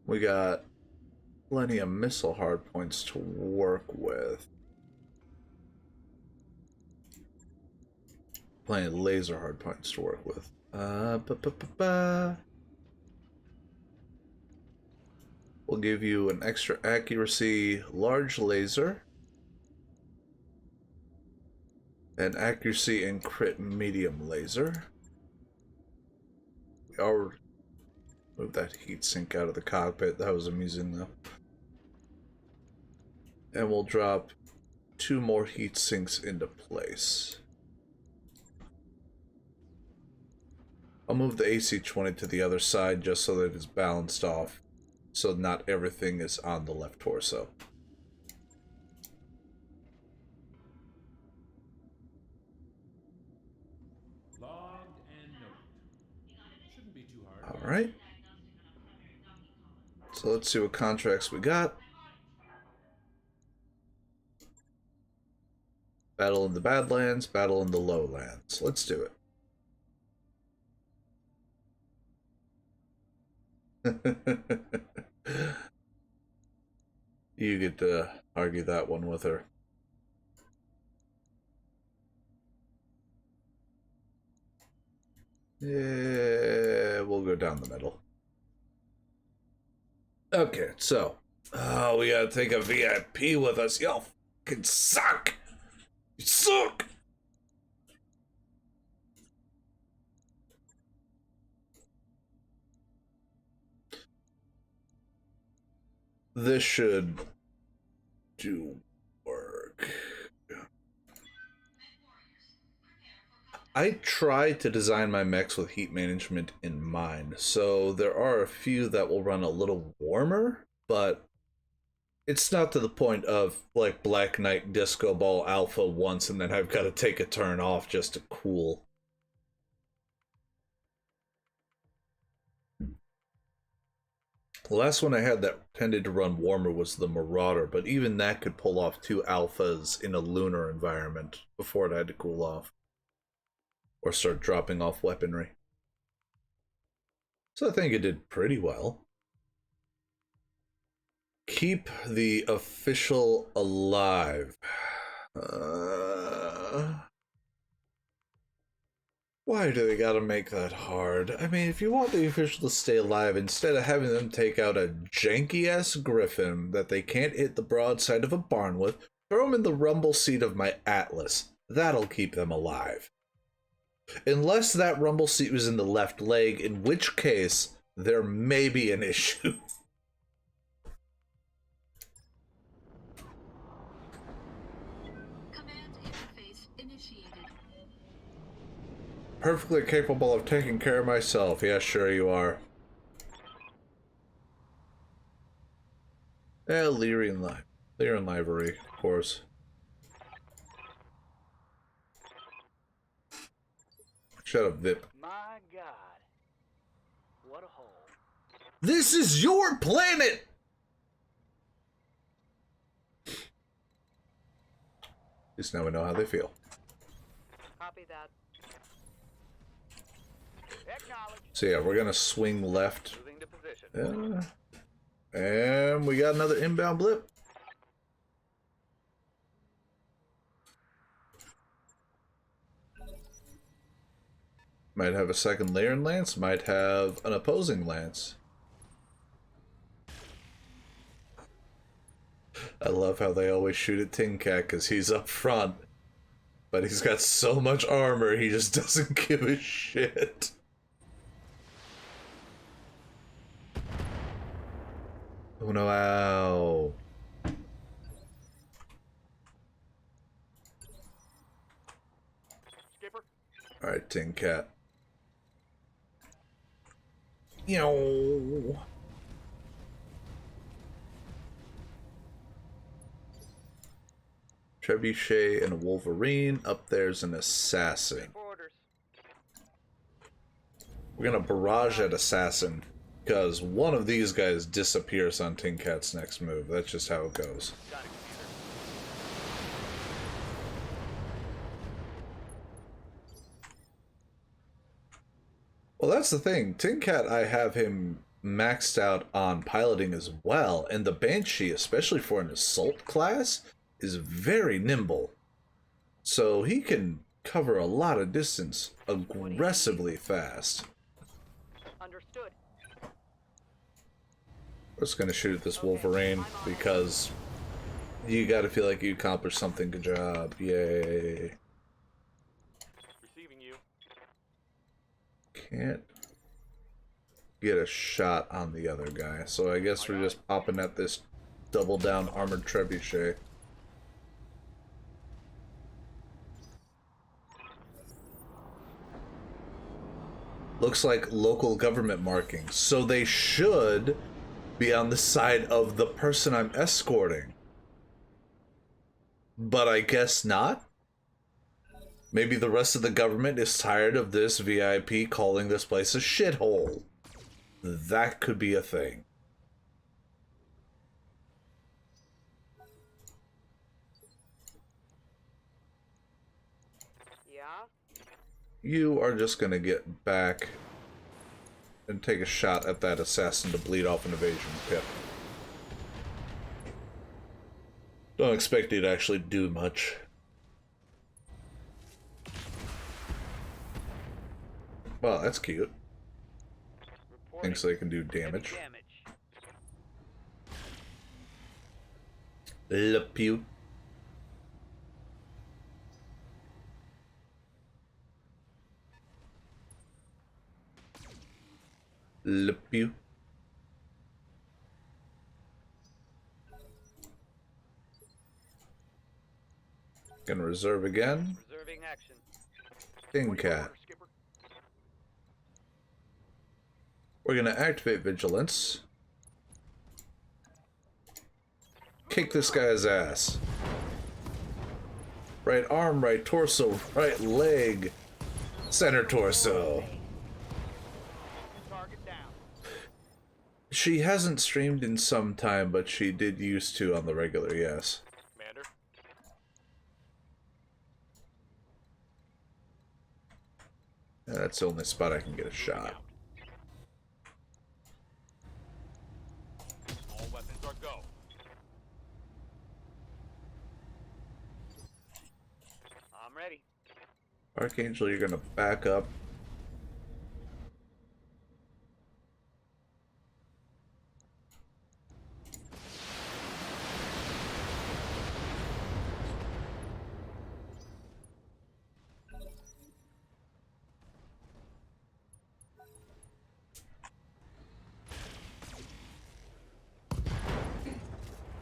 We got plenty of missile hardpoints to work with. Plenty of laser hardpoints to work with. We'll give you an extra accuracy large laser. An accuracy and crit medium laser. We already moved that heatsink out of the cockpit. That was amusing though. And we'll drop 2 more heat sinks into place. I'll move the AC-20 to the other side just so that it's balanced off, so not everything is on the left torso. Logged and noted. Shouldn't be too hard. All right. So let's see what contracts we got. Battle in the Badlands, battle in the Lowlands. Let's do it. You get to argue that one with her. Yeah, we'll go down the middle. Okay, so we gotta take a VIP with us. Y'all fucking suck. You suck. This should do work. I tried to design my mechs with heat management in mind, so there are a few that will run a little warmer, but it's not to the point of like Black Knight Disco Ball Alpha once and then I've got to take a turn off just to cool. The last one I had that tended to run warmer was the Marauder, but even that could pull off 2 alphas in a lunar environment before it had to cool off. Or start dropping off weaponry. So I think it did pretty well. Keep the official alive. Why do they gotta make that hard? I mean, if you want the official to stay alive, instead of having them take out a janky-ass griffin that they can't hit the broadside of a barn with, throw them in the rumble seat of my Atlas. That'll keep them alive. Unless that rumble seat was in the left leg, in which case, there may be an issue. Command interface initiated. Perfectly capable of taking care of myself. Yeah, sure you are. Lyrian livery, of course. Shut up, Vip. My God. What a hole. This is your planet! At least now we know how they feel. Copy that. Acknowledge. So yeah, we're gonna swing left. Moving to position. And we got another inbound blip. Might have a second layer in lance, might have an opposing lance. I love how they always shoot at Tin Cat because he's up front. But he's got so much armor, he just doesn't give a shit. Oh no, ow. Skipper, Alright, Tin Cat. Yo. Trebuchet and a Wolverine. Up there's an assassin. for orders. We're gonna barrage at assassin because one of these guys disappears on Tin Cat's next move. That's just how it goes. Got it, Commander. Well, that's the thing. Tin Cat, I have him maxed out on piloting as well, and the Banshee, especially for an assault class, is very nimble. So he can cover a lot of distance aggressively fast. Understood. We're just gonna shoot at this Wolverine because you gotta feel like you accomplished something. Good job. Yay. Receiving you. Can't get a shot on the other guy, so I guess we're just popping at this double down armored trebuchet. Looks like local government markings, so they should be on the side of the person I'm escorting. But I guess not. Maybe the rest of the government is tired of this VIP calling this place a shithole. That could be a thing. Yeah? You are just gonna get back and take a shot at that assassin to bleed off an evasion pip. Don't expect you to actually do much. Well, that's cute. Reporting. Thinks they can do damage. Heavy damage. Le pew. Le pew. Gonna reserve again. Reserving action. Tin Waiting for Cat. orders, Skipper. We're gonna activate vigilance. Kick this guy's ass. Right arm, right torso, right leg. Center torso. Target down. She hasn't streamed in some time, but she did used to on the regular, yes. Commander. Yeah, that's the only spot I can get a shot. All weapons are go. I'm ready. Archangel, you're gonna back up.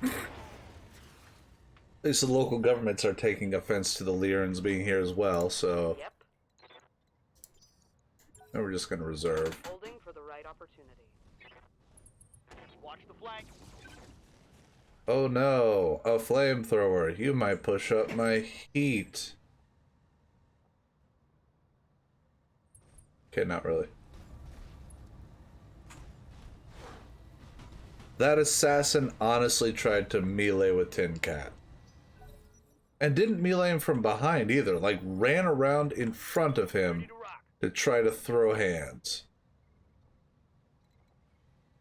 At least the local governments are taking offense to the Lyrans being here as well, so Yep. now we're just gonna reserve. Holding for the right opportunity. Watch the flank. Oh no, a flamethrower. You might push up my heat. Okay, not really. That assassin honestly tried to melee with Tin Cat. And didn't melee him from behind either, like ran around in front of him Ready to rock. to try to throw hands.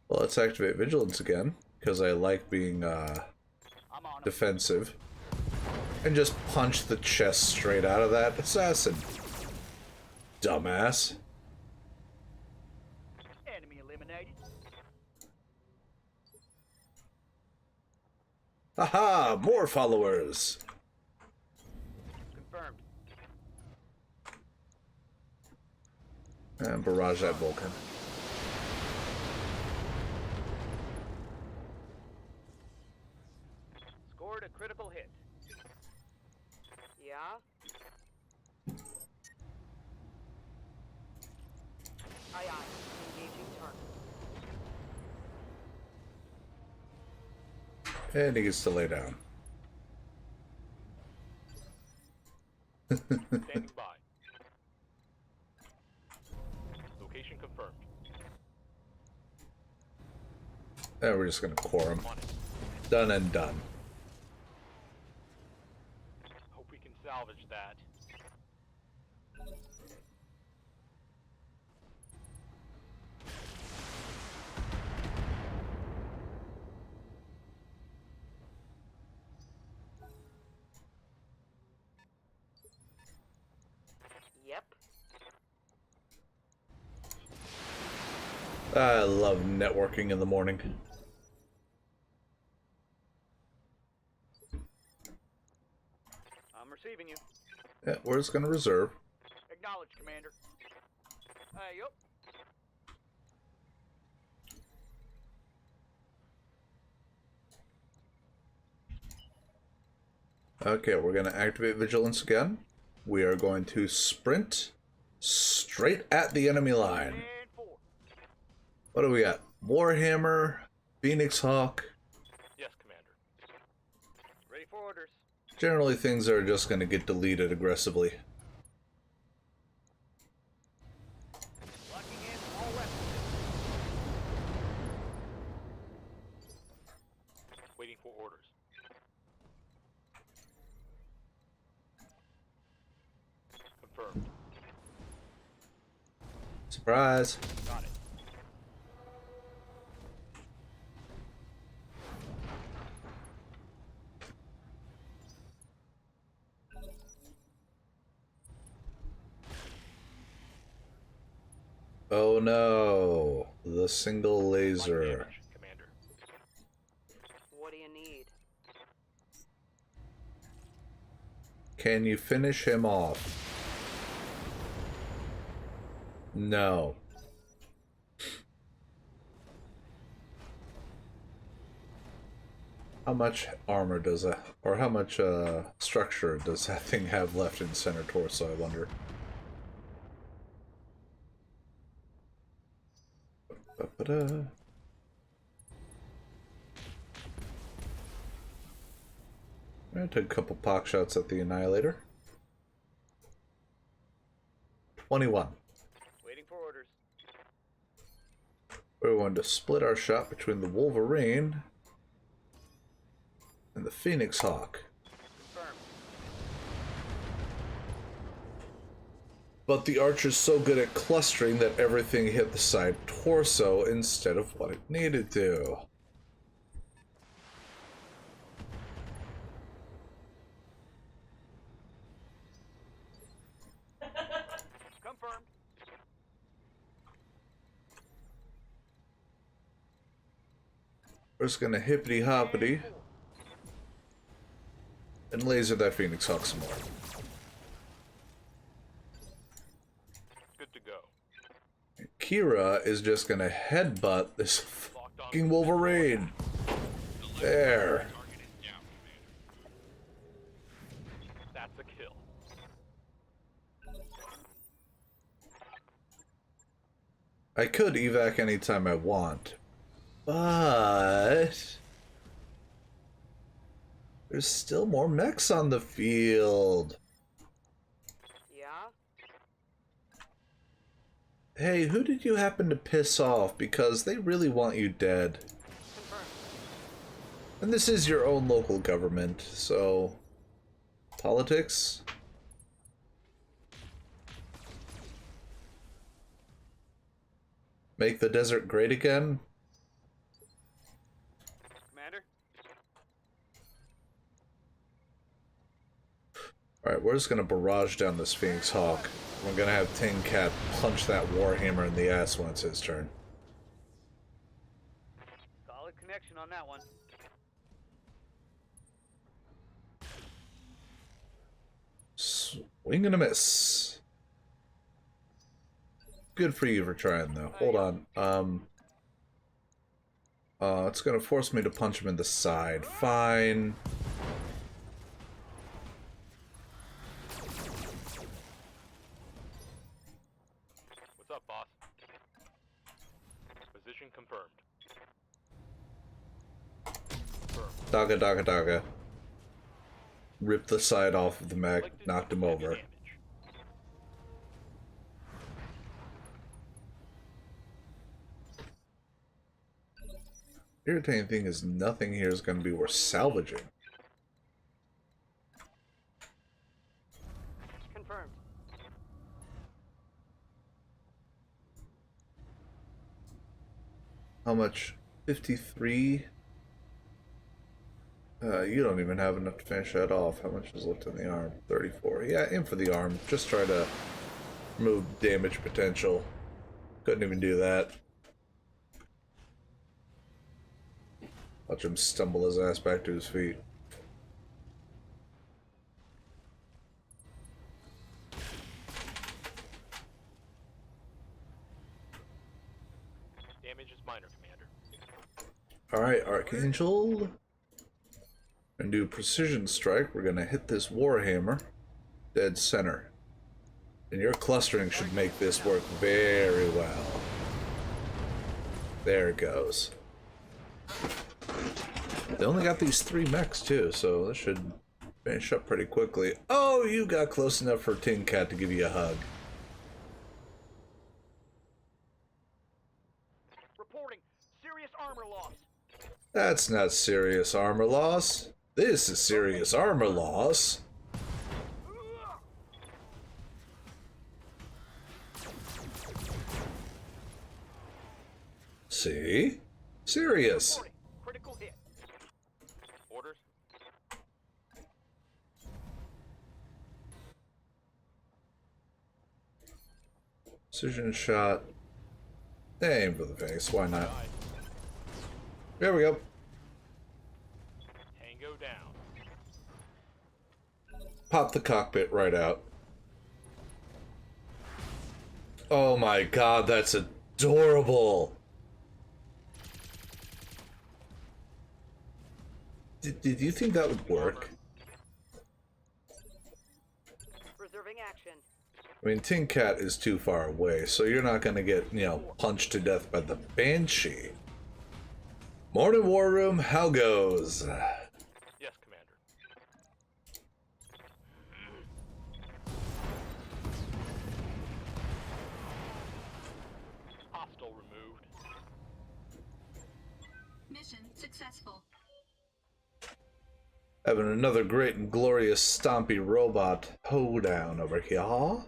Well, let's activate vigilance again, because I like being I'm on it. defensive. And just punch the chest straight out of that assassin. Dumbass. Enemy eliminated. Haha! More followers! Confirmed. And barrage that Vulcan. Scored a critical hit. Yeah? Aye, aye. Engaging target. And he gets to lay down. Standing by. Location confirmed. And we're just gonna core him. On it. Done and done. Hope we can salvage that. Yep. I love networking in the morning. I'm receiving you. Yeah, we're just gonna reserve. Acknowledged, Commander. Yup. Okay, we're gonna activate vigilance again. We are going to sprint straight at the enemy line. And 4. What do we got? Warhammer, Phoenix Hawk. Yes, Commander. Ready for orders. Generally, things are just gonna get deleted aggressively. Locking in all weapons. Waiting for orders. Confirmed. Surprise! Got it. Oh no! The single Light laser. damage, Commander. What do you need? Can you finish him off? No. How much armor does that, or how much structure does that thing have left in center torso, I wonder? Ba-ba-da. I took a couple pock shots at the Annihilator. 21. Waiting for orders. We're going to split our shot between the Wolverine and the Phoenix Hawk. Confirmed. But the Archer's so good at clustering that everything hit the side torso instead of what it needed to. Confirmed. We're just gonna hippity hoppity and laser that Phoenix Hawk some more. Good to go. Kira is just gonna headbutt this Locked on. fucking Wolverine. There. Target is down, Commander. That's a kill. I could evac anytime I want, but there's still more mechs on the field. Yeah? Hey, who did you happen to piss off? Because they really want you dead. Confirmed. And this is your own local government, so... Politics? Make the desert great again? Commander? Alright, we're just gonna barrage down this Phoenix Hawk. We're gonna have Tin Cat punch that Warhammer in the ass when it's his turn. Solid connection on that one. Wing and a miss. Good for you for trying, though. Hold on. It's gonna force me to punch him in the side. Fine. What's up, boss? Position confirmed. Daga, daga, daga. Ripped the side off of the mech, Inflicted knocked him heavy over. damage. Irritating thing is nothing here is gonna be worth salvaging. Confirmed. How much? 53? You don't even have enough to finish that off. How much is left in the arm? 34. Yeah, aim for the arm. Just try to remove damage potential. Couldn't even do that. Watch him stumble his ass back to his feet. Damage is minor, Commander. Alright, Archangel. And do precision strike. We're gonna hit this Warhammer dead center. And your clustering should make this work very well. There it goes. They only got these 3 mechs too, so this should finish up pretty quickly. Oh, you got close enough for Tin Cat to give you a hug. Reporting serious armor loss. That's not serious armor loss. This is serious armor loss. See? Serious. Reporting critical hit. Orders? Precision shot. Aim for the face. Why not? Aye. There we go. Tango down. Pop the cockpit right out. Oh my god, that's adorable. Did you think that would work? Reserving action. I mean, Tin Cat is too far away, so you're not gonna get, you know, punched to death by the Banshee. Morning, War Room. How goes? Yes, Commander. Hostile removed. Mission successful. Having another great and glorious stompy robot hoedown over here.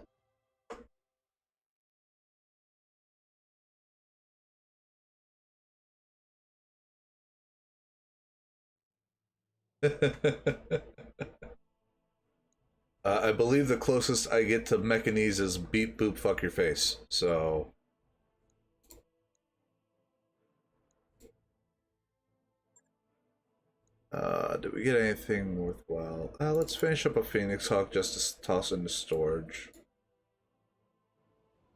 I believe the closest I get to Mechanese is beep boop fuck your face. So did we get anything worthwhile? Let's finish up a Phoenix Hawk just to toss into storage.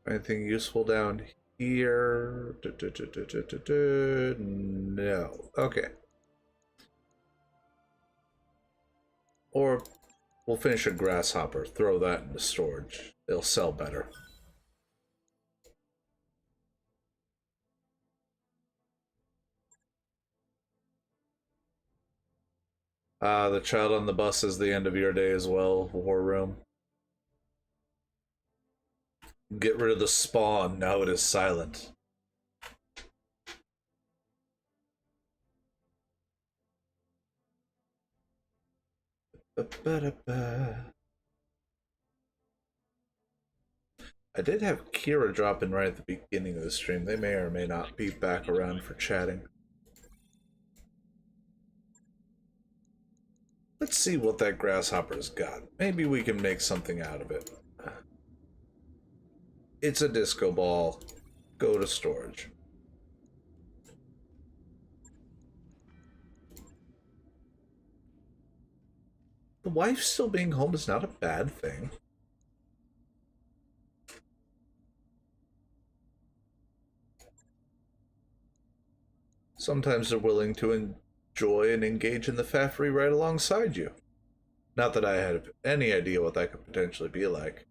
Anything useful down here? No. Okay. Or we'll finish a Grasshopper, throw that into storage. It'll sell better. The child on the bus is the end of your day as well, War Room. Get rid of the spawn, now it is silent. I did have Kira drop in right at the beginning of the stream. They may or may not be back around for chatting. Let's see what that Grasshopper's got. Maybe we can make something out of it. It's a disco ball. Go to storage. The wife still being home is not a bad thing. Sometimes they're willing to enjoy and engage in the faffery right alongside you. Not that I had any idea what that could potentially be like.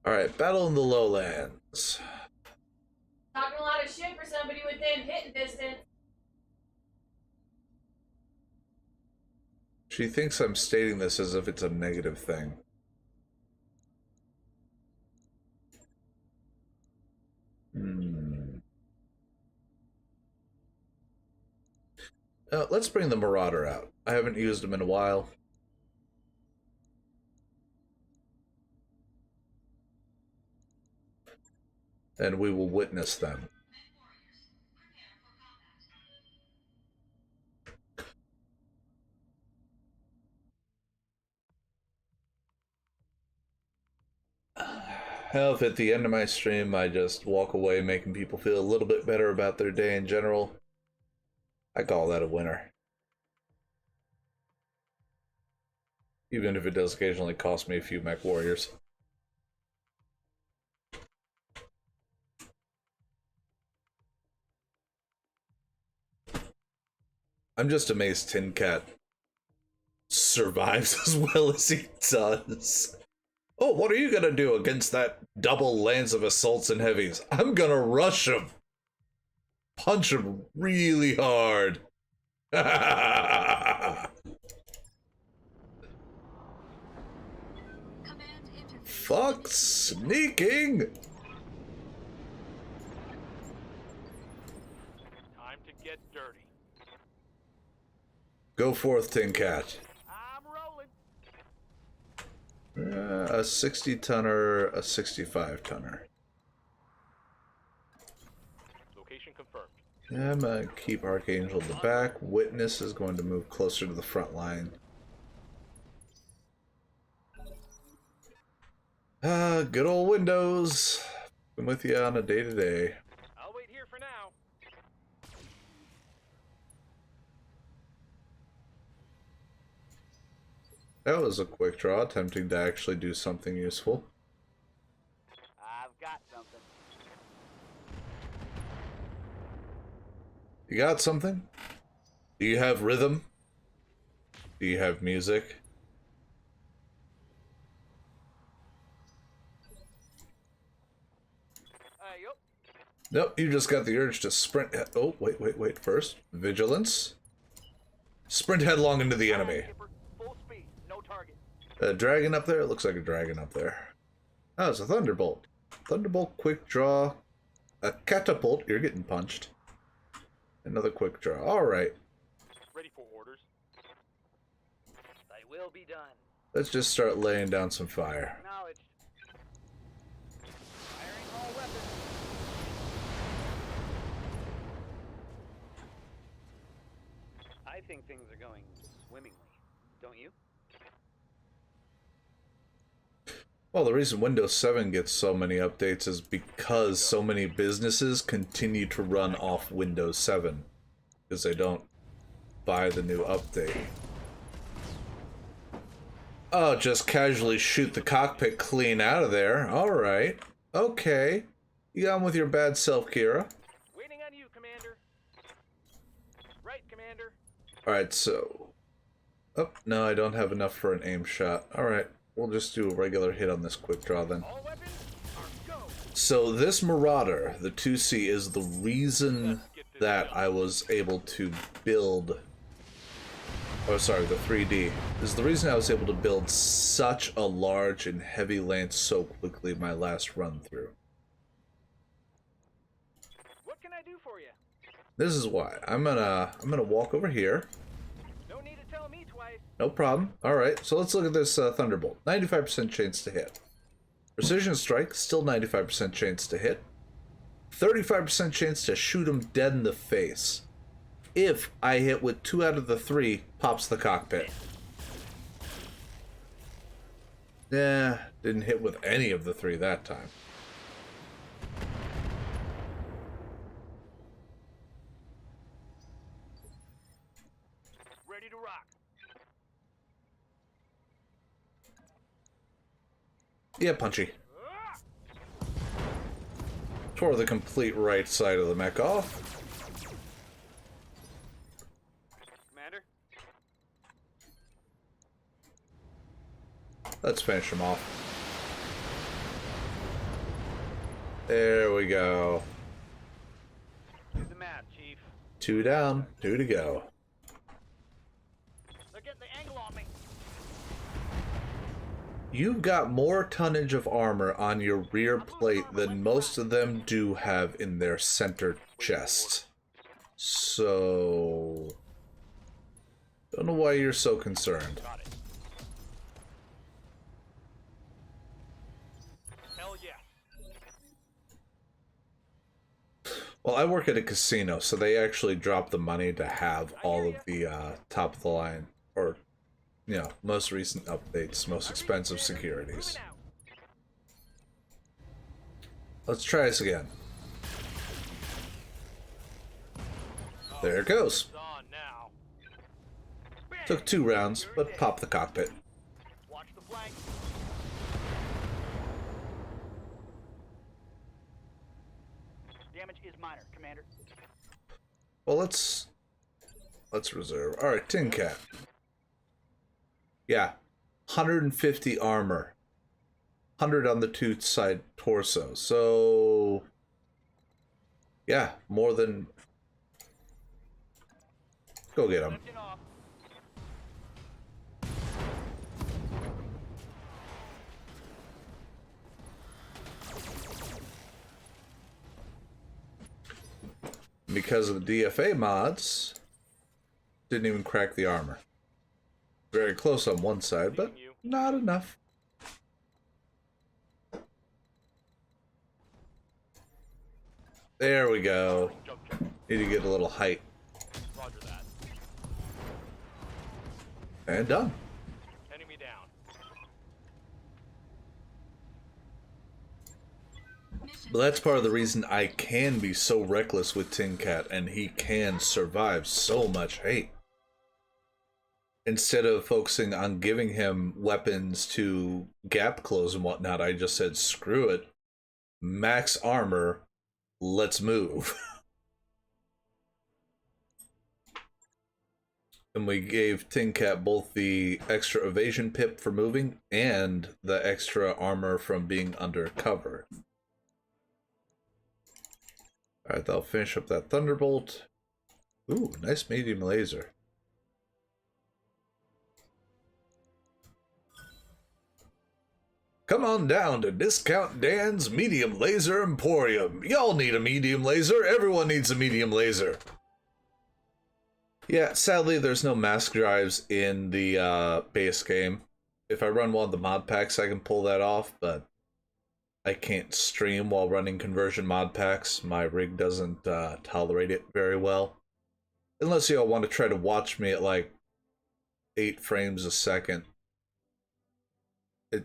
Alright, battle in the lowlands. Talking a lot of shit for somebody within hitting distance. She thinks I'm stating this as if it's a negative thing. Let's bring the Marauder out. I haven't used him in a while. And we will witness them. Hell, if at the end of my stream I just walk away making people feel a little bit better about their day in general, I call that a winner. Even if it does occasionally cost me a few mech warriors. I'm just amazed Tin Cat survives as well as he does. Oh, what are you gonna do against that double lance of assaults and heavies? I'm gonna rush him. Punch him really hard. Fuck sneaking. Time to get dirty. Go forth, Tin Cat. I'm rolling. A 60-tonner, a 65-tonner. Location confirmed. I'm gonna keep Archangel at the back. Witness is going to move closer to the front line. Good old Windows. I'm with you on a day-to-day. I'll wait here for now. That was a quick draw, attempting to actually do something useful. I've got something. You got something? Do you have rhythm? Do you have music? Yup. Nope, you just got the urge to sprint. Oh, wait. First, vigilance. Sprint headlong into the enemy. Full speed, no target. A dragon up there? It looks like a dragon up there. Oh, it's a thunderbolt. Thunderbolt, quick draw. A catapult. You're getting punched. Another quick draw. Alright. Ready for orders. They will be done. Let's just start laying down some fire. Acknowledged. Firing all weapons. I think things are going swimmingly. Don't you? Well, the reason Windows 7 gets so many updates is because so many businesses continue to run off Windows 7. Because they don't buy the new update. Oh, just casually shoot the cockpit clean out of there. Alright. Okay. You got on with your bad self, Kira. Waiting on you, Commander. Right, Commander. Alright, so... Oh, no, I don't have enough for an aim shot. Alright, we'll just do a regular hit on this quick draw then. All weapons are go. So this Marauder, the 2C, is the reason that I was able to build... Oh, sorry, the 3D. Is the reason I was able to build such a large and heavy lance so quickly my last run through. What can I do for you? This is why. I'm gonna walk over here. No need to tell me twice. No problem. Alright, so let's look at this Thunderbolt. 95% chance to hit. Precision Strike, still 95% chance to hit. 35% chance to shoot him dead in the face. If I hit with 2 out of the 3, pops the cockpit. Yeah, didn't hit with any of the 3 that time. Ready to rock. Yeah, punchy. tore the complete right side of the mech off. Commander? Let's finish him off. There we go. Do the math, Chief. 2 down, 2 to go. They're getting the angle on me. You've got more tonnage of armor on your rear plate than most of them do have in their center chest. So... don't know why you're so concerned. Got it. Hell yes. Well, I work at a casino, so they actually drop the money to have all of the top of the line, or, you know, most recent updates, most expensive securities. Moving out. Let's try this again. There it goes. It's on now. Took 2 rounds, but popped the cockpit. Watch the flank. Damage is minor, Commander. Well, let's reserve. All right, Tin Cat. Yeah, 150 armor, 100 on the 2 side torso. So, yeah, more than. Go get him. Lifting off. Because of the DFA mods, didn't even crack the armor. Very close on one side, but not enough. There we go. Need to get a little height. Roger that. And done. Enemy down. But that's part of the reason I can be so reckless with Tin Cat, and he can survive so much hate. Instead of focusing on giving him weapons to gap close and whatnot, I just said, screw it. Max armor, let's move. And we gave Tin Cat both the extra evasion pip for moving and the extra armor from being under cover. Alright, I'll finish up that Thunderbolt. Ooh, nice medium laser. Come on down to Discount Dan's Medium Laser Emporium. Y'all need a medium laser. Everyone needs a medium laser. Yeah, sadly, there's no mask drives in the base game. If I run one of the mod packs, I can pull that off, but I can't stream while running conversion mod packs. My rig doesn't tolerate it very well. Unless y'all want to try to watch me at like 8 frames a second.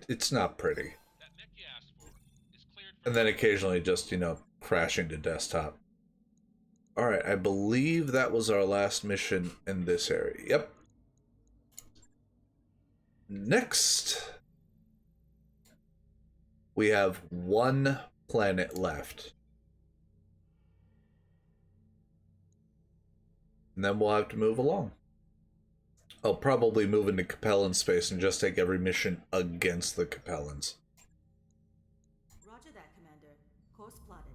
It's not pretty. That mech you asked for is cleared for And then occasionally just, you know, crashing to desktop. Alright, I believe that was our last mission in this area. Yep. Next, we have 1 planet left. And then we'll have to move along. I'll probably move into Capellan space and just take every mission against the Capellans. Roger that, Commander. Course plotted.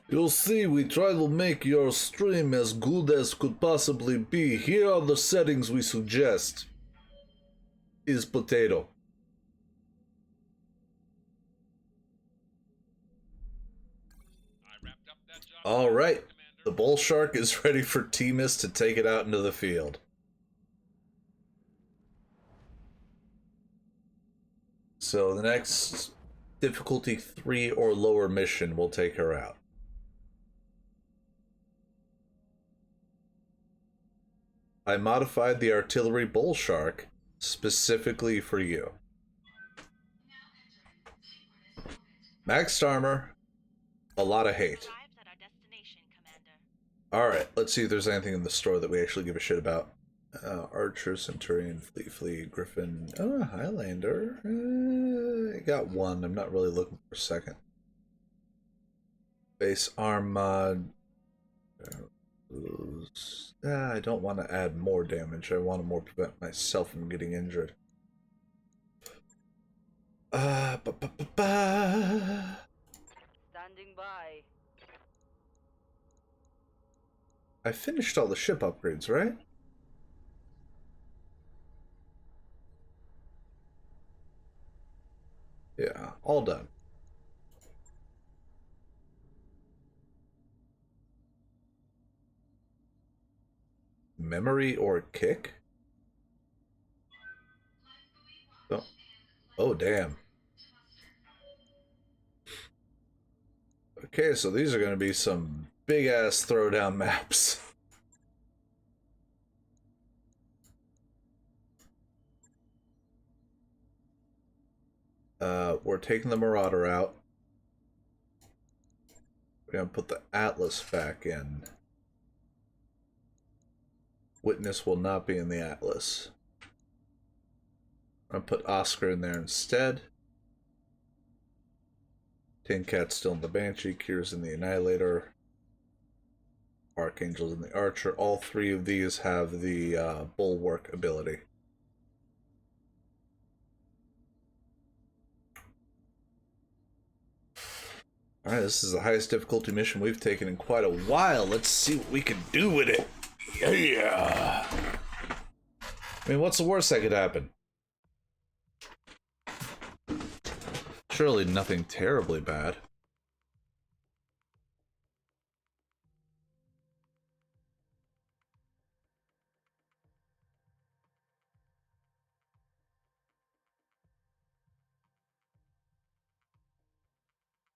You'll see, we try to make your stream as good as could possibly be. Here are the settings we suggest. Is potato. I wrapped up that job. Alright, Commander. the Bull Shark is ready for T-Mist to take it out into the field. So the next difficulty 3 or lower mission will take her out. I modified the artillery Bull Shark specifically for you. Maxed armor, a lot of hate. Arrives at our destination, Commander. Alright, let's see if there's anything in the store that we actually give a shit about. Archer, Centurion, Fleet, Griffin. Oh, Highlander. I got one. I'm not really looking for a second. Base arm mod. I don't want to add more damage. I want to more prevent myself from getting injured. Standing by. I finished all the ship upgrades, right? Yeah, all done. Memory or kick? Oh, oh damn. Okay, so these are going to be some big-ass throwdown maps. We're taking the Marauder out. We're going to put the Atlas back in. Witness will not be in the Atlas. I'm going to put Oscar in there instead. Tin Cat's still in the Banshee, Kira's in the Annihilator, Archangel's in the Archer. All three of these have the Bulwark ability. Alright, this is the highest difficulty mission we've taken in quite a while. Let's see what we can do with it. Yeah! I mean, what's the worst that could happen? Surely nothing terribly bad.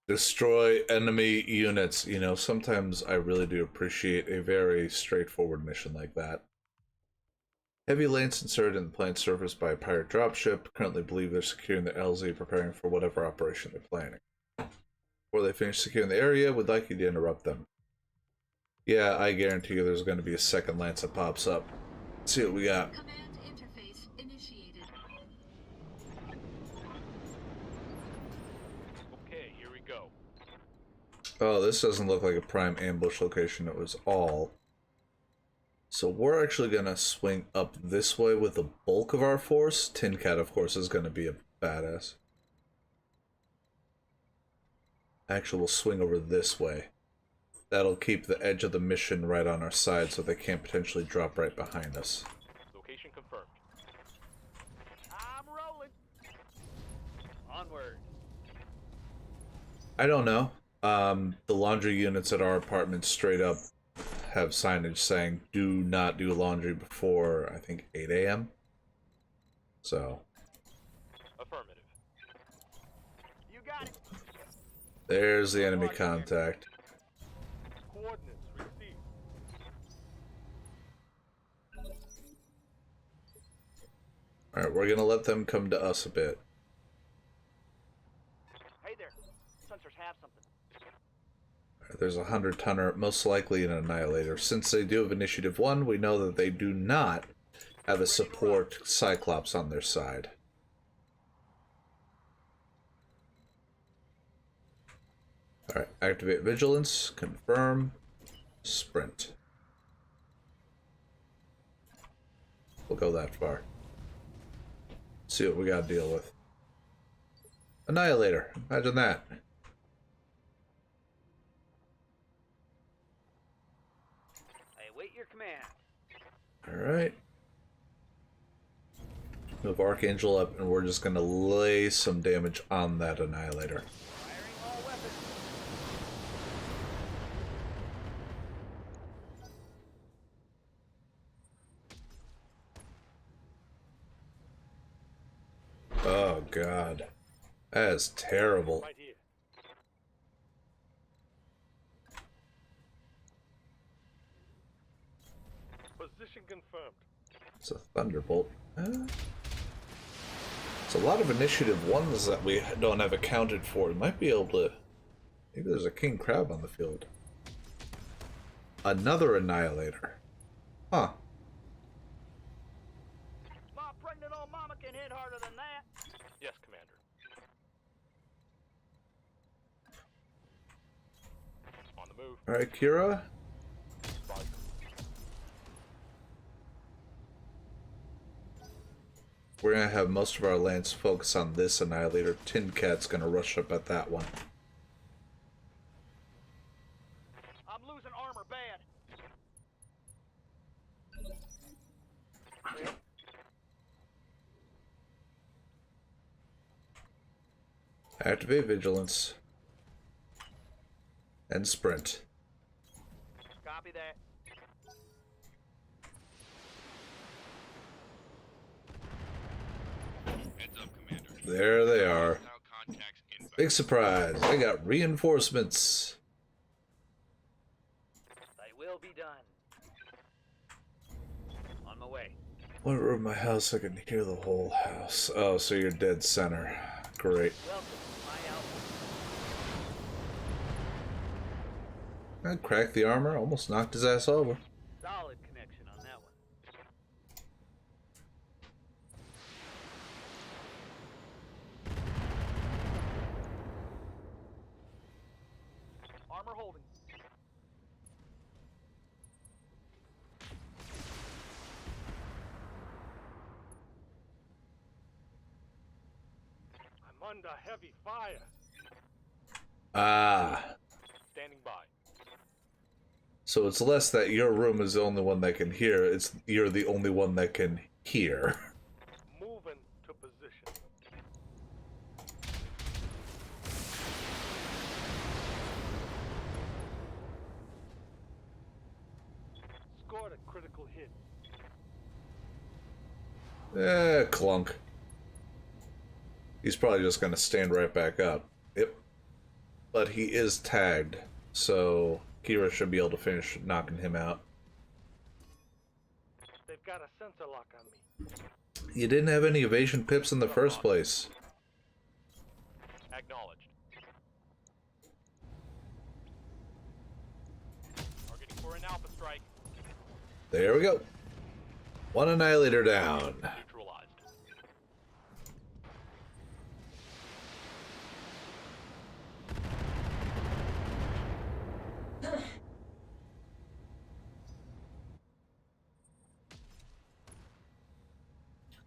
Destroy enemy units. You know, sometimes I really do appreciate a very straightforward mission like that. Heavy lanes inserted in the planet's surface by a pirate dropship. Currently believe they're securing the LZ, preparing for whatever operation they're planning. Before they finish securing the area, we'd like you to interrupt them. Yeah, I guarantee you there's going to be a second lance that pops up. Let's see what we got. Command interface initiated. Okay, here we go. Oh, this doesn't look like a prime ambush location. It was all. So we're actually going to swing up this way with the bulk of our force. Tin Cat, of course, is going to be a badass. Actually, we'll swing over this way. That'll keep the edge of the mission right on our side so they can't potentially drop right behind us. Location confirmed. I'm rolling. Onward. I don't know. The laundry units at our apartment straight up have signage saying do not do laundry before, I think, 8 a.m. So. Affirmative. You got it. There's the enemy contact. Coordinates received. Alright, we're gonna let them come to us a bit. Hey there. Sensors have something. There's a 100-tonner, most likely an Annihilator. Since they do have Initiative 1, we know that they do not have a support Cyclops on their side. Alright, activate Vigilance, confirm, sprint. We'll go that far. See what we gotta deal with. Annihilator, imagine that. I await your command. Alright. Move Archangel up, and we're just gonna lay some damage on that Annihilator. Firing all weapons. Oh god. That is terrible. Right here. Position confirmed. It's a Thunderbolt. It's a lot of Initiative 1s that we don't have accounted for. We might be able to... Maybe there's a King Crab on the field. Another Annihilator. Huh. Alright, Kira. We're gonna have most of our lance focus on this Annihilator. Tin Cat's gonna rush up at that one. I'm losing armor bad. Activate Vigilance. And Sprint. Copy that. Heads up, Commander. There they are. Hostile contacts inbound. Big surprise. I got reinforcements. They will be done. On my way. One room of my house, I can hear the whole house. Oh, so you're dead center. Great. Welcome to my outpost. I cracked the armor, almost knocked his ass over. Solid connection on that one. Armor holding. I'm under heavy fire. Ah. Standing by. So it's less that your room is the only one that can hear, it's you're the only one that can hear. Moving to position. Scored a critical hit. Clunk. He's probably just gonna stand right back up. Yep. But he is tagged, so Kira should be able to finish knocking him out. They've got a sensor lock on me. You didn't have any evasion pips in the first place. Acknowledged. Targeting for an alpha strike. There we go. One Annihilator down. Neutralized.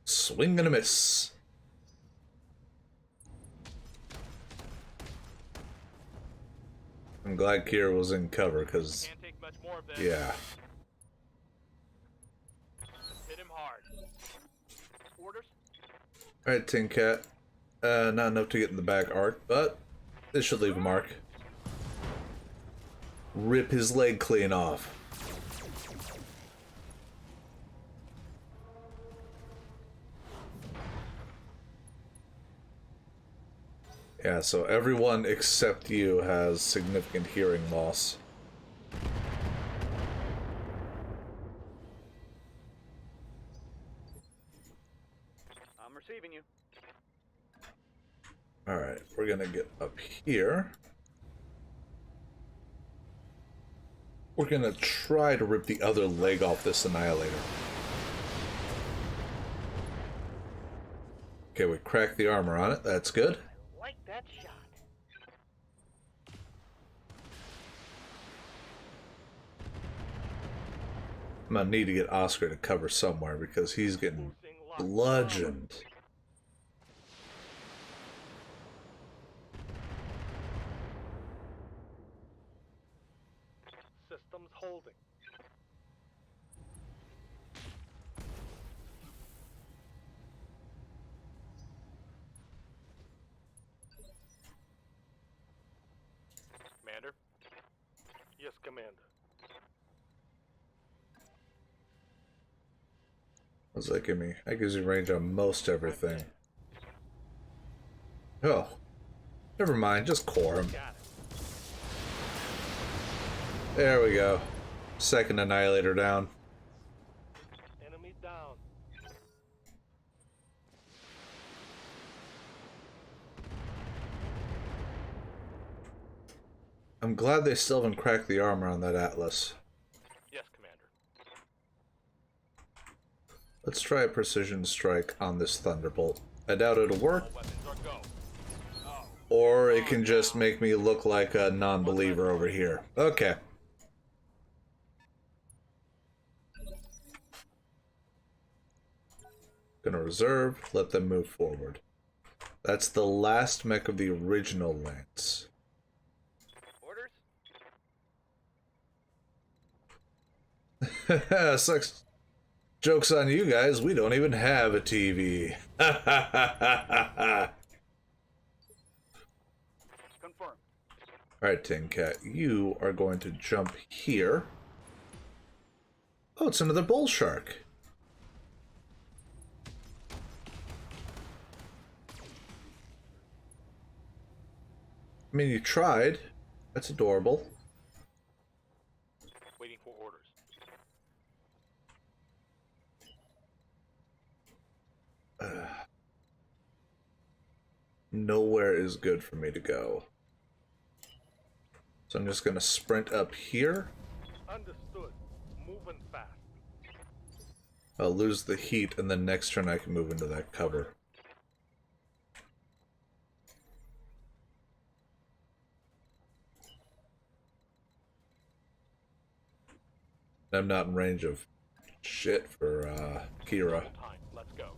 Swing and a miss. I'm glad Kira was in cover, because, Can't take much more of that. yeah. Hit him hard. Orders? Alright, Tin Cat. Not enough to get in the back arc, but this should leave a mark. Rip his leg clean off. Yeah, so everyone except you has significant hearing loss. I'm receiving you. Alright, we're gonna get up here. We're gonna try to rip the other leg off this Annihilator. Okay, we cracked the armor on it, that's good. I like that shot. I'm gonna need to get Oscar to cover somewhere because he's getting bludgeoned. Systems holding. Commander? Yes, Commander. What's that give me? That gives you range on most everything. Oh. Never mind, just core him. Got it. There we go. Second Annihilator down. Enemy down. I'm glad they still haven't cracked the armor on that Atlas. Yes, Commander. Let's try a precision strike on this Thunderbolt. I doubt it'll work, All weapons are go. or it can just make me look like a non-believer over here. Okay. Gonna reserve, let them move forward. That's the last mech of the original Lance. Orders? Sucks. Joke's on you guys, we don't even have a TV. Confirmed. Alright, Tin Cat, you are going to jump here. Oh, it's another bull shark. I mean, you tried. That's adorable. Waiting for orders. Nowhere is good for me to go. So I'm just gonna sprint up here. Understood. Moving fast. I'll lose the heat, and then next turn I can move into that cover. I'm not in range of shit for Kira. Time. Let's go.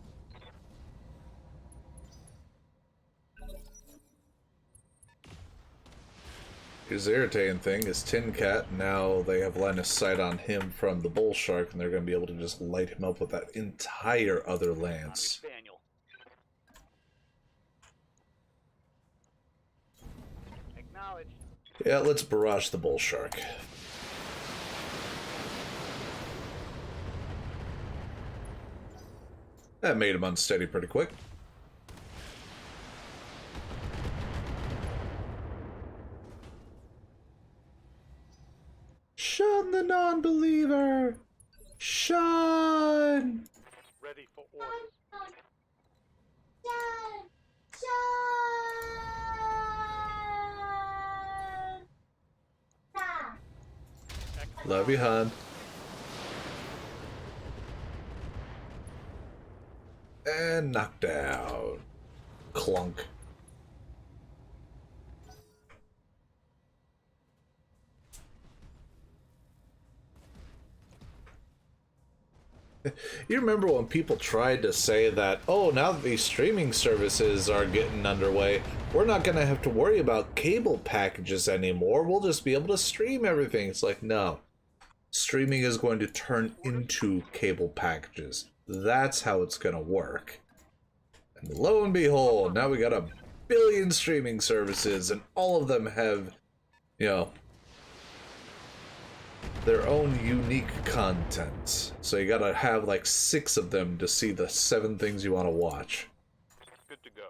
Here's the irritating thing is Tin Cat, now they have line of sight on him from the bull shark, and they're going to be able to just light him up with that entire other lance. Daniel. Acknowledged. Yeah, let's barrage the bull shark. That made him unsteady pretty quick. Shun the non-believer! Shun! Ready for orders. Love you, hon. And knocked down. Clunk. You remember when people tried to say that, oh, now that these streaming services are getting underway, we're not going to have to worry about cable packages anymore. We'll just be able to stream everything. It's like, no. Streaming is going to turn into cable packages. That's how it's going to work. And lo and behold, now we got a billion streaming services, and all of them have, you know, their own unique content. So you gotta have like 6 of them to see the 7 things you want to watch. Good to go.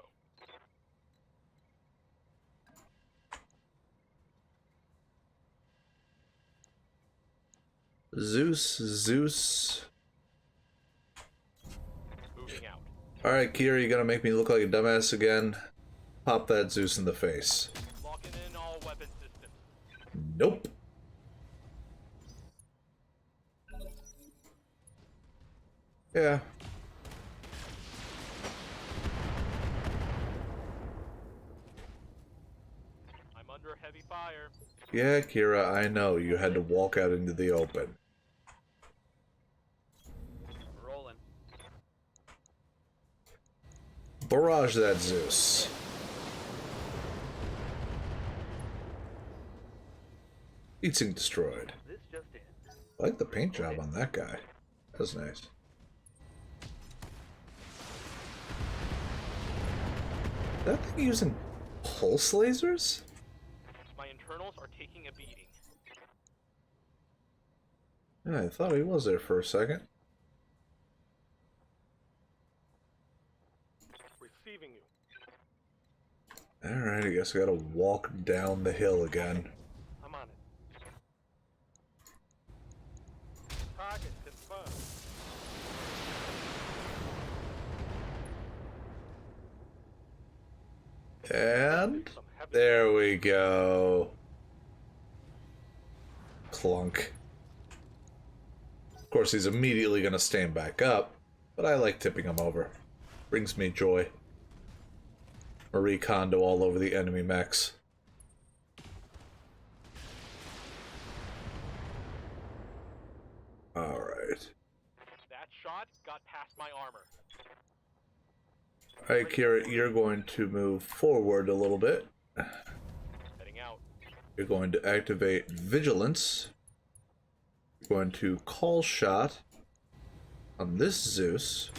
Zeus. Moving out. Alright, Kira, you gonna make me look like a dumbass again? Pop that Zeus in the face. Locking in all weapon systems. Nope. Yeah. I'm under heavy fire. Yeah, Kira, I know. You had to walk out into the open. Rolling. Barrage that Zeus. Eating destroyed. This just in. I like the paint job on that guy. That was nice. That thing using pulse lasers? My internals are taking a beating. Yeah, I thought he was there for a second. Receiving you. Alright, I guess I gotta walk down the hill again. I'm on it. Target confirmed. And Some heavy. there we go. Clunk. Of course, he's immediately gonna stand back up, but I like tipping him over. Brings me joy. Marie Kondo all over the enemy mechs. Alright. That shot got past my armor. Alright, Kira, you're going to move forward a little bit. Heading out. You're going to activate Vigilance. You're going to call shot on this Zeus.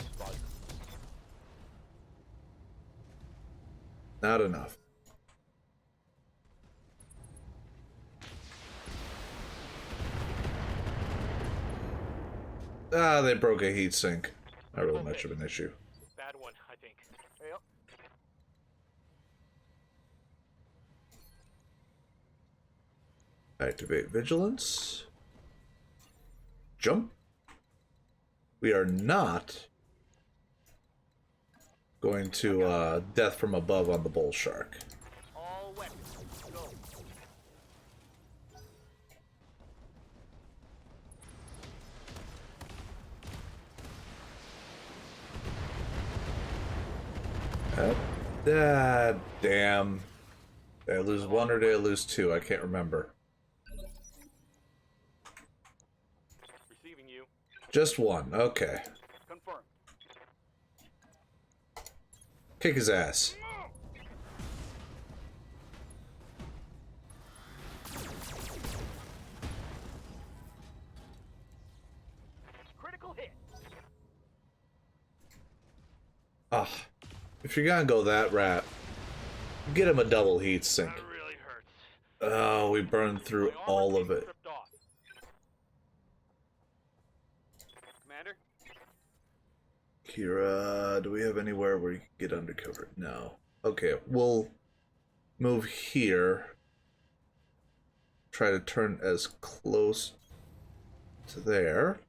Not enough. Ah, they broke a heatsink. Not really much of an issue. Bad one, I think. Yep. Activate Vigilance. Jump. We are not going to death from above on the bull shark. All weapons, go. Damn. Did I lose one or did I lose two? I can't remember. Receiving you. Just one. Okay. Confirmed. Kick his ass. Critical hit. Ah. If you're gonna go that route, get him a double heat sink. That really hurts. Oh, we burned through My armor all of being it. stripped off. Commander? Kira, do we have anywhere where you can get undercover? No. Okay, we'll move here. Try to turn as close to there.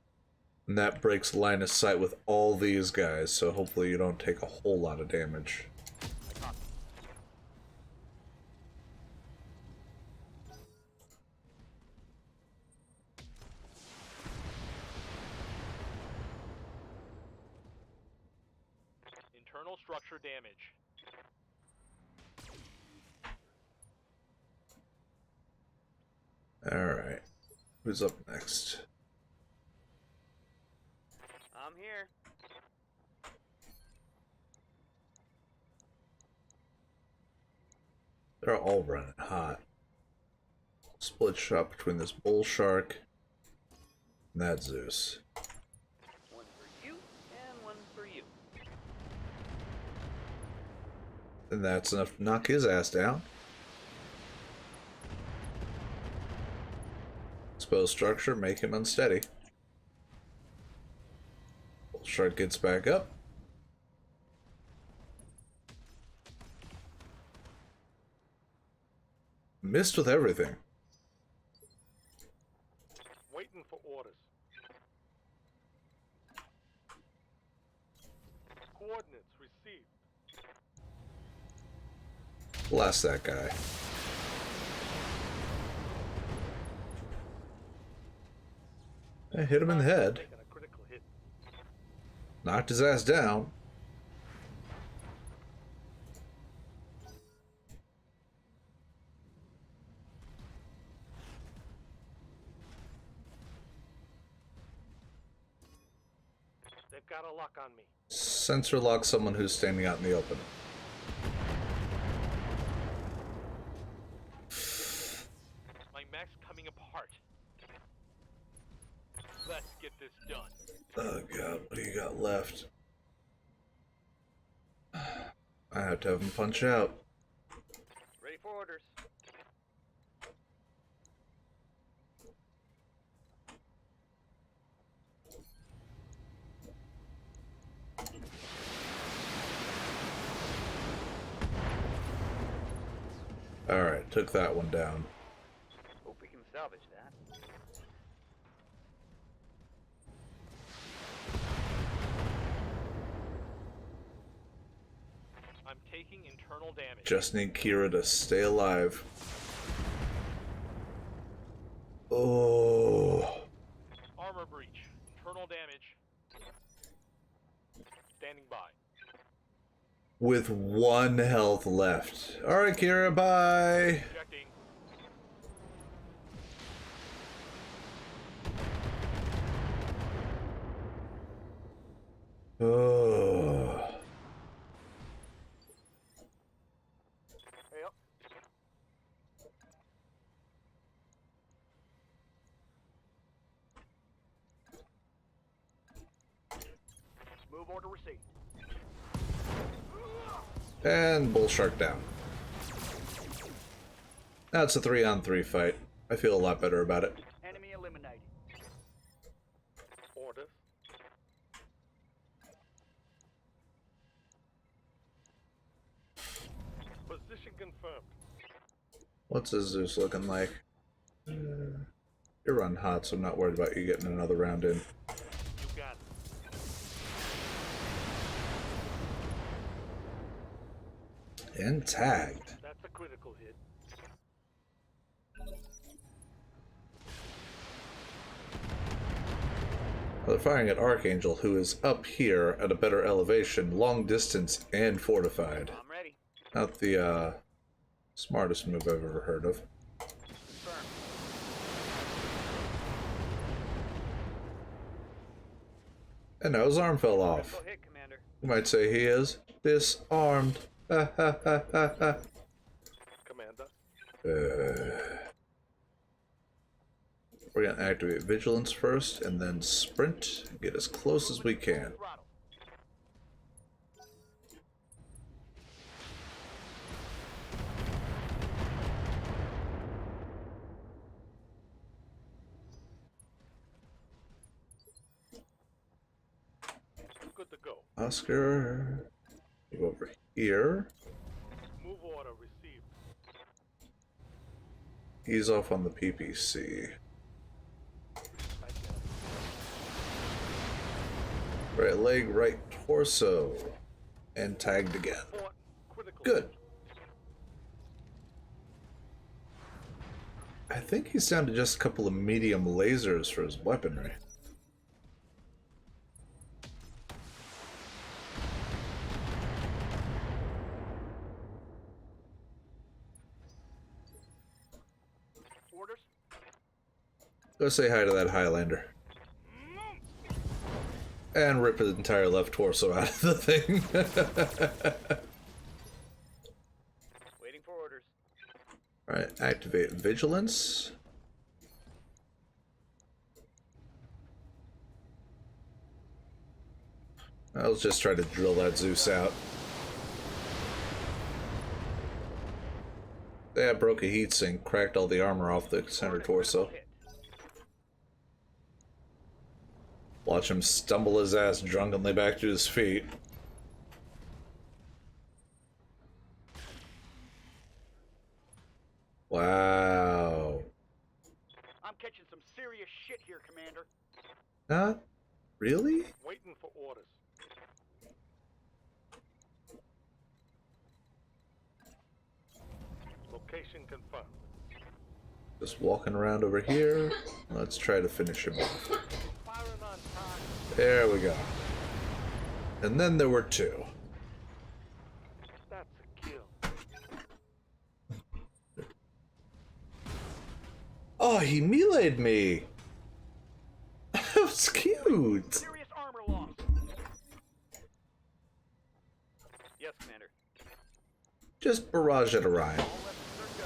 And that breaks line of sight with all these guys, so hopefully you don't take a whole lot of damage. Internal structure damage. Alright. Who's up next? I'm here. They're all running hot. Split shot between this bull shark and that Zeus. One for you, and one for you. And that's enough to knock his ass down. Exposed structure, make him unsteady. Bull shark gets back up. Missed with everything. Waiting for orders. Coordinates received. Blast that guy. I hit him in the head. Taking a critical hit. Knocked his ass down. They've got a lock on me. Sensor lock someone who's standing out in the open. My mech's coming apart. Let's get this done. Oh god, what do you got left? I have to have him punch out. Ready for orders. Alright, took that one down. Hope we can salvage that. I'm taking internal damage. Just need Kira to stay alive. Oh. Armor breach. Internal damage. Standing by. With one health left. Alright, Kira, bye. Ejecting. Oh. Move order received. And bull shark down. Now it's a 3-on-3 fight. I feel a lot better about it. Enemy eliminated. Orders. Position confirmed. What's his Zeus looking like? You're run hot, so I'm not worried about you getting another round in. You got it. And tagged. That's a critical hit. Well, they're firing at Archangel, who is up here at a better elevation, long distance, and fortified. I'm ready. Not the smartest move I've ever heard of. Confirmed. And now his arm fell off. Go hit, Commander. You might say he is disarmed. Ha ha ha ha ha. Commander. We're gonna activate Vigilance first, and then sprint and get as close as we can. Throttle. Good to go. Oscar, move over here. Move order received. He's off on the PPC. Right leg, right torso. And tagged again. Fort critical. Good. I think he's down to just a couple of medium lasers for his weaponry. Orders. Go say hi to that Highlander. And rip his entire left torso out of the thing. Waiting for orders. Alright, activate Vigilance. I'll just try to drill that Zeus out. Yeah, broke a heatsink, cracked all the armor off the center torso. Hit. Watch him stumble his ass drunkenly back to his feet. Wow. I'm catching some serious shit here, Commander. Not really? Waiting for orders. Location confirmed. Just walking around over here. Let's try to finish him off. Firing on time. There we go. And then there were two. That's a kill. Oh, he meleeed me! That was cute! Serious armor loss. Yes, Commander. Just barrage at Orion. All weapons are go.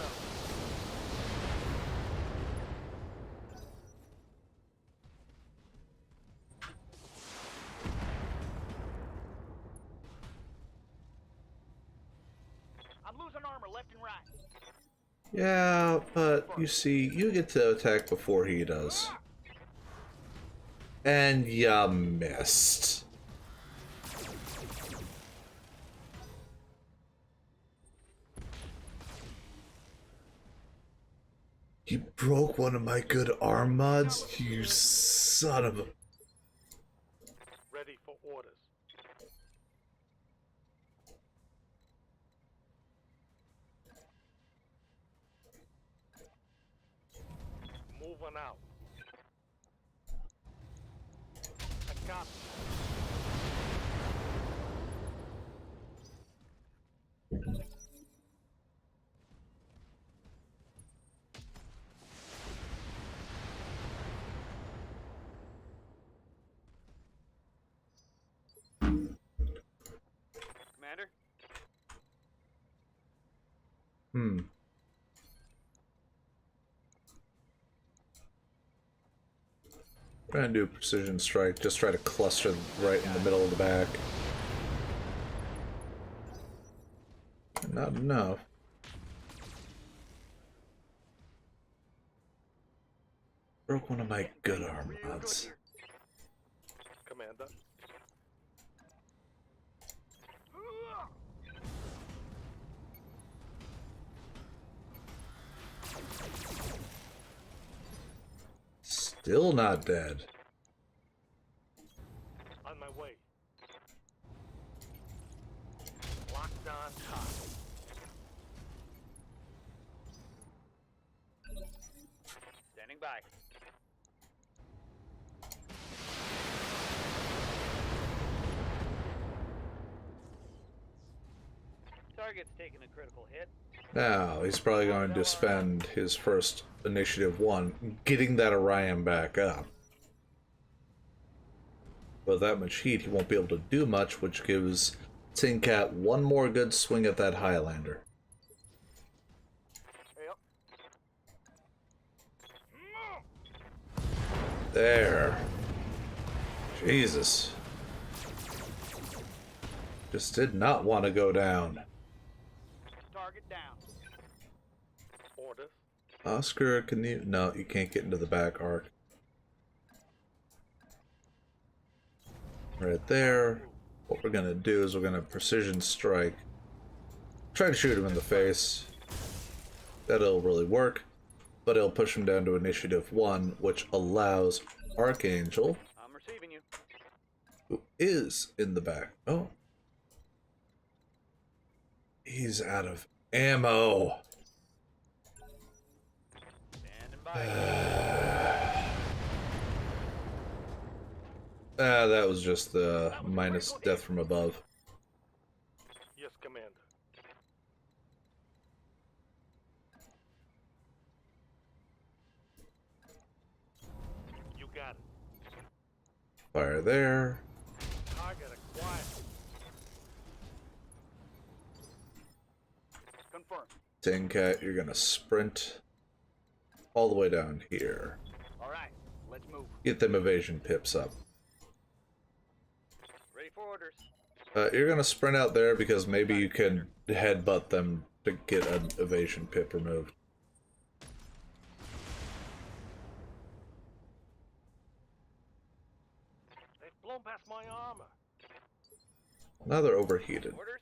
I'm losing armor left and right. Yeah, but you see, you get to attack before he does. And ya missed. You broke one of my good arm mods, you son of a... Ready for orders. Moving out. I got Commander? We're gonna do a precision strike, just try to cluster right in the middle of the back. Not enough. Broke one of my good arm mods. Commander. Still not dead. On my way. Locked on top. Standing by. Target's taking a critical hit. Now, he's probably going to spend his first initiative 1 getting that Orion back up. With that much heat, he won't be able to do much, which gives Tinkat one more good swing at that Highlander. Yep. There. Jesus. Just did not want to go down. Target down. Orders. Oscar, can you... No, you can't get into the back arc. Right there. What we're gonna do is we're gonna precision strike. Try to shoot him in the face. That'll really work. But it'll push him down to initiative 1, which allows Archangel, I'm receiving you. who is in the back. Oh. He's out of ammo. Standing by. That was just the minus death from above. Yes, Commander. You got it. Fire there. Target acquired. Confirmed. Tinkat, you're gonna sprint all the way down here. All right, let's move. Get them evasion pips up. Ready for orders. You're gonna sprint out there because maybe you can headbutt them to get an evasion pip removed. They've blown past my armor. Now they're overheated. Orders.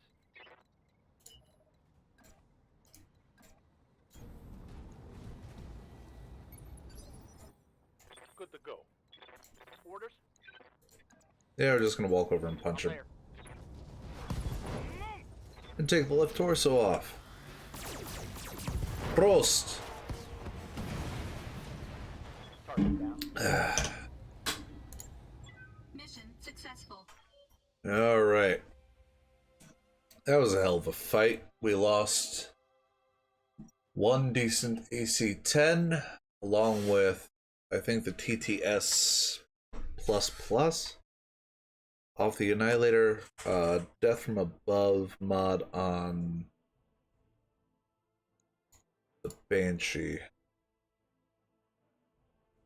Good to go. Orders. Yeah, we're just gonna walk over and punch him. There. And take the left torso off. Prost! Target down. Mission successful. Alright. That was a hell of a fight. We lost one decent AC-10, along with, I think, the TTS++ off the Annihilator. Death from above mod on the Banshee.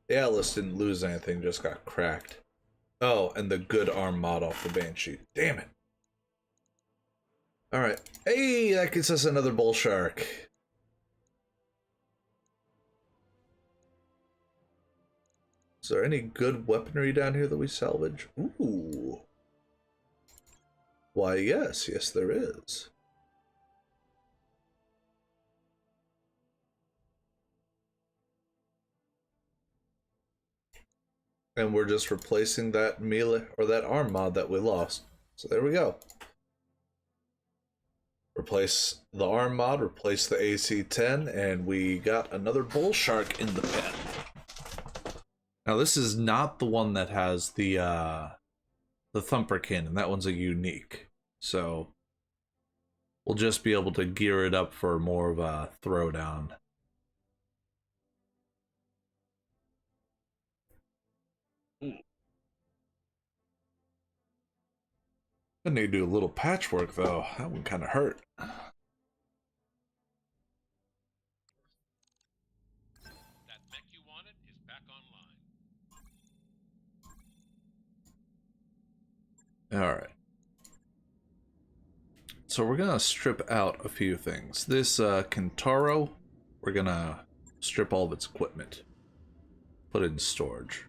The Atlas didn't lose anything, just got cracked. Oh, and the good arm mod off the Banshee. Damn it. Alright. Hey, that gets us another Bull Shark. Is there any good weaponry down here that we salvage? Ooh. Why, yes. Yes, there is. And we're just replacing that melee or that arm mod that we lost. So there we go. Replace the arm mod, replace the AC-10, and we got another Bull Shark in the pen. Now this is not the one that has the thumper cannon. That one's a unique. So we'll just be able to gear it up for more of a throwdown. I need to do a little patchwork though. That one kind of hurt. That mech you wanted is back online. Alright. So we're gonna strip out a few things. This Kintaro, we're gonna strip all of its equipment. Put it in storage.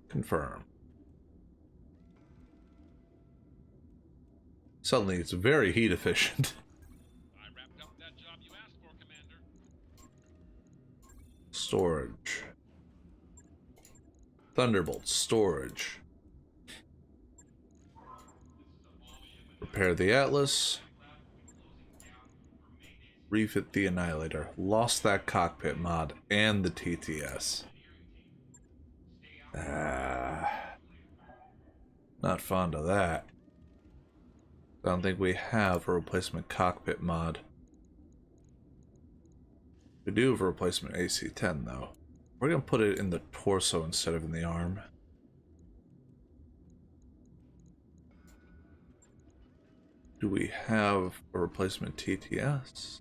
Confirm. Suddenly it's very heat efficient. I wrapped up that job you asked for, Commander. Storage. Thunderbolt storage. Repair the Atlas. Refit the Annihilator. Lost that cockpit mod and the TTS. Not fond of that. I don't think we have a replacement cockpit mod. We do have a replacement AC-10 though. We're gonna put it in the torso instead of in the arm. Do we have a replacement TTS?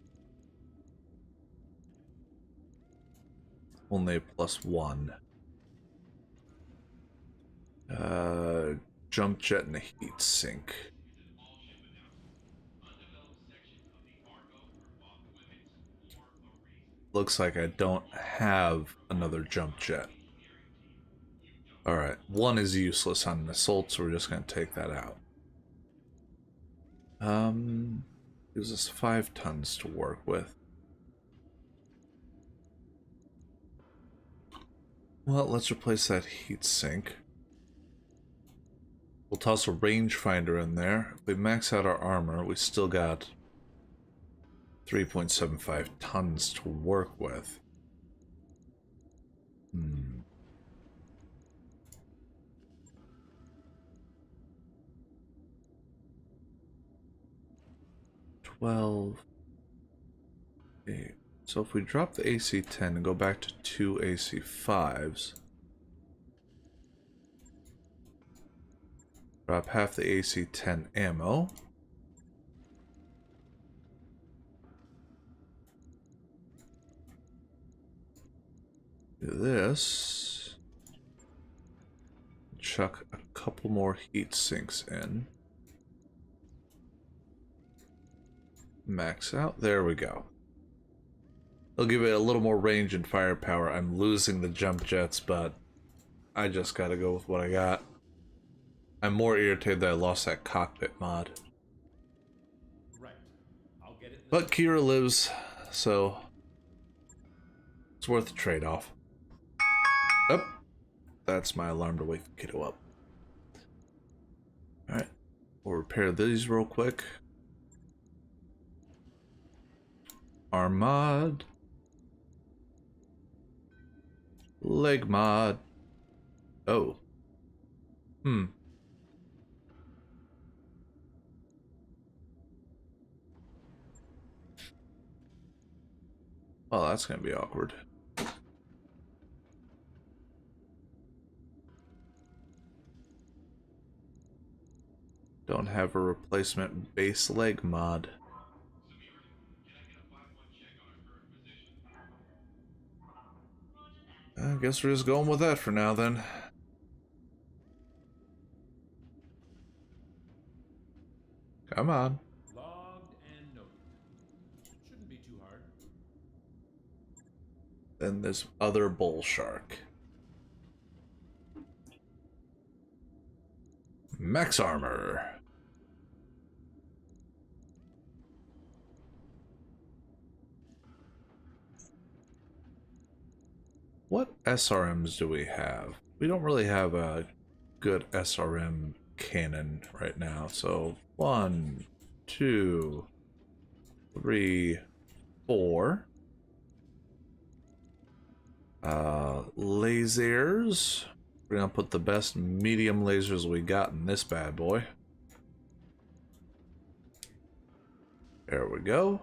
Only a +1. Jump jet and a heat sink. Looks like I don't have another jump jet. Alright, one is useless on an assault, so we're just gonna take that out. Gives us 5 tons to work with. Well, let's replace that heat sink. We'll toss a rangefinder in there. If we max out our armor, we still got 3.75 tons to work with. 12. 8. So if we drop the AC-10 and go back to 2 AC-5s, drop half the AC-10 ammo. Do this. Chuck a couple more heat sinks in. Max out. There we go. I'll give it a little more range and firepower. I'm losing the jump jets, but I just gotta go with what I got. I'm more irritated that I lost that cockpit mod. Right. I'll get it. But Kira lives, so it's worth the trade-off. Oh, that's my alarm to wake the kiddo up. Alright, we'll repair these real quick. Arm mod. Leg mod. Oh. Oh, that's gonna be awkward. Don't have a replacement base leg mod. I guess we're just going with that for now then. Come on. Logged and noted. Shouldn't be too hard. Then this other bull shark. Max armor. What SRMs do we have? We don't really have a good SRM cannon right now. So 1, 2, 3, 4. Lasers. We're gonna put the best medium lasers we got in this bad boy. There we go.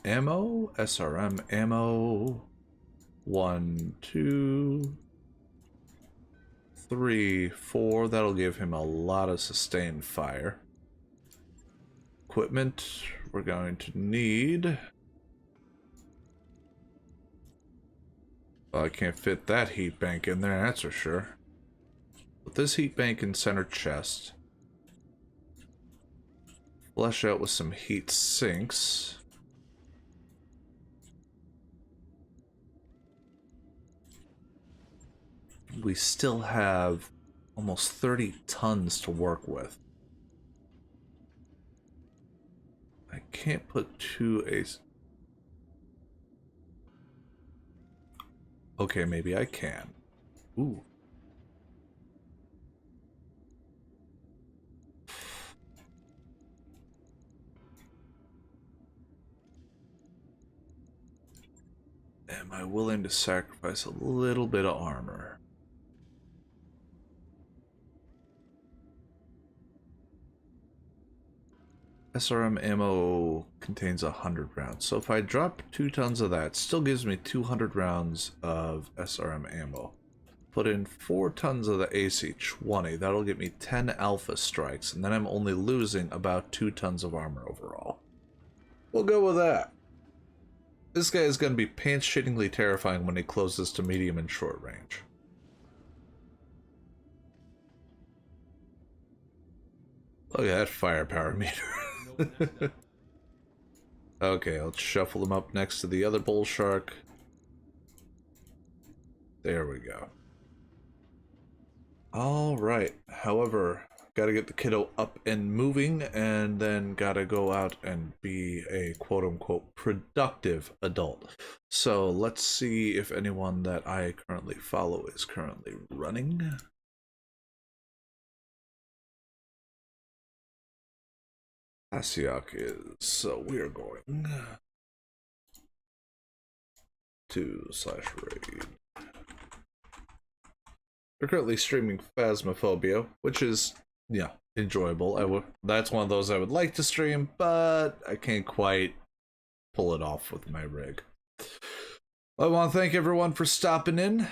Ammo, SRM ammo. 1, 2, 3, 4. That'll give him a lot of sustained fire. Equipment, we're going to need Well, I can't fit that heat bank in there, that's for sure. Put this heat bank in center chest. Flush out with some heat sinks. We still have almost 30 tons to work with. I can't put two A's. Okay, maybe I can. Ooh. Am I willing to sacrifice a little bit of armor? SRM ammo contains 100 rounds. So if I drop 2 tons of that, still gives me 200 rounds of SRM ammo. Put in 4 tons of the AC-20. That'll get me 10 alpha strikes, and then I'm only losing about 2 tons of armor overall. We'll go with that. This guy is going to be pants-shittingly terrifying when he closes to medium and short range. Look at that firepower meter. Okay, I'll shuffle them up next to the other bull shark. There we go. Alright, however, gotta get the kiddo up and moving, and then gotta go out and be a quote-unquote productive adult. So let's see if anyone that I currently follow is currently running. Asiak is, so we are going to /raid. We're currently streaming Phasmophobia, which is, yeah, enjoyable. That's one of those I would like to stream, but I can't quite pull it off with my rig. I want to thank everyone for stopping in.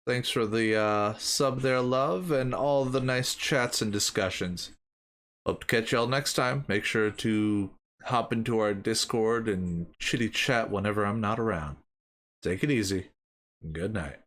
Thanks for the sub there, love, and all the nice chats and discussions. Hope to catch y'all next time. Make sure to hop into our Discord and chitty chat whenever I'm not around. Take it easy. Good night.